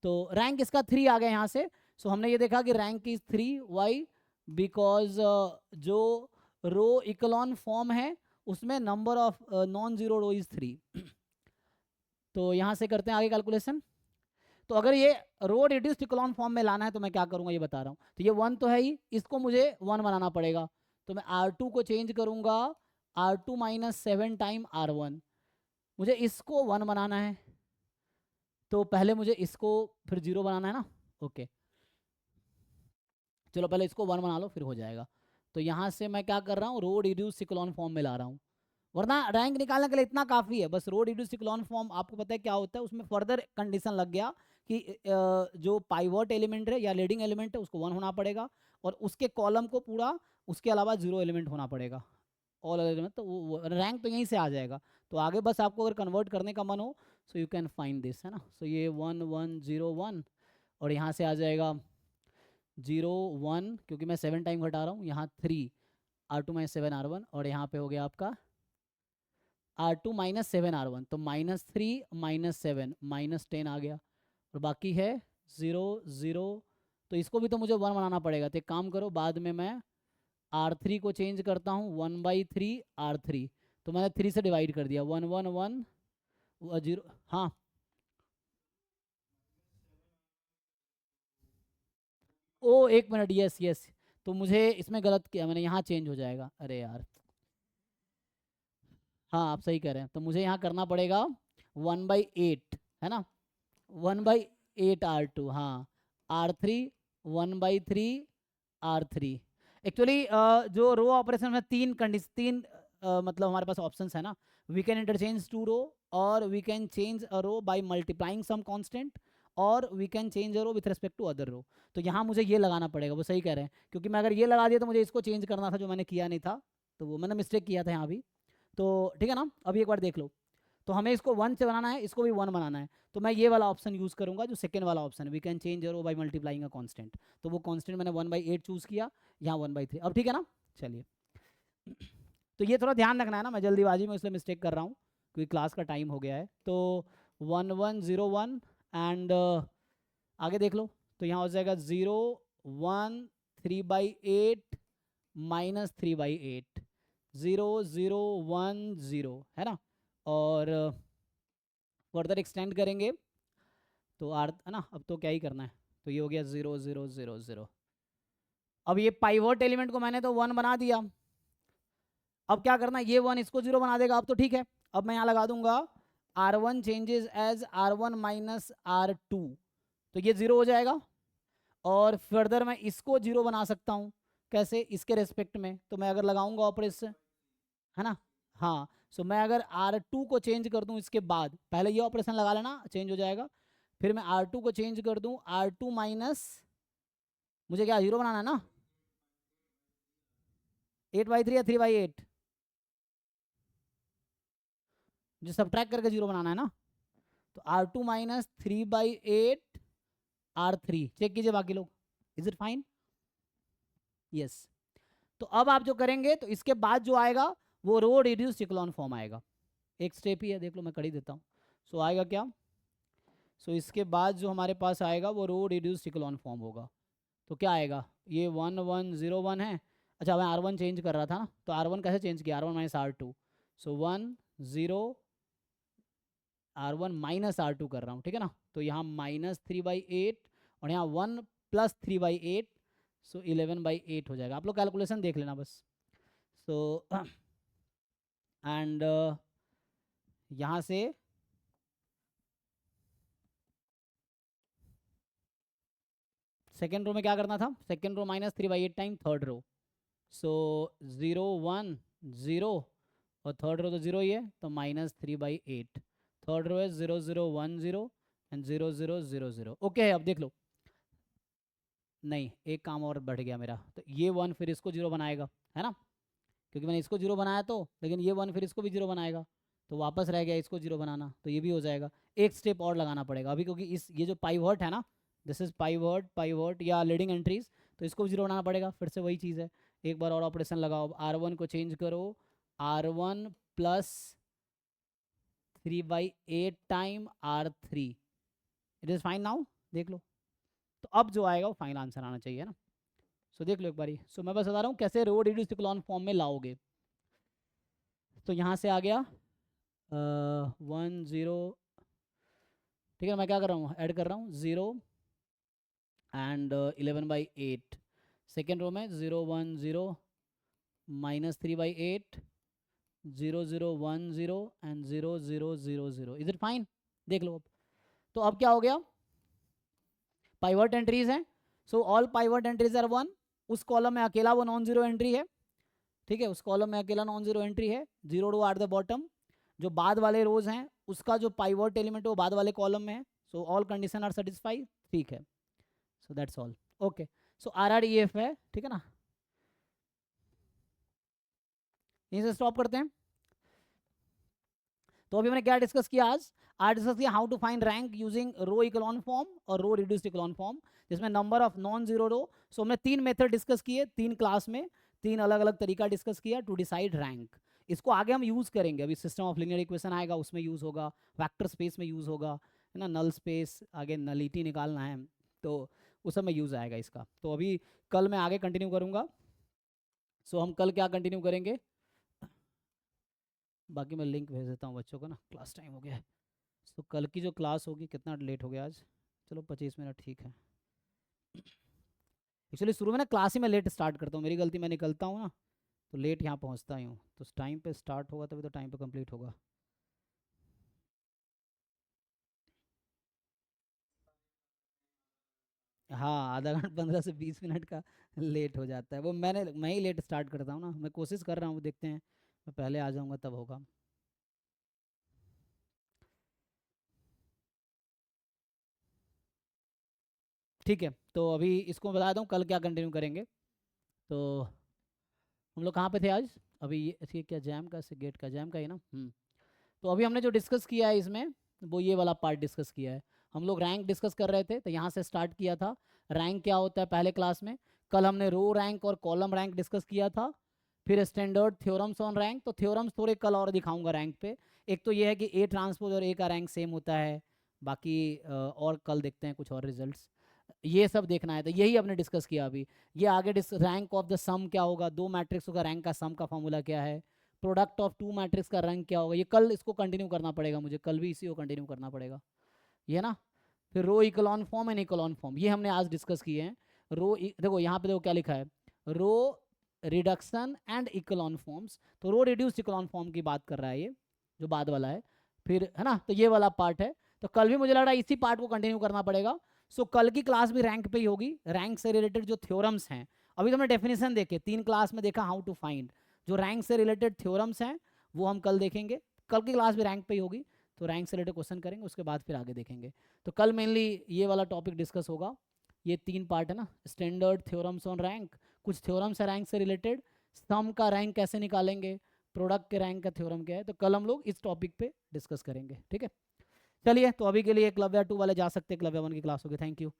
[SPEAKER 1] तो रैंक इसका 3 आ गया यहाँ से। सो हमने ये देखा कि रैंक इज 3, वाई? बिकॉज जो रो इकोलॉन फॉर्म है उसमें number of non zero row is 3। तो यहाँ से करते हैं आगे कैलकुलेशन। तो अगर ये रो रिड्यूस्ड इकोलॉन फॉर्म में लाना है तो मैं क्या करूँगा ये बता रहा हूँ। तो ये 1 तो है ही, इसको मुझे 1 बनाना पड़ेगा। तो मैं R2 को चेंज करूँगा R2 माइनस 7 टाइम R1। मुझे इसको 1 बनाना है, तो पहले मुझे इसको फिर 0 बनाना है ना। ओके, चलो पहले इसको 1 बना लो फिर हो जाएगा। तो यहाँ से मैं क्या कर रहा हूँ, रो रिड्यूस इकोलॉन फॉर्म में ला रहा हूँ, वरना रैंक निकालने के लिए इतना काफ़ी है। बस रो रिड्यूस इकोलॉन फॉर्म आपको पता है क्या होता है, उसमें फर्दर कंडीशन लग गया कि जो पाइवट एलिमेंट है या लीडिंग एलिमेंट है उसको 1 होना पड़ेगा, और उसके कॉलम को पूरा उसके अलावा 0 एलिमेंट होना पड़ेगा, ऑल एलिमेंट। तो वो रैंक तो यहीं से आ जाएगा। तो आगे बस आपको अगर कन्वर्ट करने का मन हो so you can find this, है ना। सो ये 1 1 0 1, और यहाँ से आ जाएगा 0 1, क्योंकि मैं 7 टाइम घटा रहा हूँ, यहाँ 3 R2 माइनस 7 R1, और यहाँ पे हो गया आपका R2 माइनस 7 R1, तो -3 -7 -10 आ गया, और बाकी है 0 0। तो इसको भी तो मुझे 1 बनाना पड़ेगा। तो एक काम करो, बाद में मैं R3 को चेंज करता हूँ 1/3 R3। तो मैंने 3 से डिवाइड कर दिया, 1 1 1 0। हाँ, ओ एक मिनट, यस यस, तो मुझे इसमें गलत किया मैंने, यहाँ चेंज हो जाएगा, अरे यार। हाँ आप सही कह रहे हैं, तो मुझे यहाँ करना पड़ेगा 1/8, है ना, 1/8 R2, हाँ R3 1/3 R3। एक्चुअली जो रो ऑपरेशन में तीन मतलब हमारे पास ऑप्शंस है ना, we can interchange two row, और we can change a row by multiplying some constant, और we can change a row with respect to other row. तो यहाँ मुझे ये लगाना पड़ेगा, वो सही कह रहे हैं, क्योंकि मैं अगर ये लगा दिया तो मुझे इसको चेंज करना था जो मैंने किया नहीं था, तो वो मैंने मिस्टेक किया था यहाँ भी। तो ठीक है ना, अभी एक बार देख लो। तो हमें इसको 1 से बनाना है, इसको भी 1 बनाना है, तो मैं ये वाला ऑप्शन यूज़ करूंगा जो सेकेंड वाला ऑप्शन है, we can change row by multiplying a constant. तो वो कांस्टेंट मैंने 1/8 चूज़ किया, यहाँ 1/3। अब ठीक है ना, चलिए। तो ये थोड़ा ध्यान रखना है ना, मैं जल्दीबाजी में इसलिए मिस्टेक कर रहा हूँ क्योंकि क्लास का टाइम हो गया है। तो 1 1 0 1 एंड आगे देख लो। तो यहाँ हो जाएगा 0 1 3/8 -3/8, 0 0 1 0, है ना। और फर्दर एक्सटेंड करेंगे तो आर, है ना, अब तो क्या ही करना है। तो ये हो गया 0 0 0 0। अब ये पाइवट एलिमेंट को मैंने तो 1 बना दिया, अब क्या करना है, ये 1 इसको 0 बना देगा, अब तो ठीक है। अब मैं यहाँ लगा दूंगा R1 changes as R1 minus R2, तो ये 0 हो जाएगा। और फर्दर मैं इसको 0 बना सकता हूँ, कैसे, इसके रेस्पेक्ट में। तो मैं अगर लगाऊंगा ऑपरेशन, है ना, हाँ। सो मैं अगर R2 को चेंज कर दूं इसके बाद, पहले ये ऑपरेशन लगा लेना, चेंज हो जाएगा। फिर मैं R2 को चेंज कर दूं R2 माइनस, मुझे क्या 0 बनाना है ना, 8/3 या 3/8, मुझे सब्ट्रैक्ट करके 0 बनाना है ना। तो R2 माइनस 3/8 R3, चेक कीजिए बाकी लोग, इज इट फाइन, यस। तो अब आप जो करेंगे तो इसके बाद जो आएगा वो रो रिड्यूस्ड इकोलॉन फॉर्म आएगा, एक स्टेप ही है, देख लो मैं कर ही देता हूँ। सो आएगा क्या, सो इसके बाद जो हमारे पास आएगा वो रो रिड्यूस्ड इकोलॉन फॉर्म होगा। तो क्या आएगा, ये 1 1 0 1 है। अच्छा मैं R1 चेंज कर रहा था ना, तो R1 कैसे चेंज किया, R1 माइनस R2, सो 1 0 R1 माइनस R2 कर रहा हूँ, ठीक है ना। तो यहाँ -3/8, और यहाँ 1 + 3/8, सो 11/8 हो जाएगा। आप लोग कैलकुलेशन देख लेना बस। सो एंड यहाँ से सेकेंड रो में क्या करना था, second row -3/8 time third row, so 0 1 0, और थर्ड रो तो 0 ही है, तो -3/8। थर्ड रो है 0 0 1 0 एंड 0 0 0 0। ओके, अब देख लो, नहीं एक काम और बढ़ गया मेरा, तो ये 1 फिर इसको 0 बनाएगा, है ना, क्योंकि मैंने इसको 0 बनाया, तो लेकिन ये 1 फिर इसको भी 0 बनाएगा, तो वापस रह गया इसको 0 बनाना, तो ये भी हो जाएगा। एक स्टेप और लगाना पड़ेगा अभी, क्योंकि इस ये जो पाइवट है ना, दिस इज पाइवट या लीडिंग एंट्रीज, तो इसको भी 0 बनाना पड़ेगा, फिर से वही चीज़ है। एक बार और ऑपरेशन लगाओ, R1 को चेंज करो R1 plus 3/8 time R3, it is fine now. देख लो। तो अब जो आएगा वो फाइनल आंसर आना चाहिए ना। सो देख लो एक बारी। सो मैं बस बता रहा हूँ कैसे रो रिड्यूस्ड इकोलॉन फॉर्म में लाओगे। तो यहाँ से आ गया 1 0, ठीक है। मैं क्या कर रहा हूँ, ऐड कर रहा हूँ 0 एंड 11/8। सेकेंड रो में 0 1 0 -3/8 0 0 1 0 एंड 0 0 0 0। Is it fine? देख लो अब। तो अब क्या हो गया, पाइवट एंट्रीज हैं। So all pivot entries are 1। उस कॉलम में अकेला वो नॉन जीरो एंट्री है, ठीक है। उस कॉलम में अकेला नॉन जीरो एंट्री है। 0 रो एट द बॉटम। जो बाद वाले रोज हैं उसका जो पाइवट एलिमेंट है वो बाद वाले कॉलम में है। So all condition are satisfied, ठीक है। So that's all, okay. So RREF है, ठीक है ना। यहीं से स्टॉप करते हैं। तो अभी मैंने क्या डिस्कस किया आज डिस्कस किया how to find rank using row echelon form और रो रिड्यूस्ड इकोलॉन फॉर्म, जिसमें number of non zero row. So हमने 3 मेथड डिस्कस किए 3 क्लास में, 3 अलग अलग तरीका डिस्कस किया टू डिसाइड रैंक। इसको आगे हम यूज करेंगे, अभी सिस्टम ऑफ लीनियर इक्वेशन आएगा उसमें यूज होगा, वेक्टर स्पेस में यूज होगा, है ना। नल स्पेस, आगे नलिटी निकालना है तो उस सब में यूज आएगा इसका। तो अभी कल मैं आगे कंटिन्यू करूंगा। सो हम कल क्या कंटिन्यू करेंगे, बाकी मैं लिंक भेज देता हूँ बच्चों को ना, क्लास टाइम हो गया है। तो कल की जो क्लास होगी, कितना लेट हो गया आज, चलो 25 मिनट ठीक है। एक्चुअली शुरू में ना क्लास ही मैं लेट स्टार्ट करता हूँ, मेरी गलती, मैं निकलता हूँ ना तो लेट यहाँ पहुँचता ही हूँ। तो टाइम पे स्टार्ट होगा तभी तो टाइम पे कंप्लीट होगा। हाँ, आधा घंटा 15 से 20 मिनट का लेट हो जाता है वो। मैं ही लेट स्टार्ट करता हूँ ना, मैं कोशिश कर रहा हूँ, देखते हैं मैं पहले आ जाऊँगा तब होगा। ठीक है, तो अभी इसको बता दूँ कल क्या कंटिन्यू करेंगे। तो हम लोग कहाँ पे थे आज, अभी ये क्या जैम का, गेट का जैम का ही ना। तो अभी हमने जो डिस्कस किया है इसमें, वो ये वाला पार्ट डिस्कस किया है। हम लोग रैंक डिस्कस कर रहे थे तो यहाँ से स्टार्ट किया था। रैंक क्या होता है पहले क्लास में, कल हमने रो रैंक और कॉलम रैंक डिस्कस किया था। फिर स्टैंडर्ड थ्योरम्स ऑन रैंक, तो थ्योरम्स थोड़े कल और दिखाऊंगा रैंक पे। एक तो ये है कि ए ट्रांसपोज और ए का रैंक सेम होता है, बाकी और कल देखते हैं कुछ और रिजल्ट्स। ये सब देखना है, तो यही हमने डिस्कस किया अभी। ये आगे रैंक ऑफ द सम क्या होगा, दो मैट्रिक्स का रैंक का सम का फॉर्मूला क्या है, प्रोडक्ट ऑफ टू मैट्रिक्स का रैंक क्या होगा, ये कल इसको कंटिन्यू करना पड़ेगा मुझे, कल भी इसी को कंटिन्यू करना पड़ेगा, ये ना। फिर रो इकोलॉन फॉर्म एंड इकोलॉन फॉर्म, ये हमने आज डिस्कस किए हैं। देखो यहाँ पे देखो क्या लिखा है, रो रिडक्शन एंड इकोलॉन फॉर्म्स। तो रो रिड्यूस्ड इकोलॉन फॉर्म की बात कर रहा है ये, जो बाद वाला है। फिर है ना, तो ये वाला पार्ट है। तो कल भी मुझे लग रहा है इसी पार्ट को कंटिन्यू करना पड़ेगा। सो कल की क्लास भी रैंक पे ही होगी, रैंक से रिलेटेड जो थ्योरम्स हैं। अभी तो हमने डेफिनेशन देखे, 3 क्लास में देखा हाउ टू फाइंड। जो रैंक से रिलेटेड थ्योरम्स हैं वो हम कल देखेंगे। कल की क्लास भी रैंक पे ही होगी, तो रैंक से रिलेटेड क्वेश्चन करेंगे, उसके बाद फिर आगे देखेंगे। तो कल मेनली ये वाला टॉपिक डिस्कस होगा। ये 3 पार्ट है ना, स्टैंडर्ड थ्योरम्स ऑन रैंक, कुछ थ्योरम्स है रैंक से रिलेटेड, सम का रैंक कैसे निकालेंगे, प्रोडक्ट के रैंक का थ्योरम क्या है। तो कल हम लोग इस टॉपिक पे डिस्कस करेंगे, ठीक है। चलिए, तो अभी के लिए क्लब 2 वाले जा सकते हैं, क्लब 1 की क्लास होगी। Thank you.